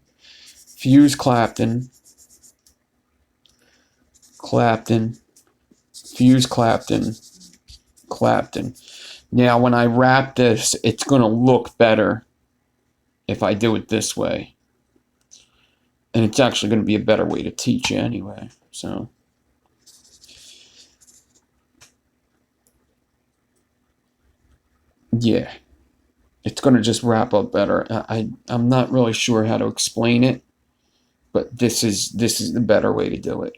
Fuse Clapton, Clapton, Fuse Clapton, Clapton. Now, when I wrap this, it's going to look better if I do it this way. And it's actually going to be a better way to teach you anyway. So, yeah. It's going to just wrap up better. I'm not really sure how to explain it, but this is the better way to do it.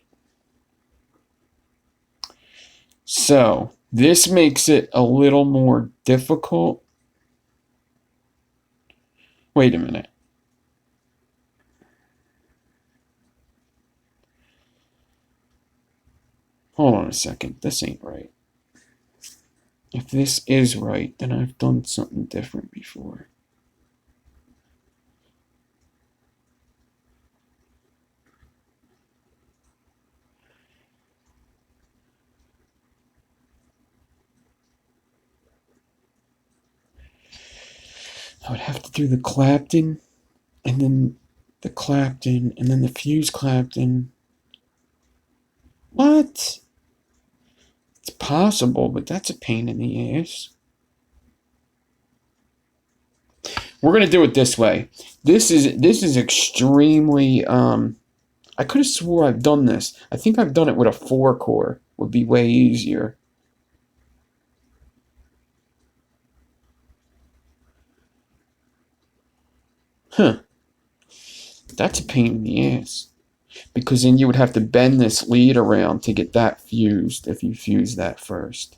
So, this makes it a little more difficult. Wait a minute. Hold on a second. This ain't right. If this is right, then I've done something different before. I would have to do the Clapton, and then the Clapton, and then the Fuse Clapton. What? It's possible, but that's a pain in the ass. We're gonna do it this way. This is extremely. I could have swore I've done this. I think I've done it with a 4-core. Would be way easier. Huh. That's a pain in the ass. Because then you would have to bend this lead around to get that fused if you fuse that first.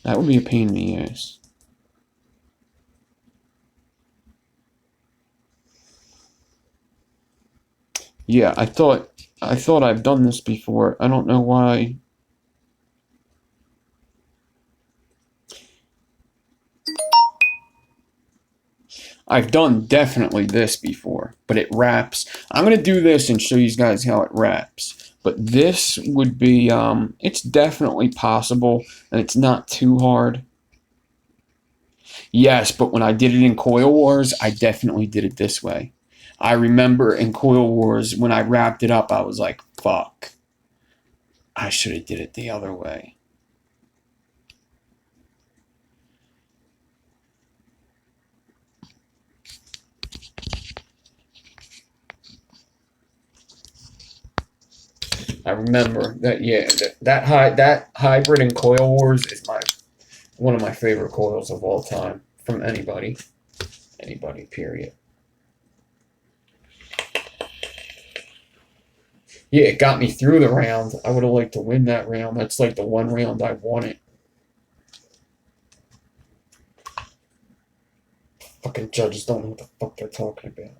That would be a pain in the ass. Yeah, I thought I've done this before. I don't know why. I've done definitely this before, but it wraps. I'm going to do this and show you guys how it wraps. But this would be, it's definitely possible, and it's not too hard. Yes, but when I did it in Coil Wars, I definitely did it this way. I remember in Coil Wars, when I wrapped it up, I was like, fuck. I should have did it the other way. I remember that, yeah, that hybrid in Coil Wars is one of my favorite coils of all time from anybody, period. Yeah, it got me through the round. I would have liked to win that round. That's like the one round I wanted. Fucking judges don't know what the fuck they're talking about.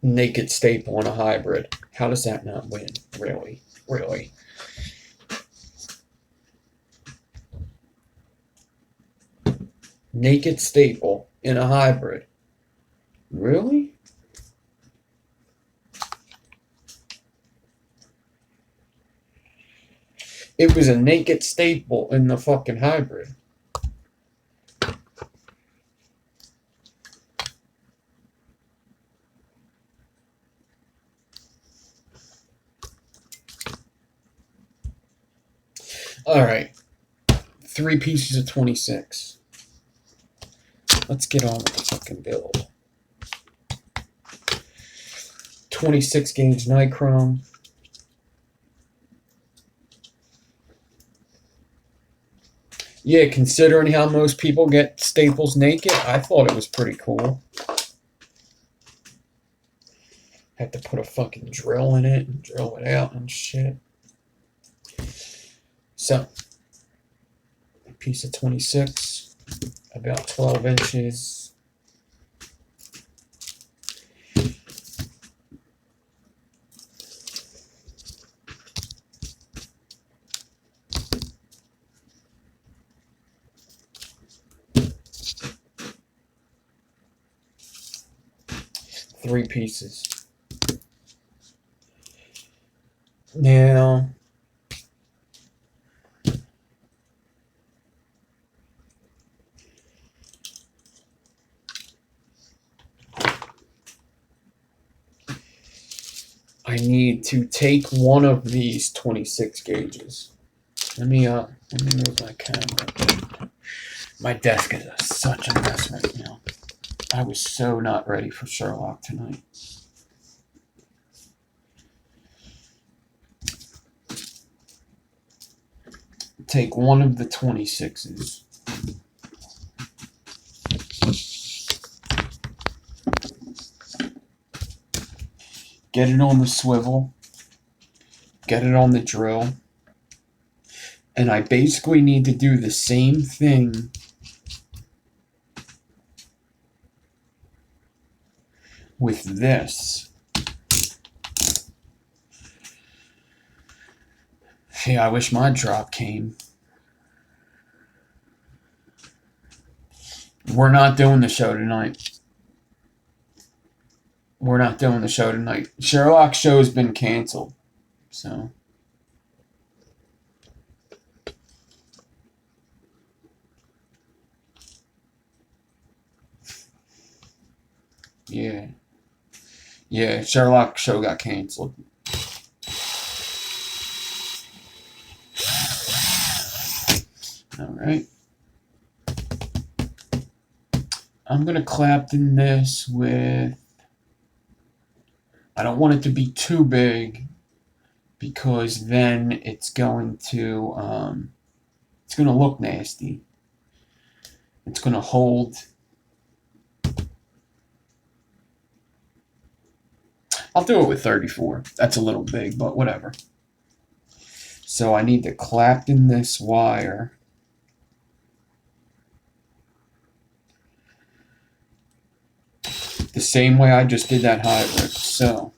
Naked staple on a hybrid. How does that not win? Really? Really? Naked staple in a hybrid. Really? It was a naked staple in the fucking hybrid. All right. 3 pieces of 26. Let's get on with the fucking build. 26 gauge nichrome. Yeah, considering how most people get staples naked, I thought it was pretty cool. Had to put a fucking drill in it and drill it out and shit. So, a piece of 26, about 12 inches. Three pieces. Now, I need to take one of these 26 gauges. Let me move my camera. My desk is such a mess right now. I was so not ready for Sherlock tonight. Take one of the 26s. Get it on the swivel. Get it on the drill. And I basically need to do the same thing with this. Hey, I wish my drop came. We're not doing the show tonight. We're not doing the show tonight. Sherlock's show's been canceled. So. Yeah. Yeah, Sherlock show got canceled. Alright. I'm going to Clapton this with... I don't want it to be too big because then it's going to look nasty. It's going to hold... I'll do it with 34. That's a little big, but whatever. So I need to Clapton this wire. The same way I just did that hybrid. So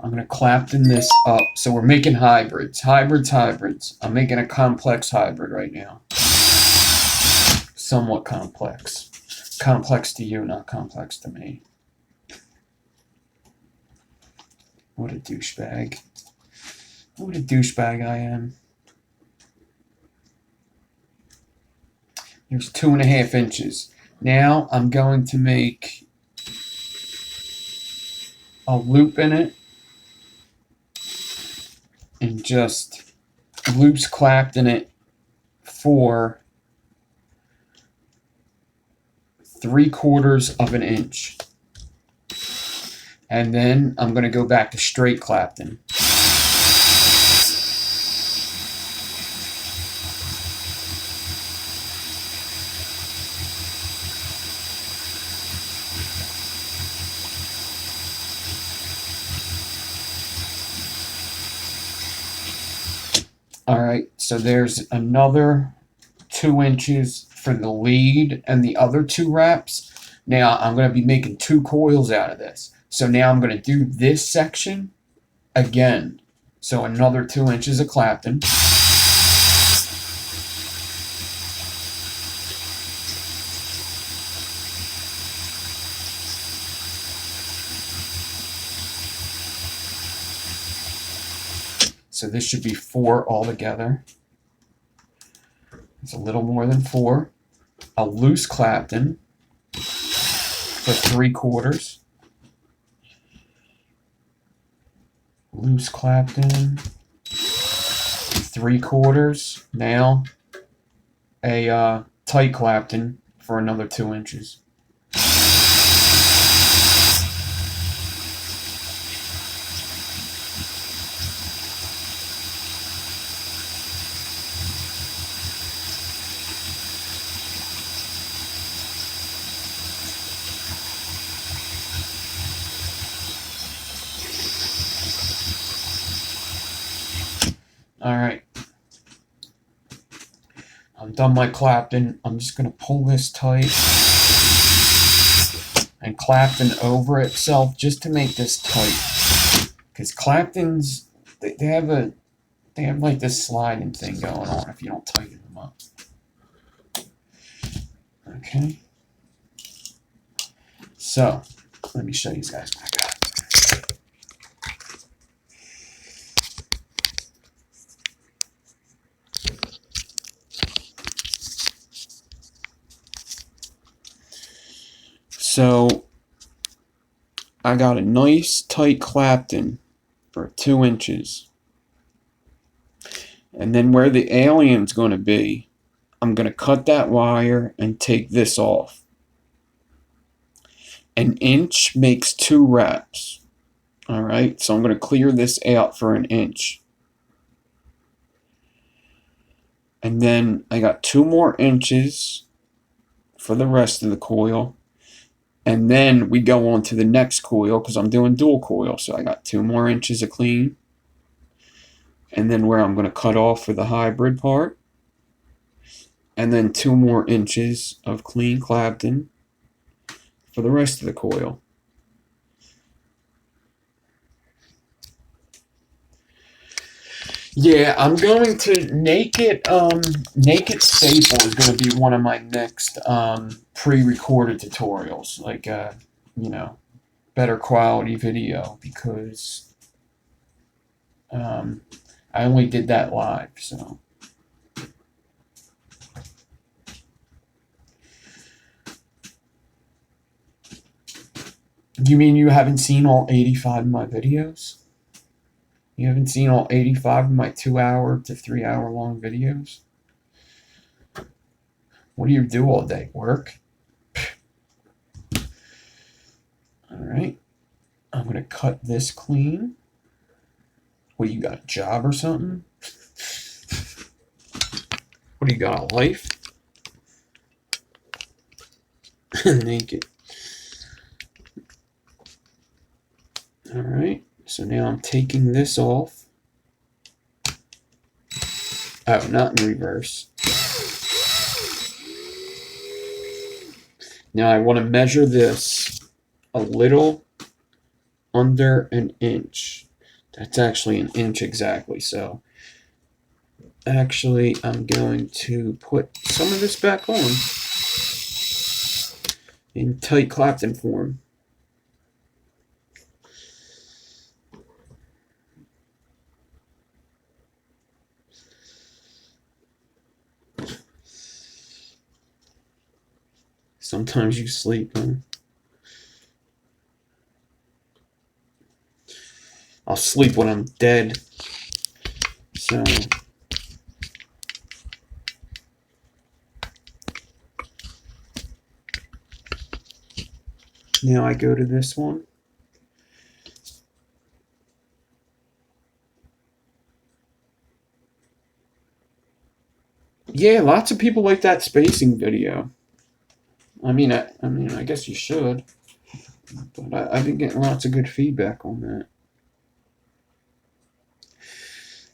I'm going to Clapton this up. So we're making hybrids. Hybrids. I'm making a complex hybrid right now. Somewhat complex. Complex to you, not complex to me. What a douchebag. What a douchebag I am. There's 2.5 inches. Now I'm going to make a loop in it. And just loops Clapton it for 3/4 of an inch. And then I'm going to go back to straight Clapton. Alright, so there's another 2 inches for the lead and the other 2 wraps. Now I'm going to be making 2 coils out of this. So now I'm going to do this section again. So another 2 inches of Clapton. So this should be 4 altogether. It's a little more than 4. A loose Clapton for 3/4. Loose Clapton, 3/4. Now a tight Clapton for another 2 inches. Alright. I'm done my Clapton. I'm just going to pull this tight and Clapton over itself just to make this tight. Because Claptons, they have like this sliding thing going on if you don't tighten them up. Okay. So, let me show you guys what I got. So, I got a nice tight Clapton for 2 inches. And then where the alien's going to be, I'm going to cut that wire and take this off. An inch makes 2 wraps. Alright, so I'm going to clear this out for an inch. And then I got 2 more inches for the rest of the coil. And then we go on to the next coil because I'm doing dual coil. So I got 2 more inches of clean. And then where I'm going to cut off for the hybrid part. And then 2 more inches of clean Clapton for the rest of the coil. Yeah, I'm going to Naked Staple is going to be one of my next pre-recorded tutorials, like you know, better quality video because um, I only did that live, so. You mean you haven't seen all 85 of my videos? You haven't seen all 85 of my 2 hour to 3 hour long videos? What do you do all day? Work? Alright. I'm going to cut this clean. What, you got a job or something? What do you got, a life? Naked. Alright. So now I'm taking this off. Oh, not in reverse. Now I want to measure this a little under an inch. That's actually an inch exactly. So actually I'm going to put some of this back on in tight Clapton form. Sometimes you sleep, huh? I'll sleep when I'm dead. So now I go to this one. Yeah, lots of people like that spacing video. I mean, I guess you should. But I've been getting lots of good feedback on that.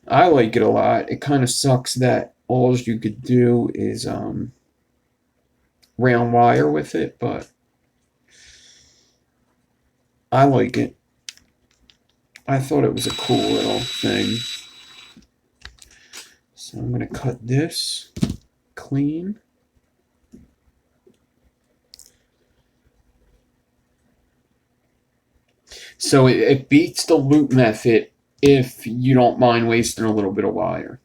I like it a lot. It kind of sucks that all you could do is round wire with it, but I like it. I thought it was a cool little thing. So I'm going to cut this clean. So it beats the loop method if you don't mind wasting a little bit of wire.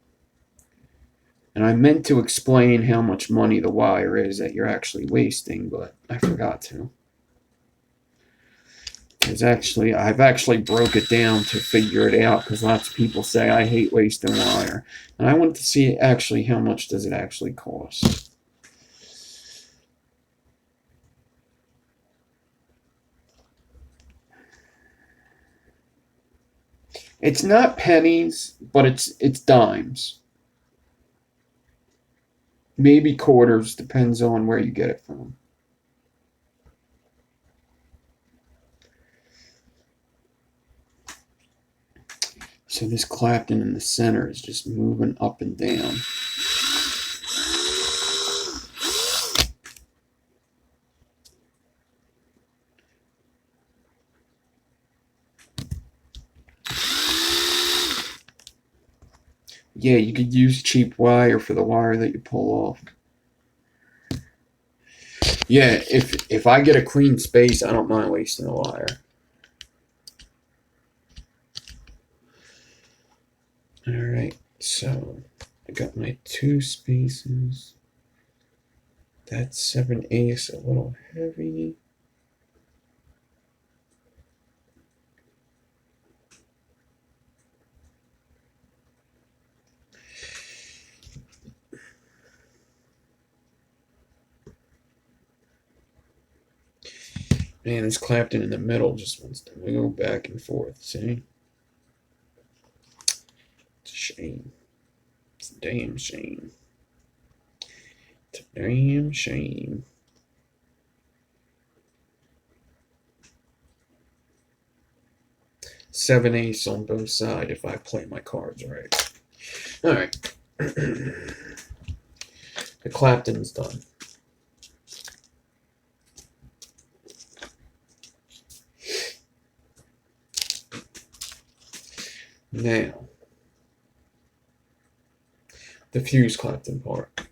And I meant to explain how much money the wire is that you're actually wasting, but I forgot to. I've actually broke it down to figure it out because lots of people say I hate wasting wire. And I wanted to see actually how much does it actually cost. It's not pennies, but it's dimes. Maybe quarters, depends on where you get it from. So this Clapton in the center is just moving up and down. Yeah, you could use cheap wire for the wire that you pull off. Yeah, if I get a clean space, I don't mind wasting a wire. Alright, so I got my 2 spaces. That's 7/8, a little heavy. Man, this Clapton in the middle just wants to go back and forth, see? It's a shame. It's a damn shame. It's a damn shame. Seven ace on both sides if I play my cards right. Alright. The Clapton's done. Now, the fuse clamped-in part.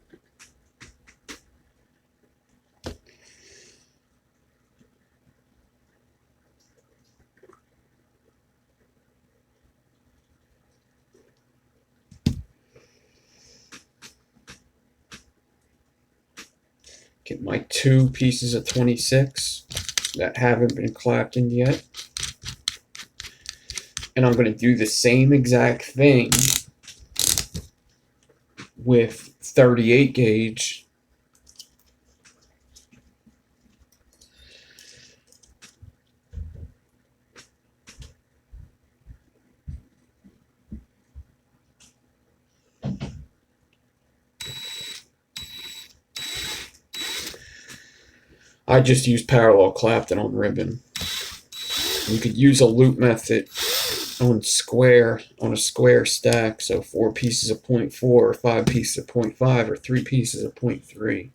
Get my 2 pieces of 26 that haven't been clapped in yet. And I'm going to do the same exact thing with 38 gauge. I just use parallel clamped-in on ribbon. You could use a loop method on a square stack, so 4 pieces of 0.4 or 5 pieces of 0.5 or 3 pieces of 0.3.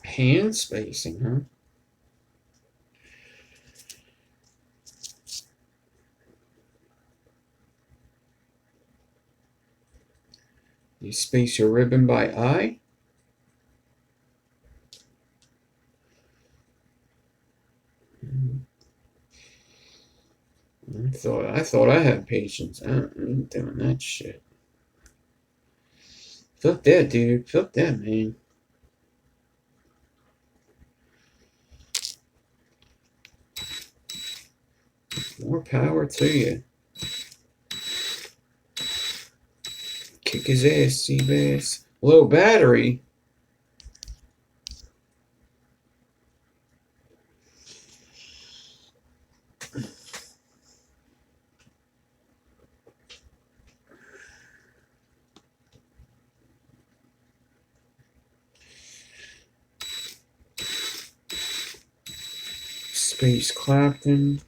Hand spacing, huh? You space your ribbon by eye. I thought I had patience. I ain't doing that shit. Fuck that, dude. Fuck that, man. More power to you. Kick his ass, Seabass. Low battery. Space Clapton.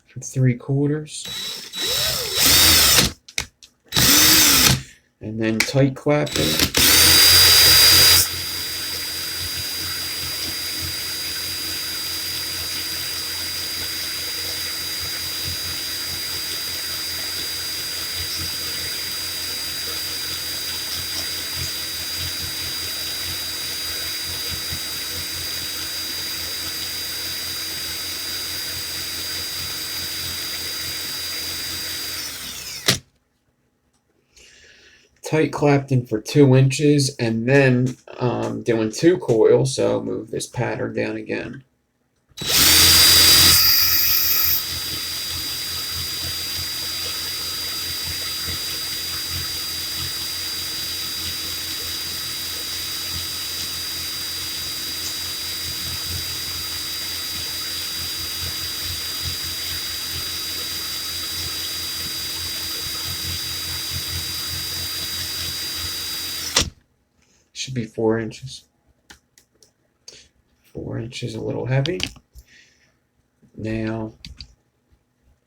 For 3/4. And then tight Clapton. Tight Clapton for 2 inches, and then doing 2 coils, so move this pattern down again. Should be 4 inches. 4 inches, a little heavy. Now,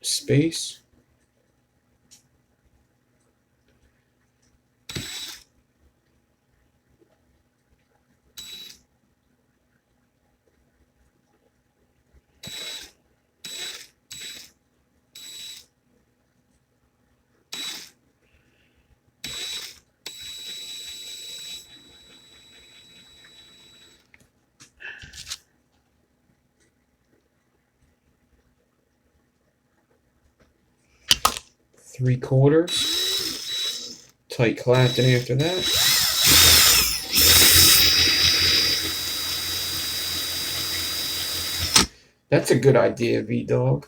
space. Three-quarters. Tight Clapton after that. That's a good idea, V-Dog.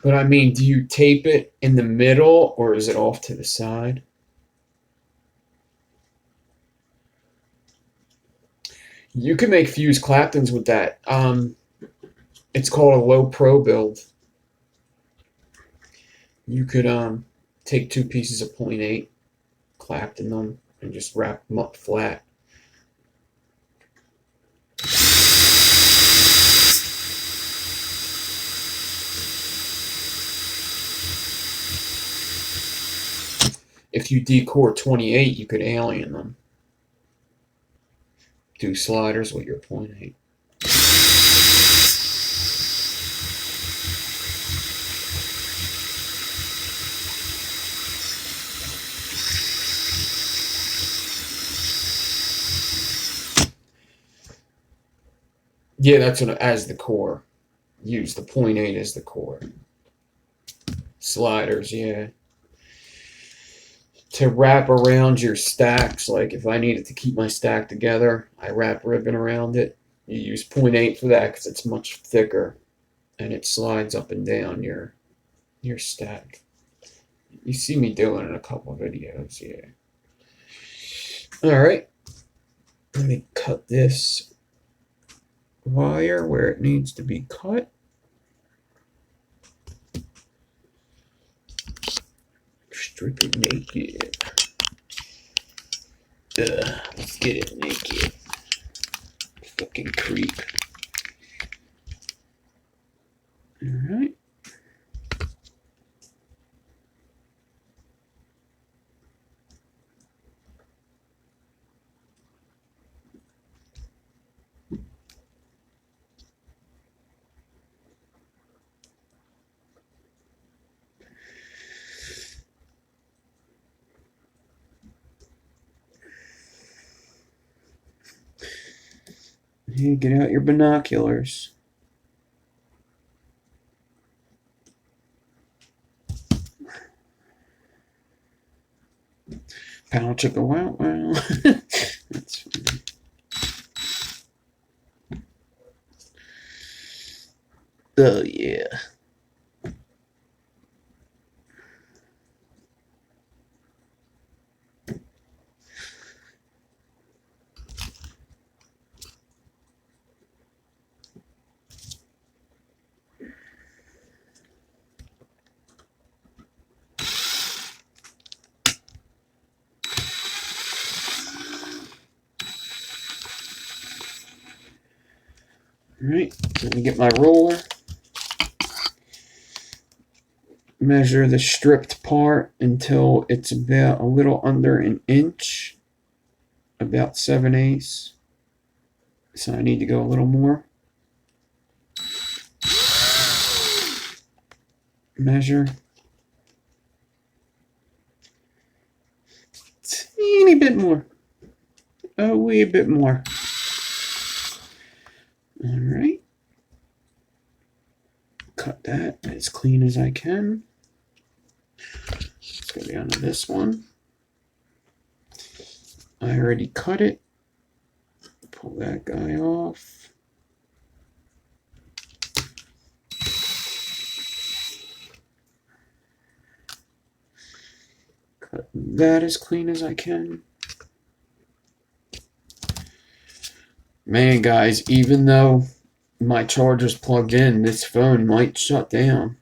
But I mean, do you tape it in the middle or is it off to the side? You can make fused Claptons with that. It's called a low pro build. You could take 2 pieces of 0.8, Clapton them, and just wrap them up flat. If you decore 28, you could alien them. Do sliders with your 0.8. Yeah, that's what, as the core. Use the 0.8 as the core. Sliders, yeah. To wrap around your stacks, like if I needed to keep my stack together, I wrap ribbon around it. You use 0.8 for that because it's much thicker and it slides up and down your stack. You see me doing it in a couple of videos, yeah. All right, let me cut this wire where it needs to be cut. Strip it naked. Let's get it naked. Fucking creep. All right. Hey, get out your binoculars. Pound chicka wow wow. That's funny. Oh yeah. All right, let me get my roller. Measure the stripped part until it's about a little under an inch, about 7/8. So I need to go a little more. Measure. Teeny bit more. A wee bit more. All right. Cut that as clean as I can. Let's go down to this one. I already cut it. Pull that guy off. Cut that as clean as I can. Man, guys, even though my charger's plugged in, this phone might shut down.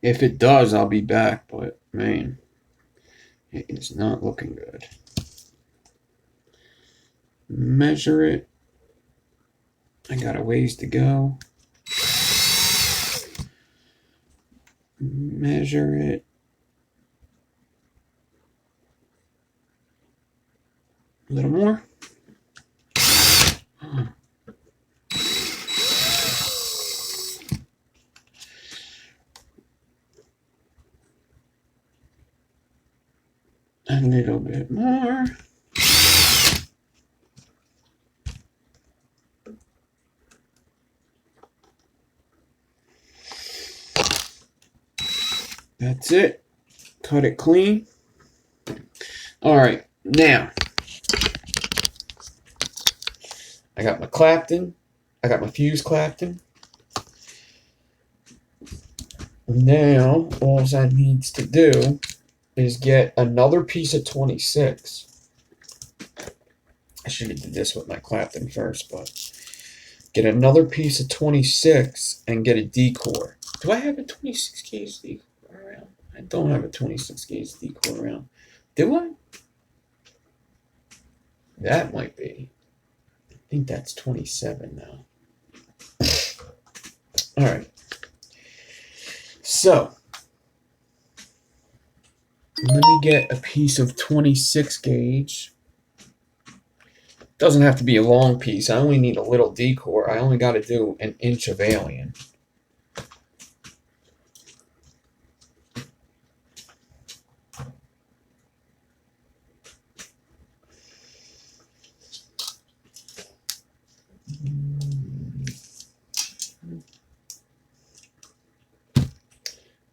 If it does, I'll be back, but man, it is not looking good. Measure it. I got a ways to go. Measure it. A little more. hammer. That's it. Cut it clean. All right, now I got my Clapton. I got my fuse Clapton. Now, all I needs to do is get another piece of 26. I should have did this with my Clapton first, but get another piece of 26 and get a decor. Do I have a 26 gauge decor around? I don't have a 26 gauge decor around. Do I? That might be. I think that's 27 now. All right. So, let me get a piece of 26 gauge. Doesn't have to be a long piece. I only need a little decor. I only got to do an inch of alien.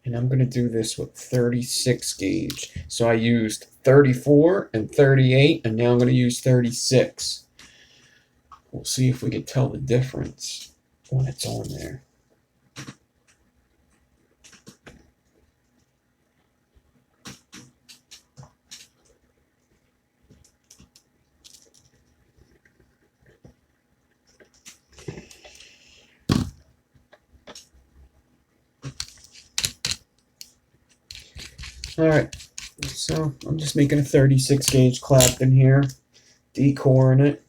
And I'm going to do this with 36 gauge. So I used 34 and 38, and now I'm going to use 36. We'll see if we can tell the difference when it's on there. All right, so I'm just making a 36 gauge Clapton here, decoring it.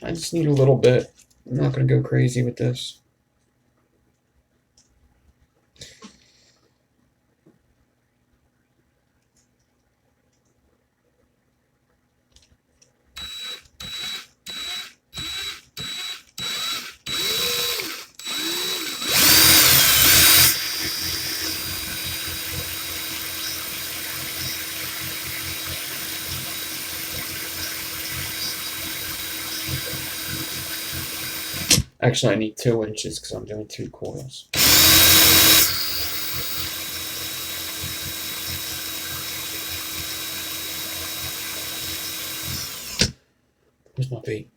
I just need a little bit. I'm not going to go crazy with this. Actually, I need 2 inches because I'm doing 2 coils. Where's my bait?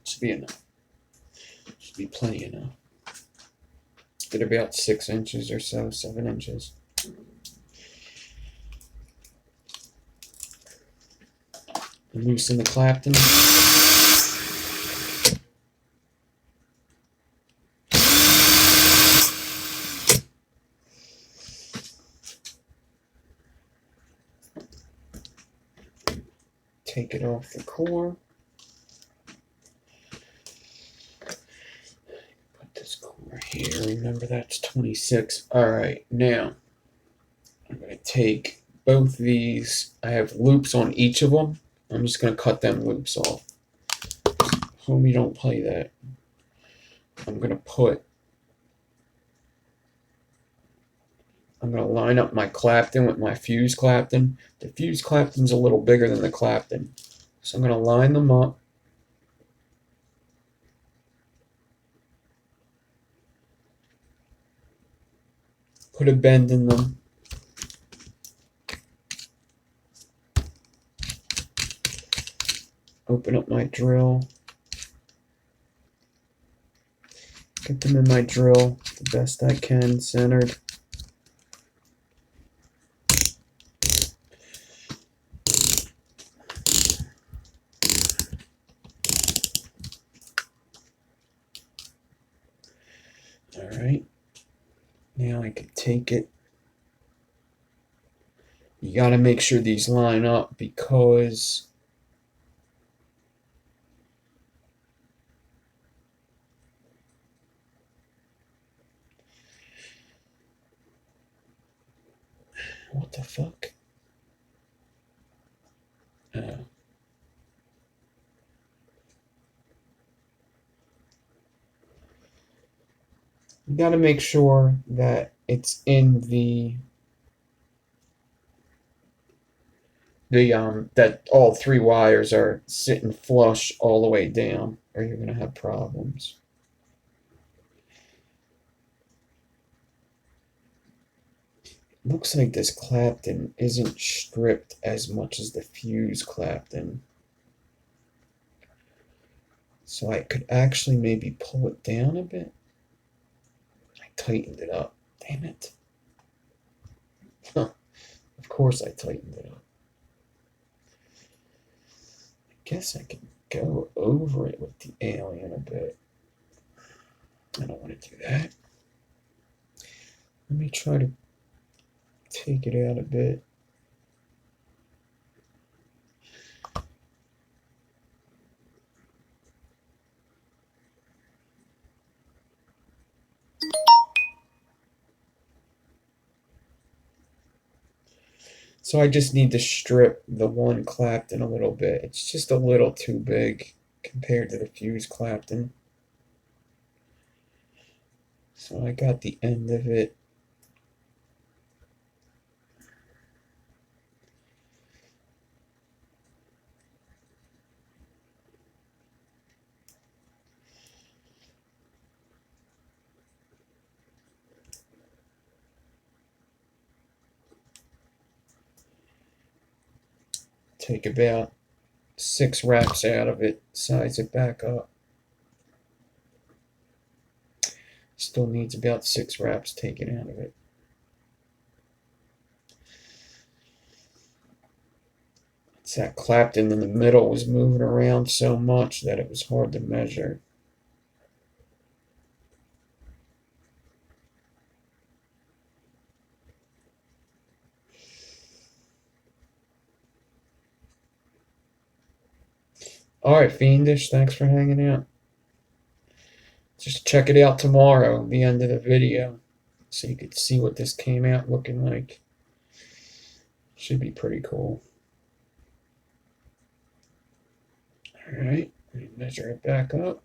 Should be enough. Should be plenty enough. Did about 6 inches or so, 7 inches. Loosen the Clapton. Take it off the core. Put this core here. Remember that's 26. Alright, now I'm going to take both these. I have loops on each of them. I'm just going to cut them loops off. Homie, don't play that. I'm going to line up my Clapton with my fuse Clapton. The fuse Clapton's a little bigger than the Clapton. So I'm going to line them up. Put a bend in them. Open up my drill. Get them in my drill the best I can, centered. All right. Now I can take it. You got to make sure these line up because what the fuck? You got to make sure that it's in the that all three wires are sitting flush all the way down, or you're gonna have problems. Looks like this Clapton isn't stripped as much as the fuse Clapton. So I could actually maybe pull it down a bit. I tightened it up. Damn it. Huh. Of course I tightened it up. I guess I can go over it with the alien a bit. I don't want to do that. Let me try to take it out a bit. So I just need to strip the one Clapton a little bit. It's just a little too big compared to the fuse Clapton. So I got the end of it. Take about 6 wraps out of it, size it back up. Still needs about 6 wraps taken out of it. It's that Clapton in the middle was moving around so much that it was hard to measure. Alright, Fiendish, thanks for hanging out. Just check it out tomorrow, the end of the video, so you could see what this came out looking like. Should be pretty cool. Alright, measure it back up.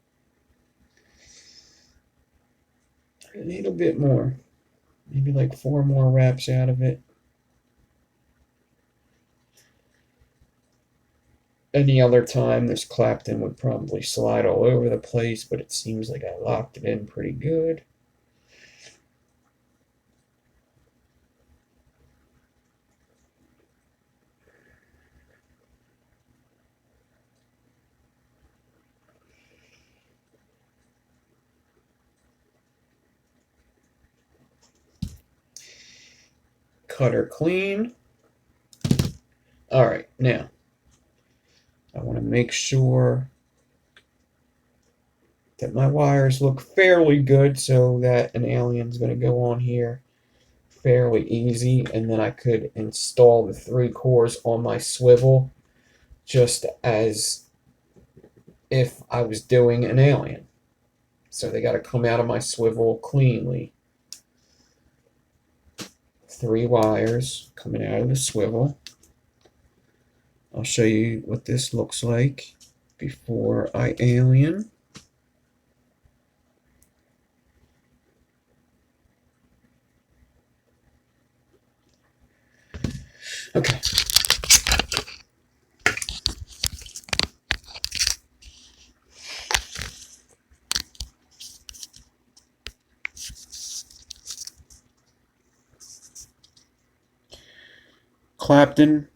A little bit more. Maybe like 4 more wraps out of it. Any other time, this Clapton would probably slide all over the place, but it seems like I locked it in pretty good. Cut her clean. All right, now I want to make sure that my wires look fairly good so that an alien's going to go on here fairly easy, and then I could install the 3 cores on my swivel just as if I was doing an alien. So they got to come out of my swivel cleanly. 3 wires coming out of the swivel. I'll show you what this looks like before I alien. Okay. Clapton.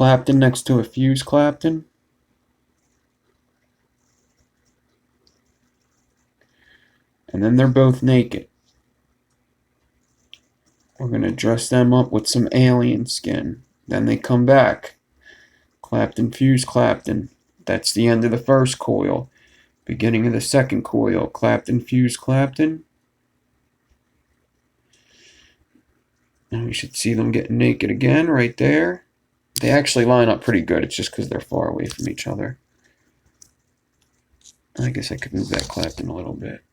Clapton next to a fused Clapton. And then they're both naked. We're going to dress them up with some alien skin. Then they come back. Clapton, fused Clapton. That's the end of the first coil. Beginning of the second coil. Clapton, fused Clapton. And we should see them getting naked again right there. They actually line up pretty good. It's just because they're far away from each other. I guess I could move that Clapton a little bit.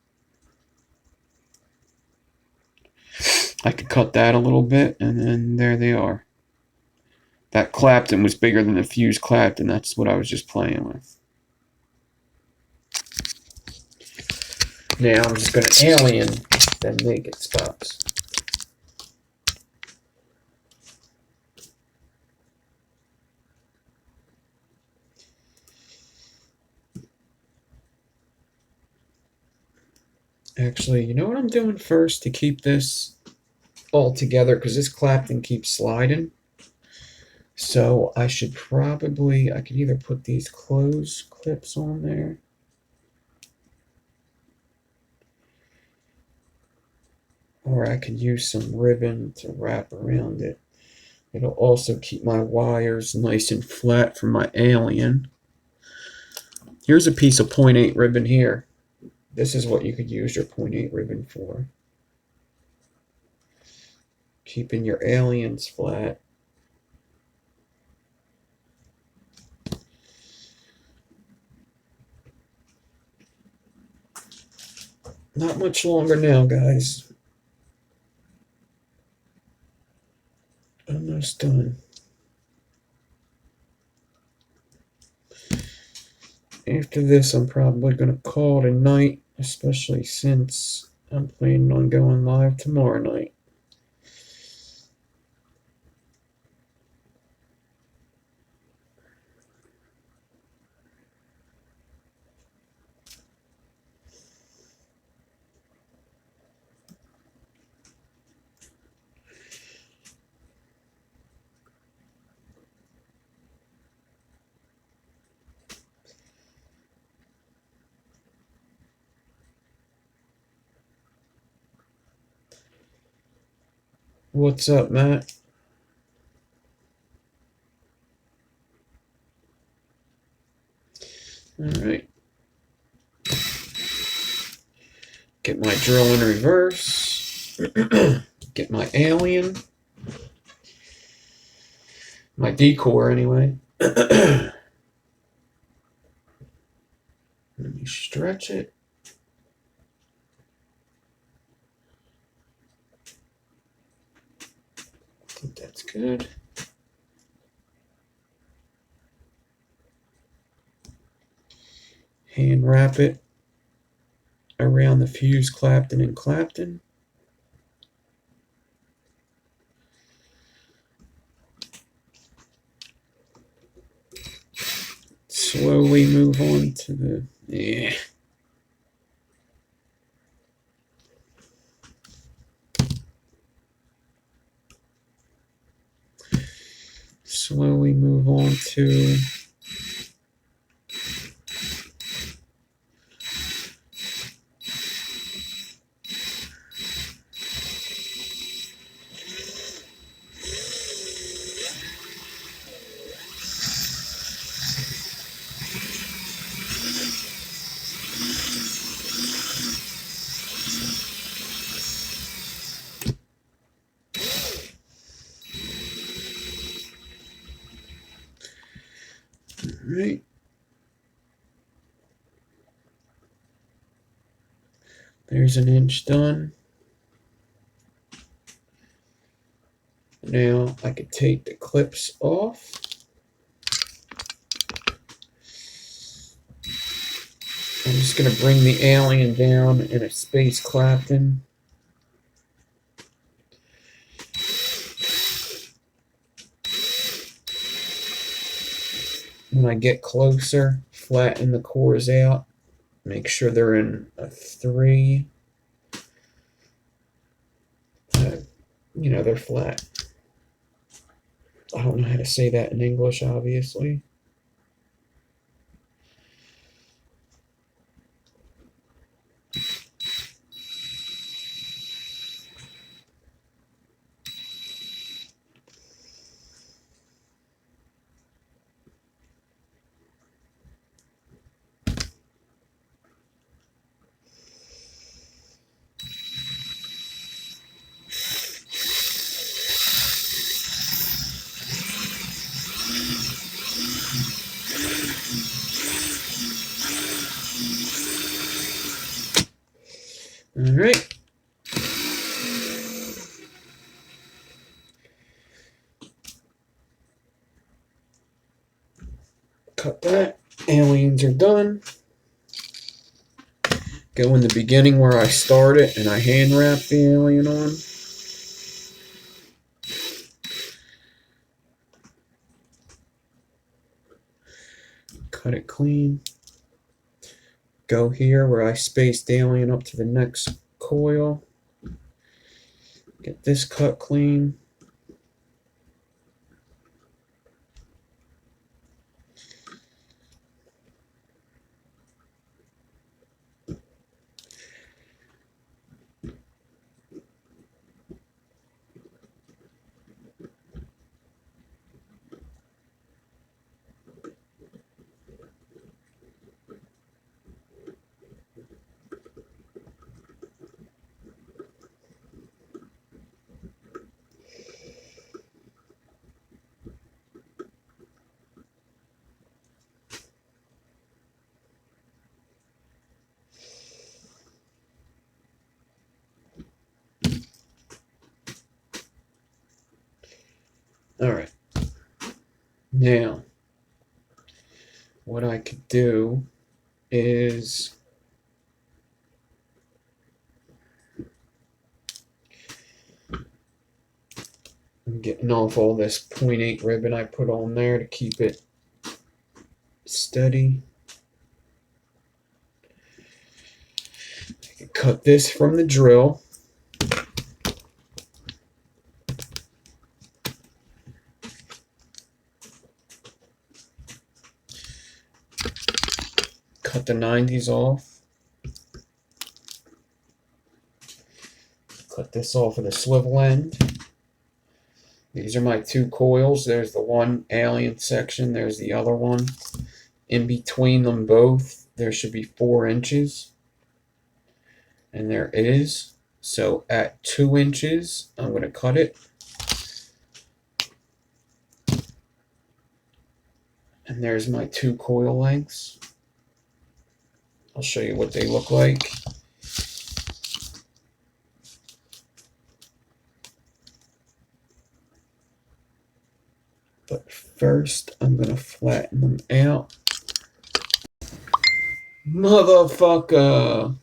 I could cut that a little bit, and then there they are. That Clapton was bigger than the fused Clapton. That's what I was just playing with. Now I'm just going to alien them naked spots. Actually, you know what I'm doing first to keep this all together? Because this Clapton keeps sliding. So I should probably, I could either put these close clips on there. Or I could use some ribbon to wrap around it. It'll also keep my wires nice and flat for my alien. Here's a piece of 0.8 ribbon here. This is what you could use your 0.8 ribbon for. Keeping your aliens flat. Not much longer now, guys. Almost done. After this, I'm probably going to call it a night, especially since I'm planning on going live tomorrow night. What's up, Matt? All right. Get my drill in reverse. Get my alien. My decor, anyway. Let me stretch it. I think that's good. Hand wrap it around the fused Clapton and Clapton. Slowly move on to the, slowly move on to right. There's an inch done. Now I could take the clips off. I'm just going to bring the alien down in a space Clapton. When I get closer, flatten the cores out. Make sure they're in a 3. You know, they're flat. I don't know how to say that in English, obviously. All right. Cut that. Aliens are done. Go in the beginning where I started and I hand wrap the alien on. Cut it clean. Go here where I spaced the alien up to the next coil. Get this cut clean. All right. Now, what I could do is I'm getting off all this 0.8 ribbon I put on there to keep it steady. I can cut this from the drill. Cut the 90s off. Cut this off of the swivel end. These are my two coils. There's the one alien section. There's the other one. In between them both, there should be 4 inches. And there is. So at 2 inches, I'm going to cut it. And there's my 2 coil lengths. I'll show you what they look like. But first, I'm going to flatten them out. Motherfucker.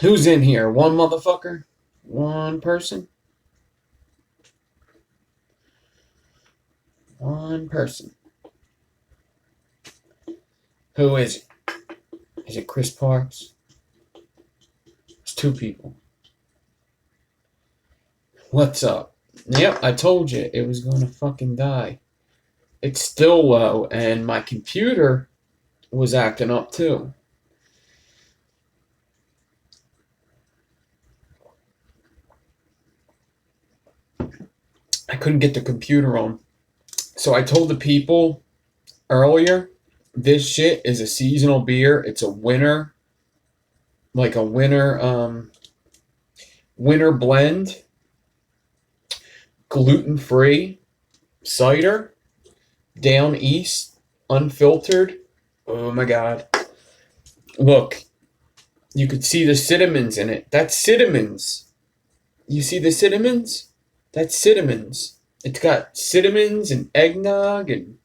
Who's in here? One motherfucker? One person? One person. Who is it? Is it Chris Parks? It's 2 people. What's up? Yep, I told you it was going to fucking die. It's still low, and my computer was acting up too. I couldn't get the computer on. So I told the people earlier, this shit is a seasonal beer. It's a winter, like a winter blend, gluten-free cider, down east, unfiltered. Oh my God. Look, you could see the cinnamons in it. That's cinnamons. You see the cinnamons? That's cinnamons. It's got cinnamons and eggnog and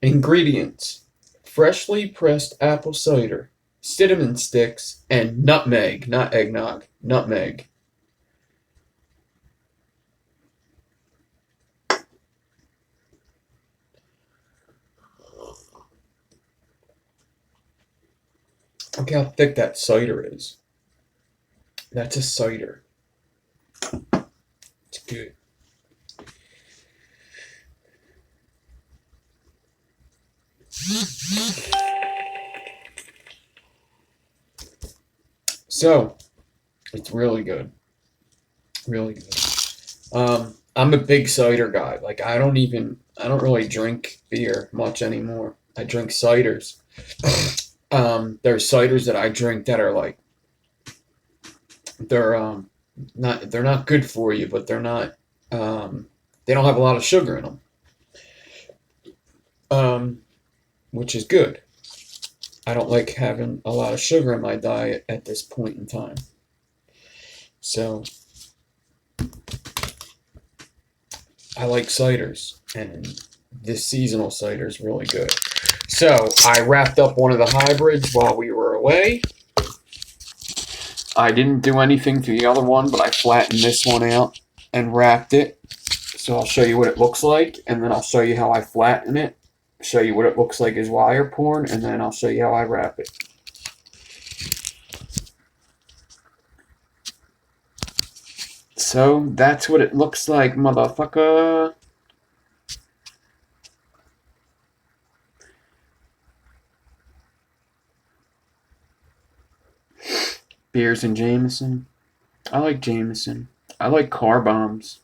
ingredients. Freshly pressed apple cider, cinnamon sticks, and nutmeg. Not eggnog, nutmeg. Look how thick that cider is. That's a cider. good. So, it's really good. Really good. I'm a big cider guy. Like I don't really drink beer much anymore. I drink ciders. There's ciders that I drink that are like they're not good for you, but they're not they don't have a lot of sugar in them. Which is good. I don't like having a lot of sugar in my diet at this point in time. So I like ciders, and this seasonal cider is really good. So I wrapped up one of the hybrids while we were away. I didn't do anything to the other one, but I flattened this one out and wrapped it. So I'll show you what it looks like, and then I'll show you how I flatten it, show you what it looks like as wire porn, and then I'll show you how I wrap it. So that's what it looks like, motherfucker. Beers and Jameson. I like Jameson. I like car bombs.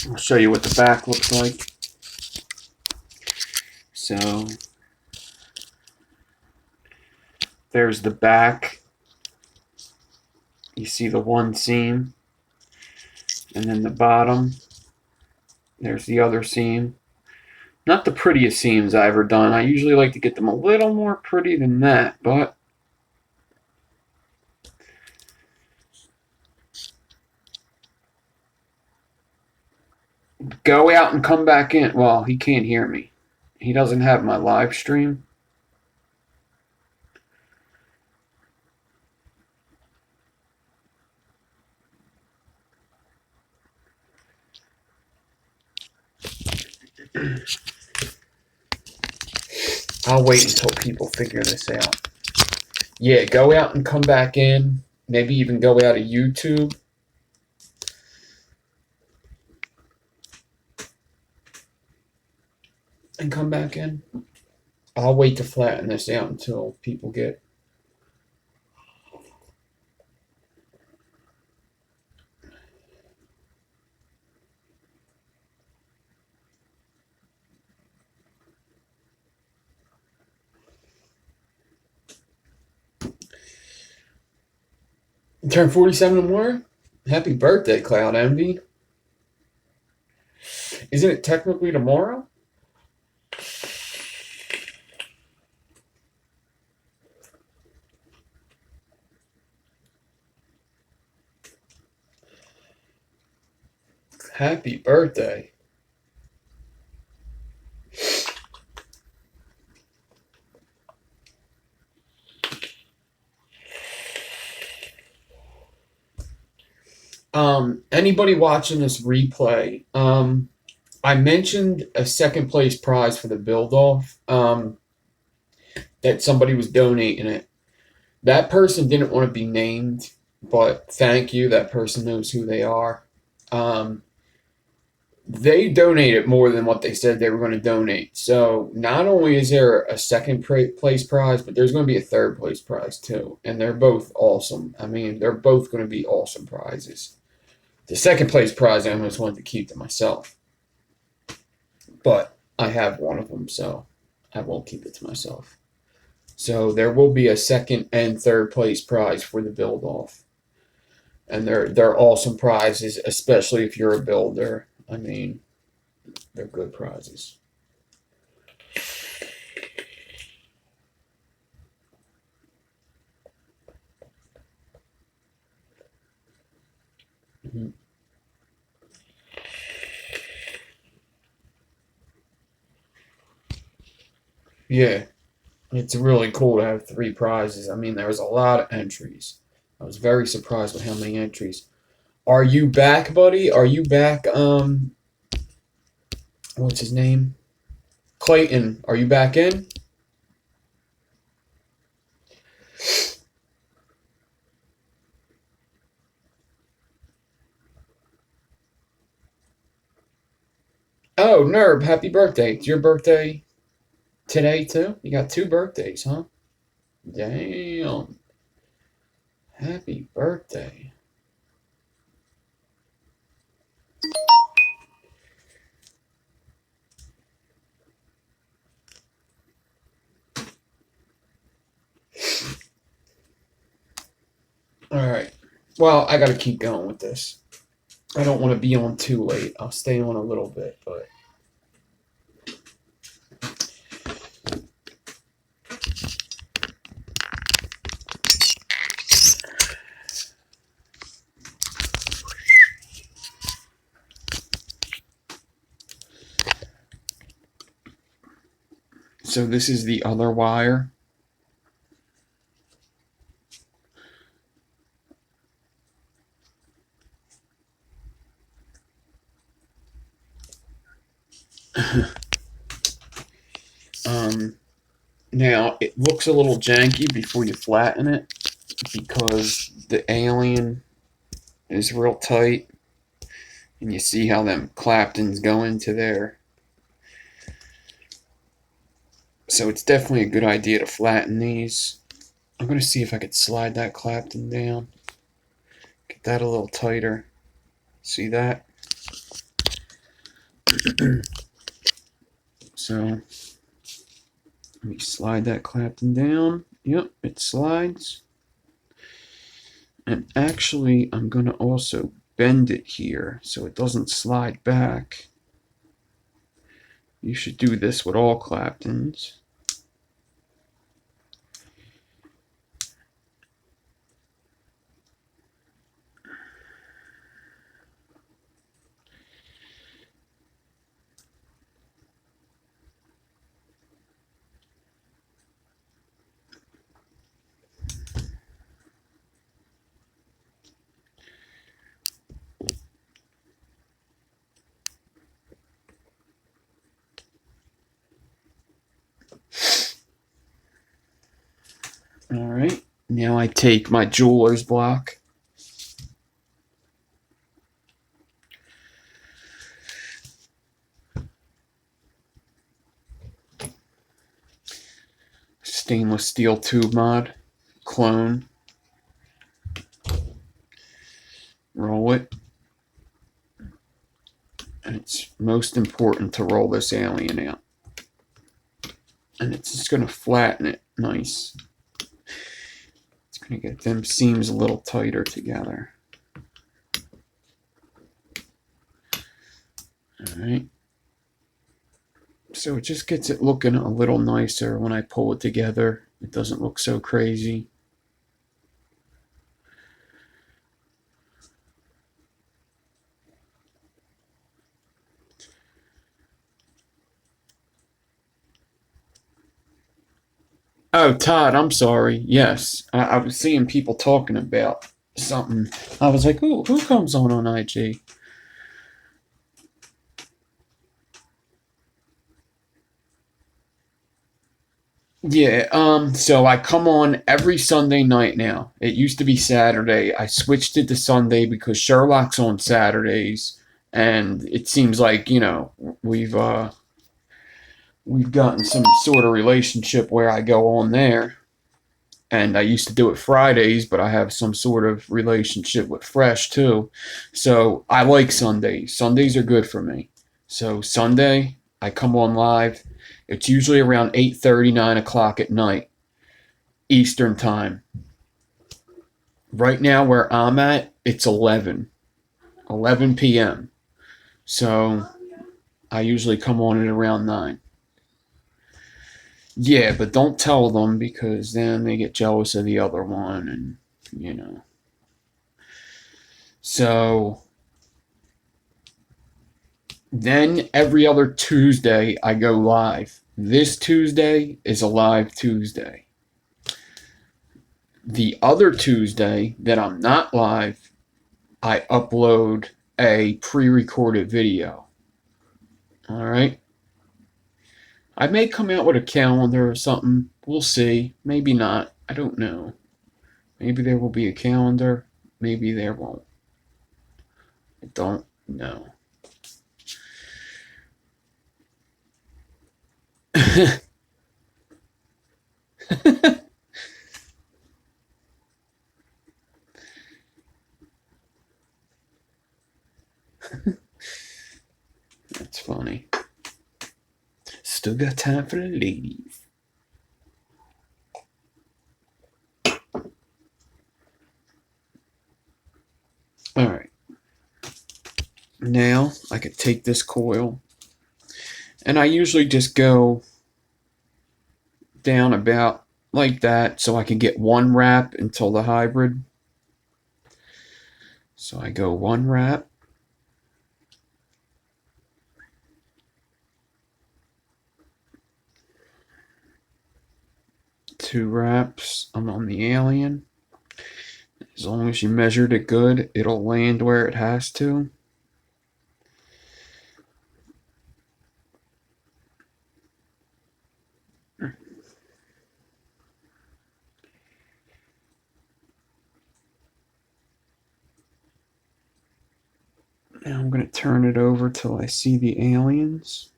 I'll show you what the back looks like. So there's the back. You see the one seam, and then the bottom. There's the other seam. Not the prettiest seams I've ever done. I usually like to get them a little more pretty than that, but go out and come back in. Well, he can't hear me. He doesn't have my live stream. I'll wait until people figure this out. Yeah, go out and come back in. Maybe even go out of YouTube. And come back in. I'll wait to flatten this out until people get. Turn 47 tomorrow? Happy birthday, Cloud Envy. Isn't it technically tomorrow? Happy birthday. Anybody watching this replay, I mentioned a second place prize for the build off, that somebody was donating it. That person didn't want to be named, but thank you. That person knows who they are. They donated more than what they said they were going to donate. So not only is there a second place prize, but there's going to be a third place prize too. And they're both awesome. I mean, they're both going to be awesome prizes. The second place prize, I almost wanted to keep to myself. But I have one of them, so I won't keep it to myself. So there will be a second and third place prize for the build off. And they're awesome prizes, especially if you're a builder. I mean, they're good prizes. Yeah, it's really cool to have 3 prizes. I mean, there was a lot of entries. I was very surprised with how many entries. Are you back, buddy? Are you back? What's his name? Clayton. Are you back in? Oh, Nerb, happy birthday. It's your birthday today, too? You got 2 birthdays, huh? Damn. Happy birthday. Alright. Well, I gotta keep going with this. I don't want to be on too late. I'll stay on a little bit, but. So this is the other wire. Now it looks a little janky before you flatten it because the alien is real tight, and you see how them claptons go into there. So it's definitely a good idea to flatten these. I'm gonna see if I could slide that clapton down, get that a little tighter. See that? So let me slide that clapton down. Yep, it slides. And actually, I'm going to also bend it here so it doesn't slide back. You should do this with all claptons. All right, now I take my jeweler's block. Stainless steel tube mod, clone, roll it. And it's most important to roll this alien out. And it's just going to flatten it nice. It's going to get them seams a little tighter together. All right. So it just gets it looking a little nicer when I pull it together. It doesn't look so crazy. Oh, Todd, I'm sorry. Yes, I was seeing people talking about something. I was like, ooh, who comes on IG? Yeah, so I come on every Sunday night now. It used to be Saturday. I switched it to Sunday because Sherlock's on Saturdays, and it seems like, we've gotten some sort of relationship where I go on there. And I used to do it Fridays, but I have some sort of relationship with Fresh too. So I like Sundays. Sundays are good for me. So Sunday, I come on live. It's usually around 8:30, 9 o'clock at night, Eastern time. Right now, where I'm at, it's 11 p.m. So I usually come on at around 9. Yeah, but don't tell them because then they get jealous of the other one, and you know. So then every other Tuesday I go live, This Tuesday is a live Tuesday. The other Tuesday that I'm not live, I upload a pre-recorded video. All right. I may come out with a calendar or something. We'll see. Maybe not. I don't know. Maybe there will be a calendar. Maybe there won't. I don't know. That's funny. Still got time for the ladies. All right. Now I could take this coil, and I usually just go down about like that so I can get one wrap until the hybrid. So I go one wrap, two wraps. I'm on the alien. As long as you measured it good, it'll land where it has to. Now I'm going to turn it over till I see the aliens.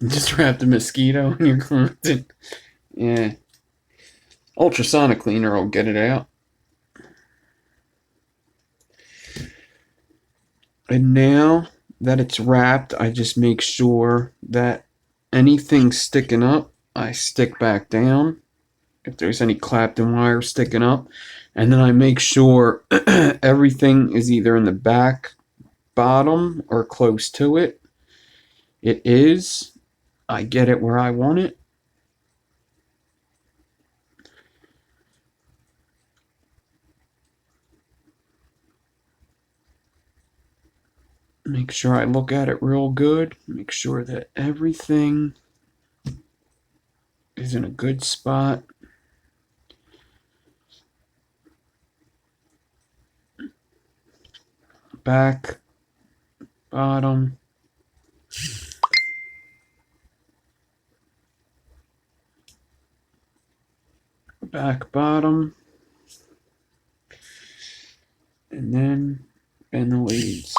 Just wrap the mosquito in your clothing. Yeah. Ultrasonic cleaner will get it out. And now that it's wrapped, I just make sure that anything sticking up, I stick back down. If there's any Clapton wire sticking up. And then I make sure everything is either in the back bottom or close to it. It is. I get it where I want it. Make sure I look at it real good. Make sure that everything is in a good spot. Back, bottom, back, bottom, and then bend the leads.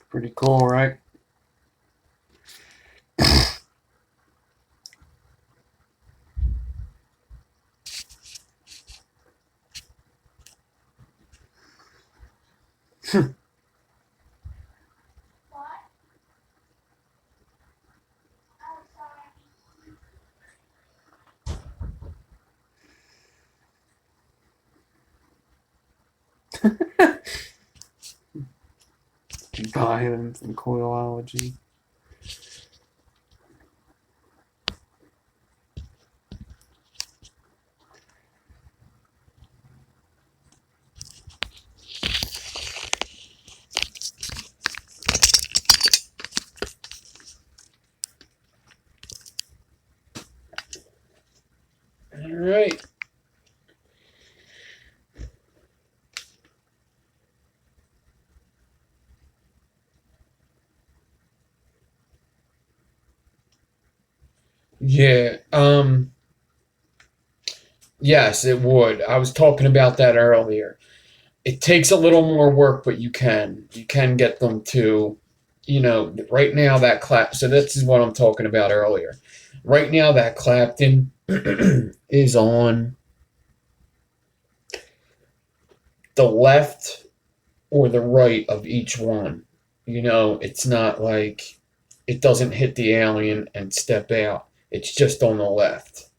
Pretty cool, right? buy them from Coilology. All right. Yeah. Yes, it would. I was talking about that earlier. It takes a little more work, but you can get them to, right now that so this is what I'm talking about earlier. Right now that Clapton is on the left or the right of each one. It's not like it doesn't hit the alien and step out. It's just on the left.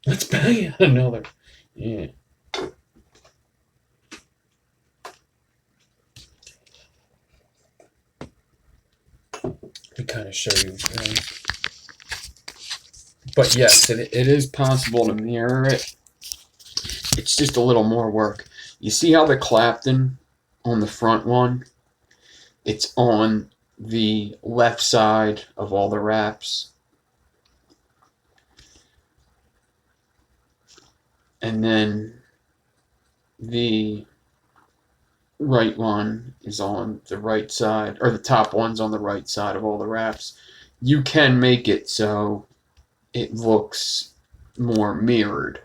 Let's bang another. Yeah. To kind of show you. But yes, it is possible to mirror it. It's just a little more work. You see how the Clapton on the front one, it's on the left side of all the wraps. And then the right one is on the right side, or the top one's on the right side of all the wraps. You can make it so it looks more mirrored.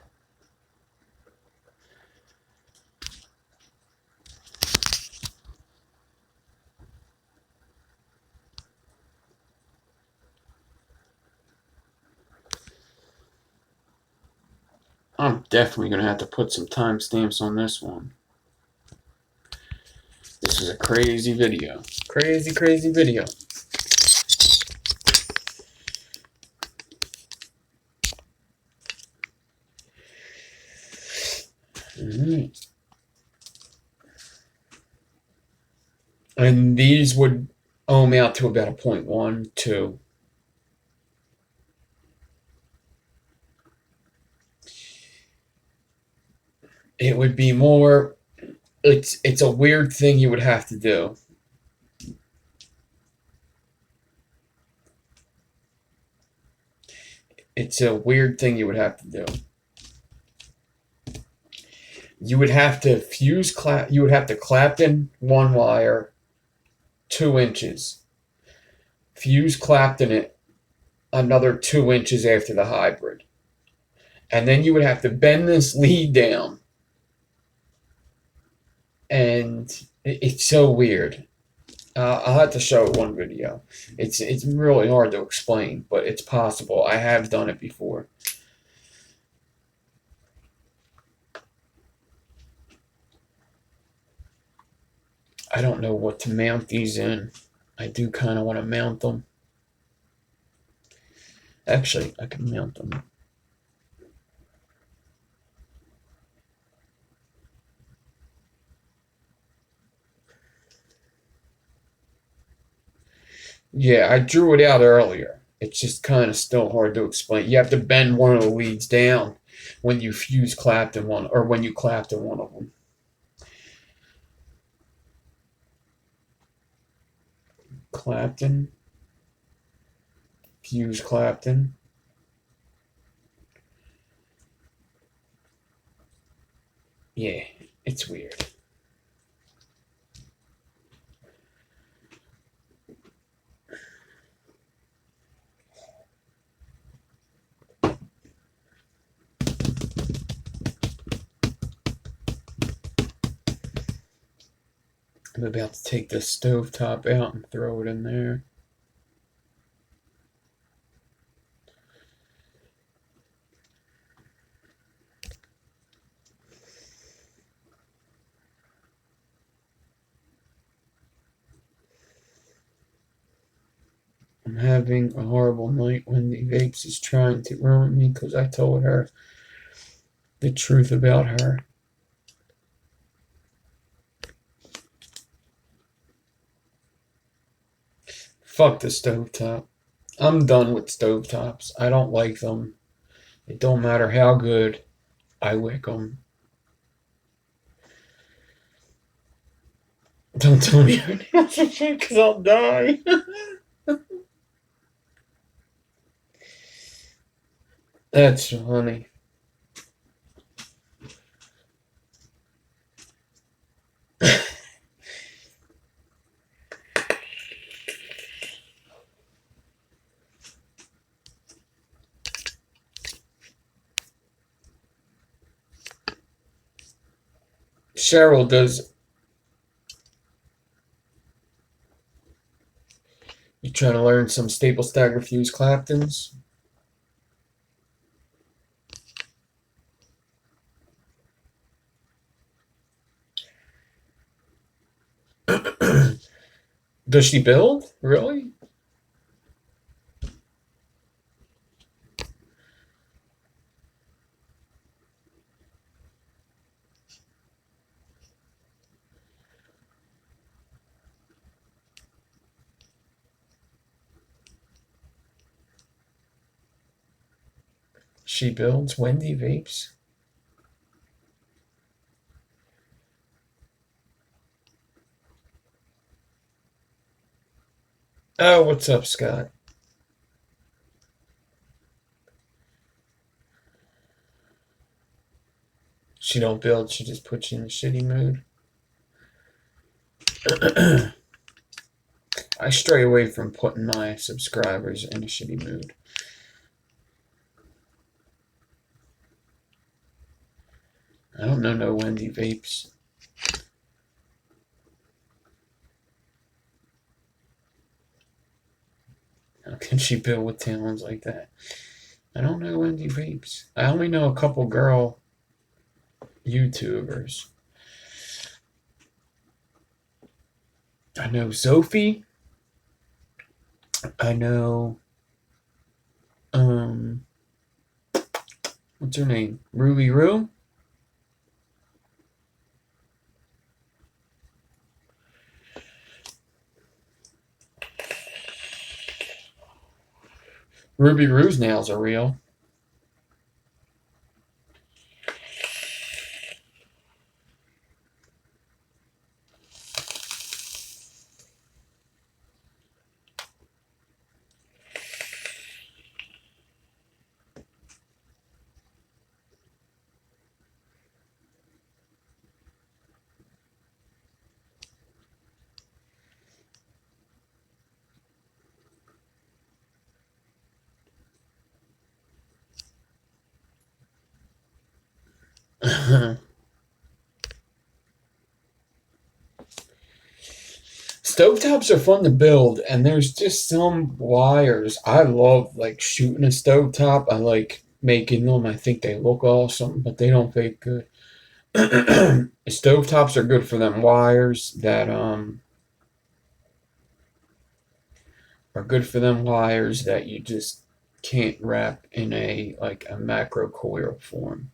I'm definitely going to have to put some timestamps on this one. This is a crazy video. Crazy, crazy video. Alright. And these would ohm out to about a 0.12. It would be more, it's a weird thing you would have to do. It's a weird thing you would have to do. You would have to you would have to Clapton one wire 2 inches. Fuse Clapton it another 2 inches after the hybrid. And then you would have to bend this lead down. And it's so weird. I'll have to show it one video. It's really hard to explain, but it's possible. I have done it before. I don't know what to mount these in. I do kind of want to mount them. Actually, I can mount them. Yeah, I drew it out earlier. It's just kind of still hard to explain. You have to bend one of the leads down when you fuse Clapton one, or when you Clapton one of them. Clapton. Fuse Clapton. Yeah, it's weird. I'm about to take the stovetop out and throw it in there. I'm having a horrible night. Wendy Vapes is trying to ruin me because I told her the truth about her. Fuck the stovetop. I'm done with stovetops. I don't like them. It don't matter how good I wick them. Don't tell me because I'll die. That's funny. Cheryl does. You trying to learn some staple stagger fuse Claptons? Does she build? Really? She builds Wendy vapes? Oh, what's up, Scott? She don't build, she just puts you in a shitty mood. I stray away from putting my subscribers in a shitty mood. I don't know no Wendy vapes. How can she build with talents like that? I don't know Wendy vapes. I only know a couple girl YouTubers. I know Sophie. I know what's her name? Ruby Roo? Ruby Roo's nails are real. Stovetops are fun to build, and there's just some wires. I love like shooting a stovetop. I like making them. I think they look awesome, but they don't vape good. Stovetops are good for them wires that are good for them wires that you just can't wrap in a like a macro coil form.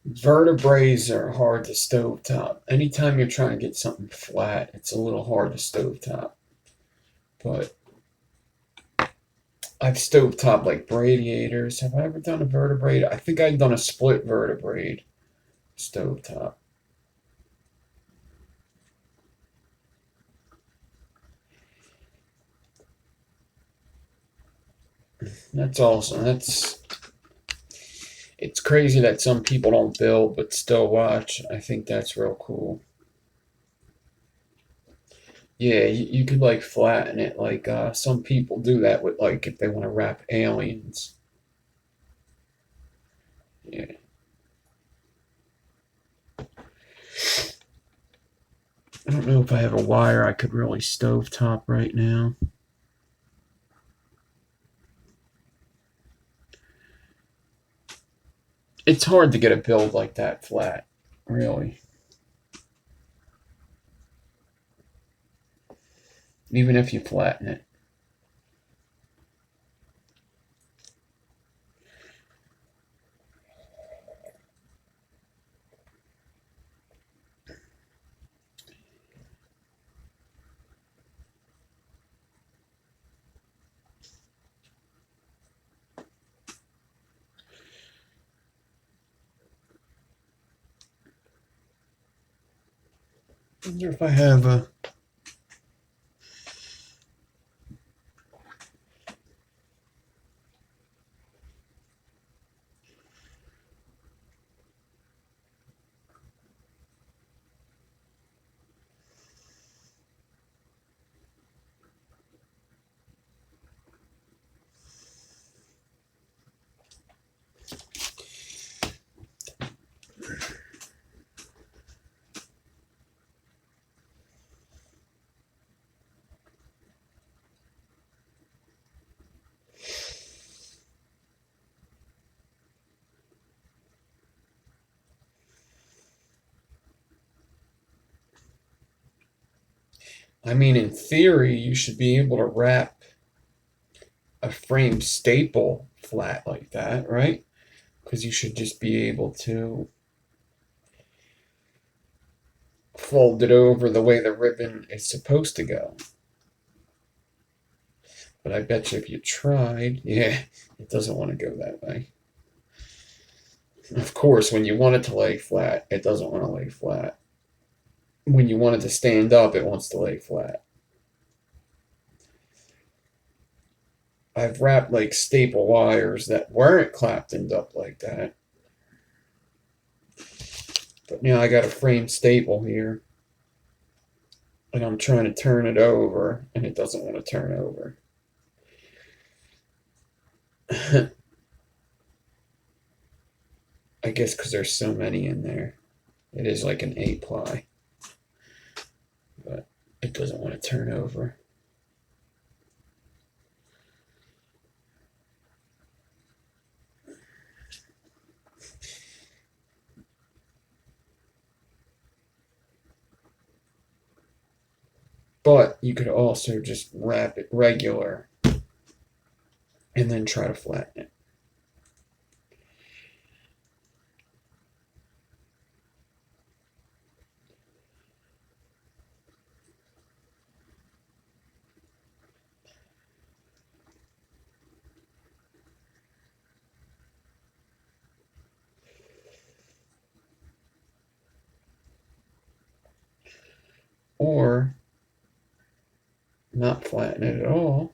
Vertebrae are hard to stovetop. Anytime you're trying to get something flat, it's a little hard to stovetop. But I've stovetop like radiators. Have I ever done a vertebrae? I think I've done a split vertebrae stovetop. That's awesome. It's crazy that some people don't build but still watch. I think that's real cool. Yeah, you could like flatten it. Like some people do that with like if they want to wrap aliens. Yeah. I don't know if I have a wire I could really stovetop right now. It's hard to get a build like that flat, really. Even if you flatten it. I wonder if I have a. I mean, in theory, you should be able to wrap a frame staple flat like that, right? Because you should just be able to fold it over the way the ribbon is supposed to go. But I bet you if you tried, yeah, it doesn't want to go that way. Of course, when you want it to lay flat, it doesn't want to lay flat. When you want it to stand up, it wants to lay flat. I've wrapped like staple wires that weren't claptoned up like that. But now I got a frame staple here. And I'm trying to turn it over, and it doesn't want to turn over. I guess because there's so many in there. It is like an 8-ply. But it doesn't want to turn over. But you could also just wrap it regular and then try to flatten it. Or not flatten it at all.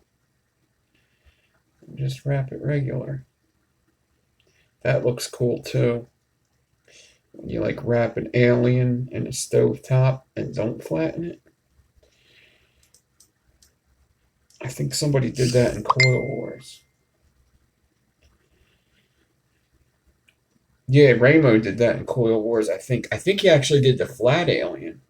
Just wrap it regular. That looks cool too. When you like wrap an alien in a stovetop and don't flatten it. I think somebody did that in Coil Wars. Yeah, Ramo did that in Coil Wars, I think. I think he actually did the flat alien.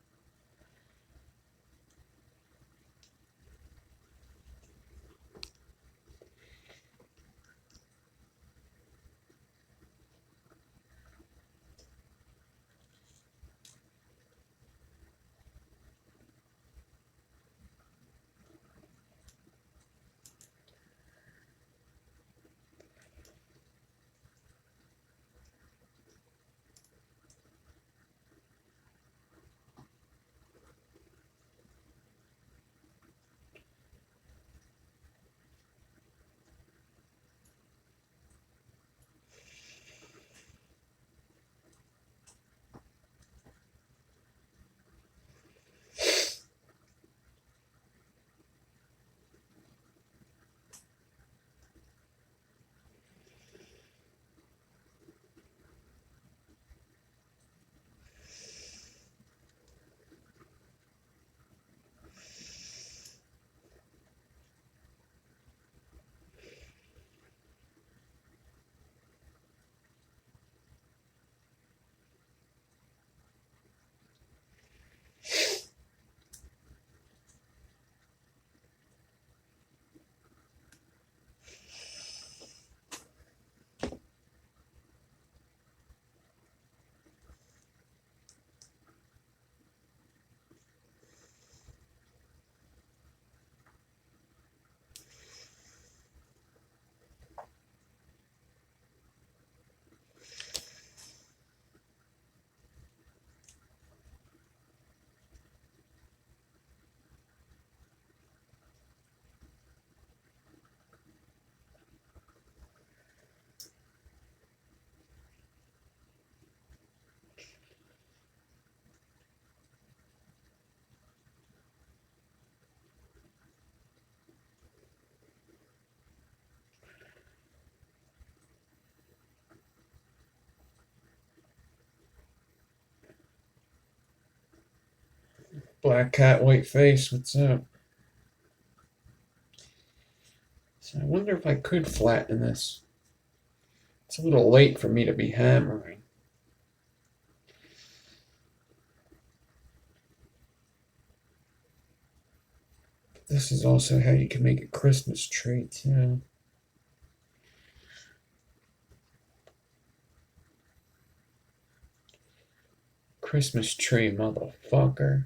Black cat, white face. What's up? So I wonder if I could flatten this. It's a little late for me to be hammering. This is also how you can make a Christmas tree, too. Christmas tree, motherfucker.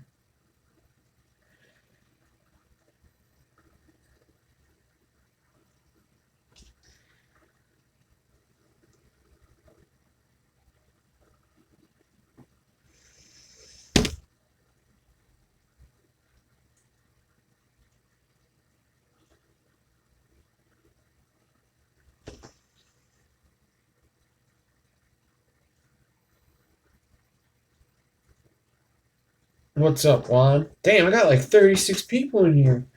What's up, Juan? Damn, I got like 36 people in here.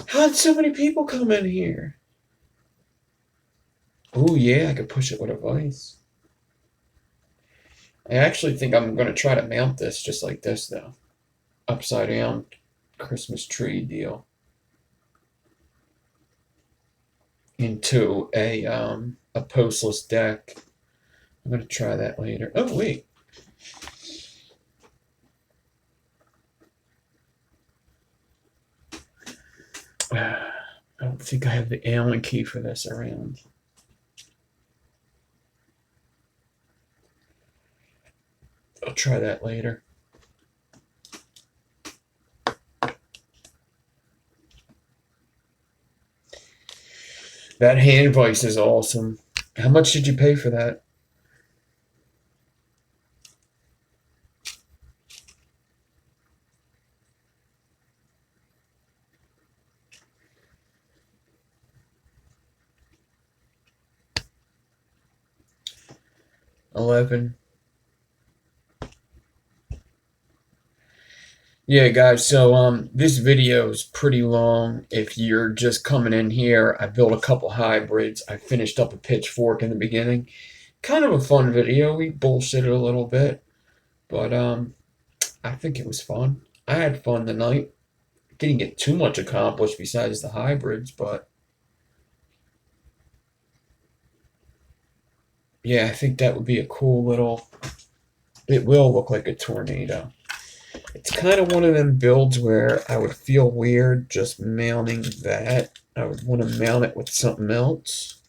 How did so many people come in here? Oh, yeah, I could push it with a vise. I actually think I'm going to try to mount this just like this, though. Upside down Christmas tree deal. Into a postless deck. I'm going to try that later. Oh, wait. I don't think I have the Allen key for this around. I'll try that later. That hand vise is awesome. How much did you pay for that? $11. Yeah, guys, so this video is pretty long. If you're just coming in here, I built a couple hybrids. I finished up a pitchfork in the beginning. Kind of a fun video. We bullshitted a little bit, but I think it was fun. I had fun tonight. Didn't get too much accomplished besides the hybrids, but yeah, I think that would be a cool little. It will look like a tornado. It's kind of one of them builds where I would feel weird just mounting that. I would want to mount it with something else.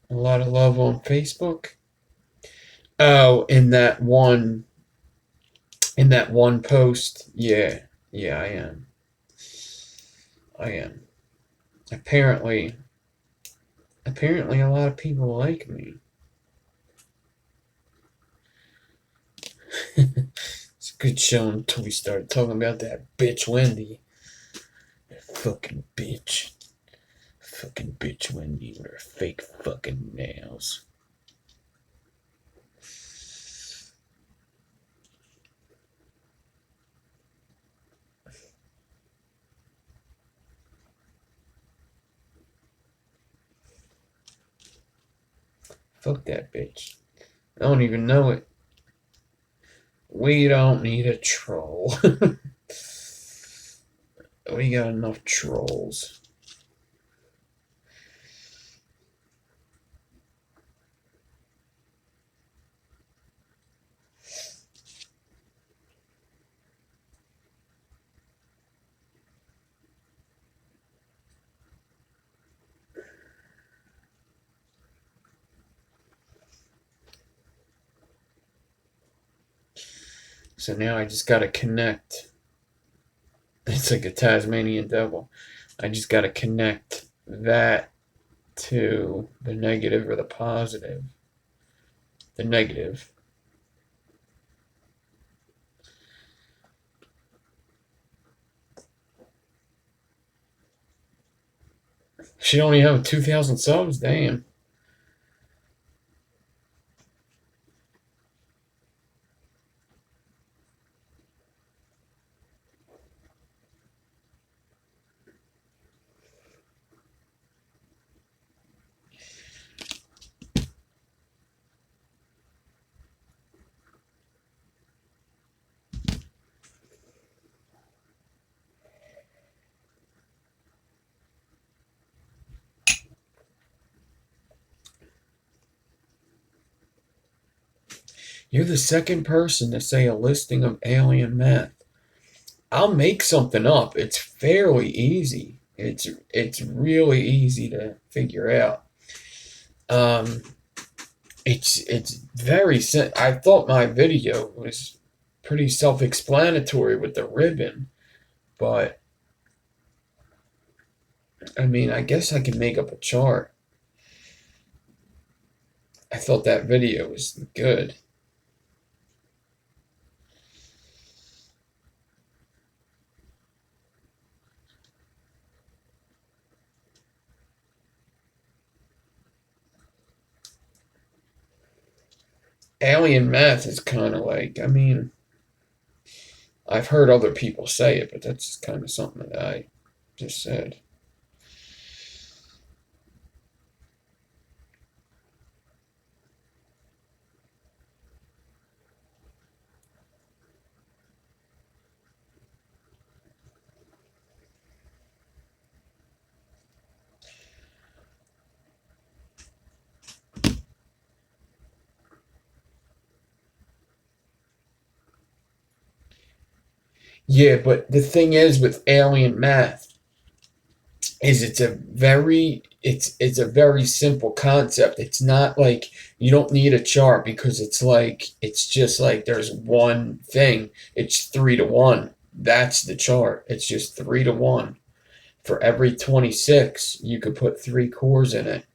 A lot of love on Facebook. Oh, in that one post. Yeah, yeah, I am. I am. Apparently a lot of people like me. It's a good show until we start talking about that bitch Wendy. That fucking bitch. Fucking bitch Wendy with her fake fucking nails. Fuck that bitch. I don't even know it. We don't need a troll. We got enough trolls. So now I just gotta connect. It's like a Tasmanian devil. I just gotta connect that to the negative or the positive. The negative. She only have 2,000 subs? Damn. You're the second person to say a listing of alien meth. I'll make something up. It's fairly easy. It's really easy to figure out. Um, it's very I thought my video was pretty self-explanatory with the ribbon, but I mean, I guess I can make up a chart. I thought that video was good. Alien meth is kind of like, I mean, I've heard other people say it, but that's kind of something that I just said. Yeah, but the thing is with alien meth is it's a very simple concept. It's not like you don't need a chart because it's just like there's one thing. It's 3 to 1. That's the chart. It's just 3 to 1. For every 26, you could put 3 cores in it.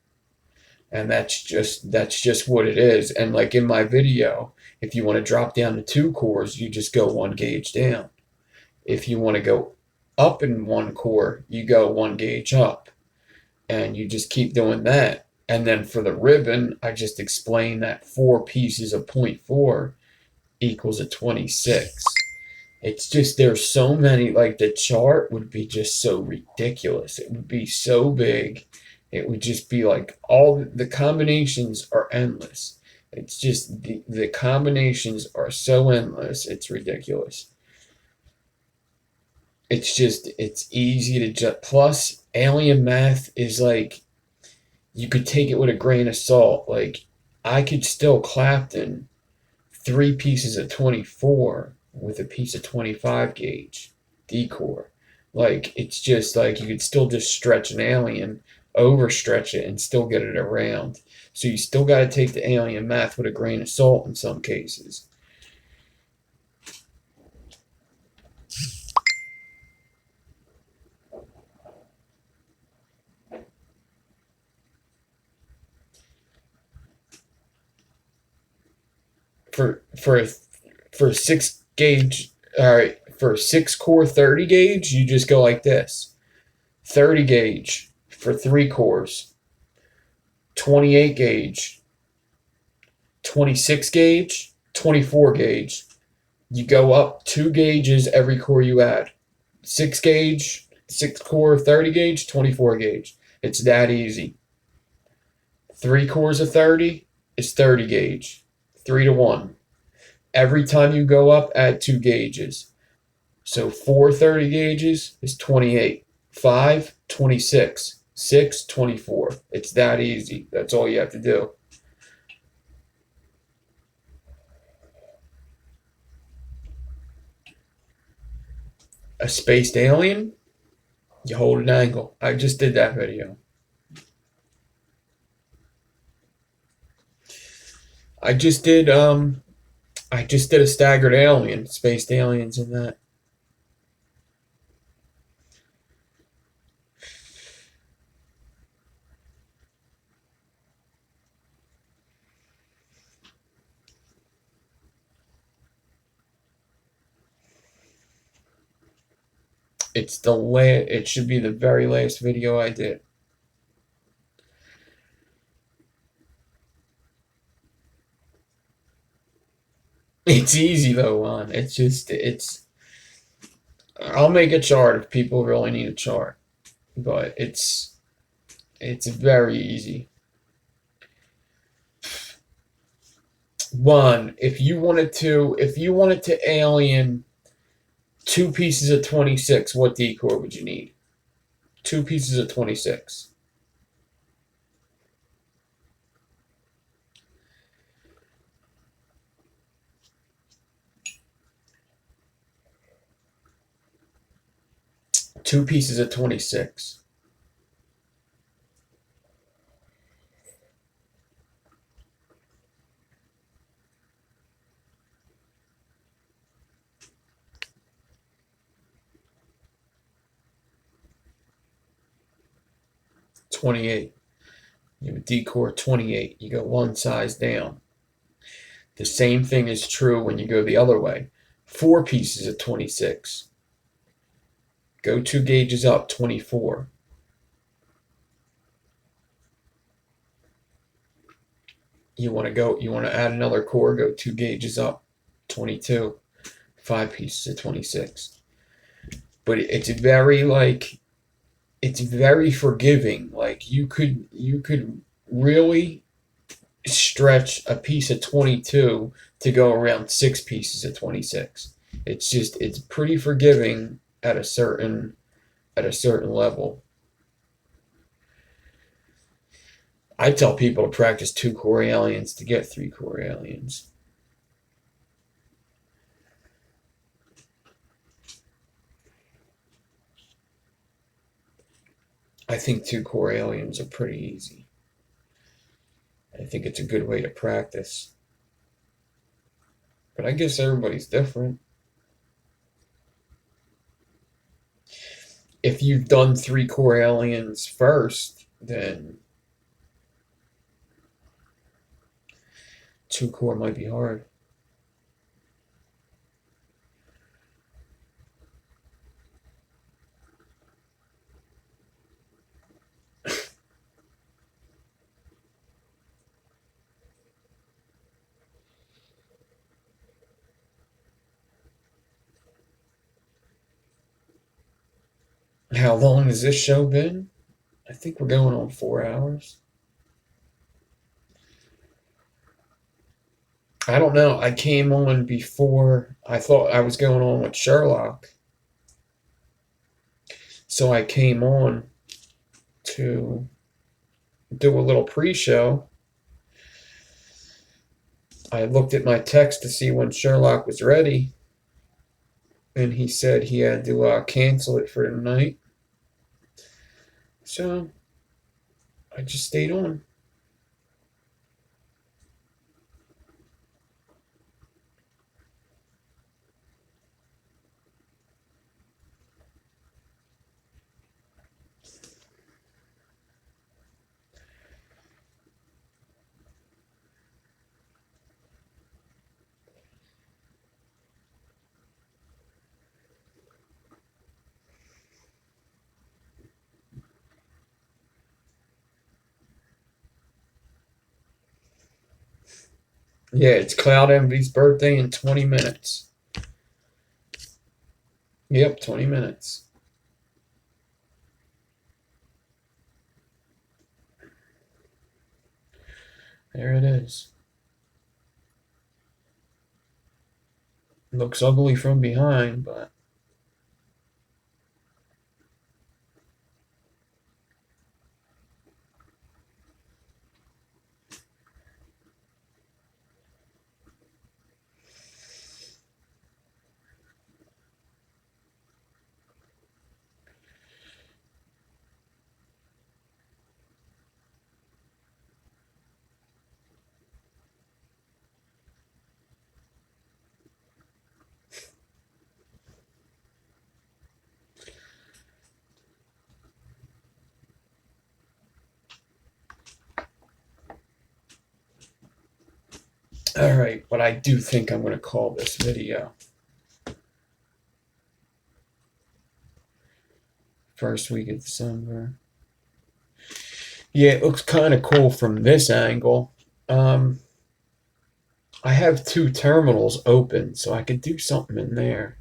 And that's just what it is. And like in my video, if you want to drop down to 2 cores, you just go 1 gauge down. If you want to go up in 1 core, you go 1 gauge up. And you just keep doing that. And then for the ribbon, I just explained that 4 pieces of 0.4 equals a 26. It's just there's so many, like the chart would be just so ridiculous. It would be so big. It would just be like all the combinations are endless. It's just the combinations are so endless. It's ridiculous. It's easy to just plus alien math is like you could take it with a grain of salt. Like I could still Clapton 3 pieces of 24 with a piece of 25 gauge decor. Like it's just like you could still just stretch an alien, overstretch it, and still get it around. So you still got to take the alien math with a grain of salt in some cases. For for for 6 gauge, all right, for 6 core 30 gauge, you just go like this: 30 gauge for 3 cores, 28 gauge, 26 gauge, 24 gauge. You go up 2 gauges every core you add. 6 gauge, 6 core, 30 gauge, 24 gauge. It's that easy. 3 cores of 30 is 30 gauge. 3 to 1. Every time you go up, add 2 gauges. So 4 30 gauges is 28. 5, 26. 6, 24. It's that easy. That's all you have to do. A spaced alien, you hold an angle. I just did that video. I just did a staggered alien, spaced aliens in that. It should be the very last video I did. It's easy though, Juan. I'll make a chart if people really need a chart, but it's very easy. One, if you wanted to alien 2 pieces of 26, what decor would you need? 2 pieces of 26. Two pieces of 26. $28. You have decor 28. You go one size down. The same thing is true when you go the other way. 4 pieces of 26. Go 2 gauges up, 24. You want to add another core, go 2 gauges up, 22. 5 pieces of 26. But it's very forgiving. Like you could really stretch a piece of 22 to go around 6 pieces of 26. It's pretty forgiving at a certain level. I tell people to practice 2 core aliens to get 3 core aliens. I think 2 core aliens are pretty easy. I think it's a good way to practice. But I guess everybody's different. If you've done 3 core aliens first, then 2 core might be hard. How long has this show been? I think we're going on 4 hours. I don't know. I came on before. I thought I was going on with Sherlock. So I came on to do a little pre-show. I looked at my text to see when Sherlock was ready, and he said he had to cancel it for tonight. So I just stayed on. Yeah, it's Cloud Envy's birthday in 20 minutes. Yep, 20 minutes. There it is. Looks ugly from behind, but alright, but I do think I'm going to call this video. First week of December. Yeah, it looks kind of cool from this angle. I have 2 terminals open, so I could do something in there.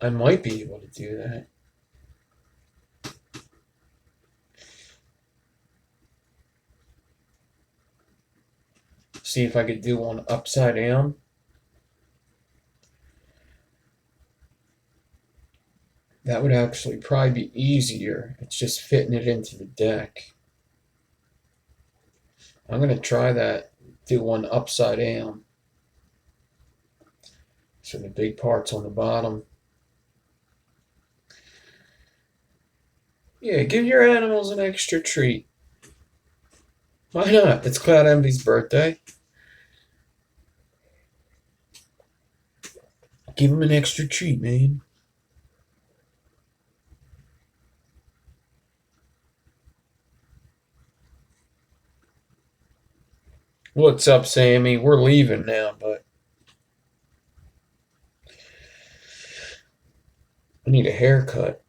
I might be able to do that. See if I could do one upside down. That would actually probably be easier. It's just fitting it into the deck. I'm going to try that. Do one upside down. So the big part's on the bottom. Yeah, give your animals an extra treat. Why not? It's Cloud Envy's birthday. Give him an extra treat, man. What's up, Sammy? We're leaving now, but I need a haircut.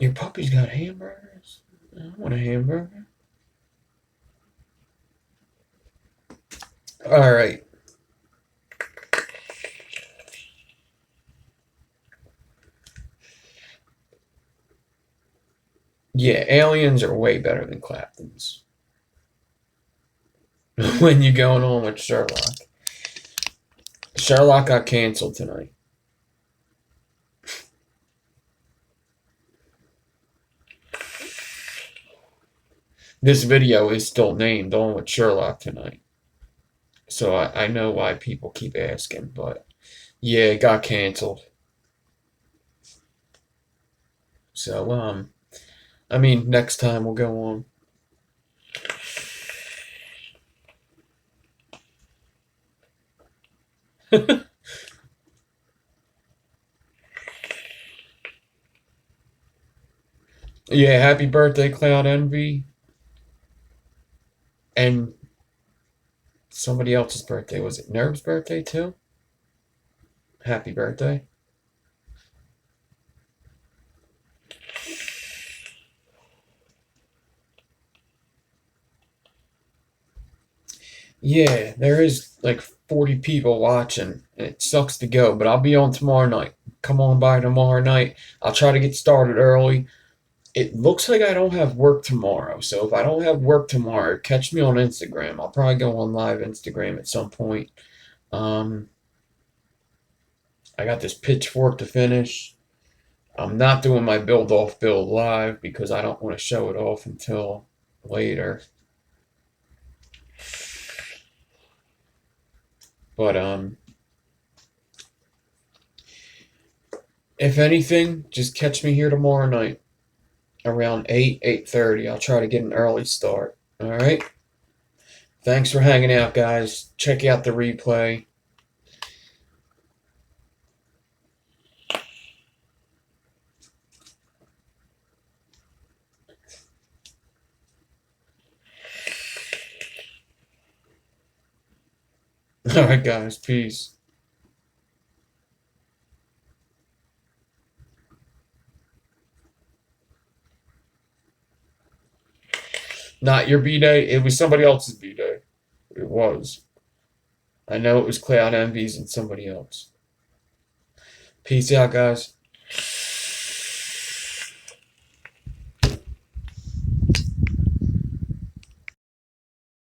Your puppy's got hamburgers? I want a hamburger. All right. Yeah, aliens are way better than Clapton's. When you going on with Sherlock? Sherlock got canceled tonight. This video is still named On with Sherlock Tonight. So I know why people keep asking, but yeah, it got canceled. So, I mean, next time we'll go on. Yeah, happy birthday, Cloud Envy. And somebody else's birthday. Was it Nerv's birthday too? Happy birthday. Yeah, there is like 40 people watching. It sucks to go, but I'll be on tomorrow night. Come on by tomorrow night. I'll try to get started early. It looks like I don't have work tomorrow, so if I don't have work tomorrow, catch me on Instagram. I'll probably go on live Instagram at some point. Um, I got this pitchfork to finish. I'm not doing my build off build live because I don't want to show it off until later. But if anything, just catch me here tomorrow night around 8:30. I'll try to get an early start. All right. Thanks for hanging out, guys. Check out the replay. All right, guys. Peace. Not your B-Day. It was somebody else's B-Day. It was. I know it was Cloud Envy's and somebody else. Peace out, guys.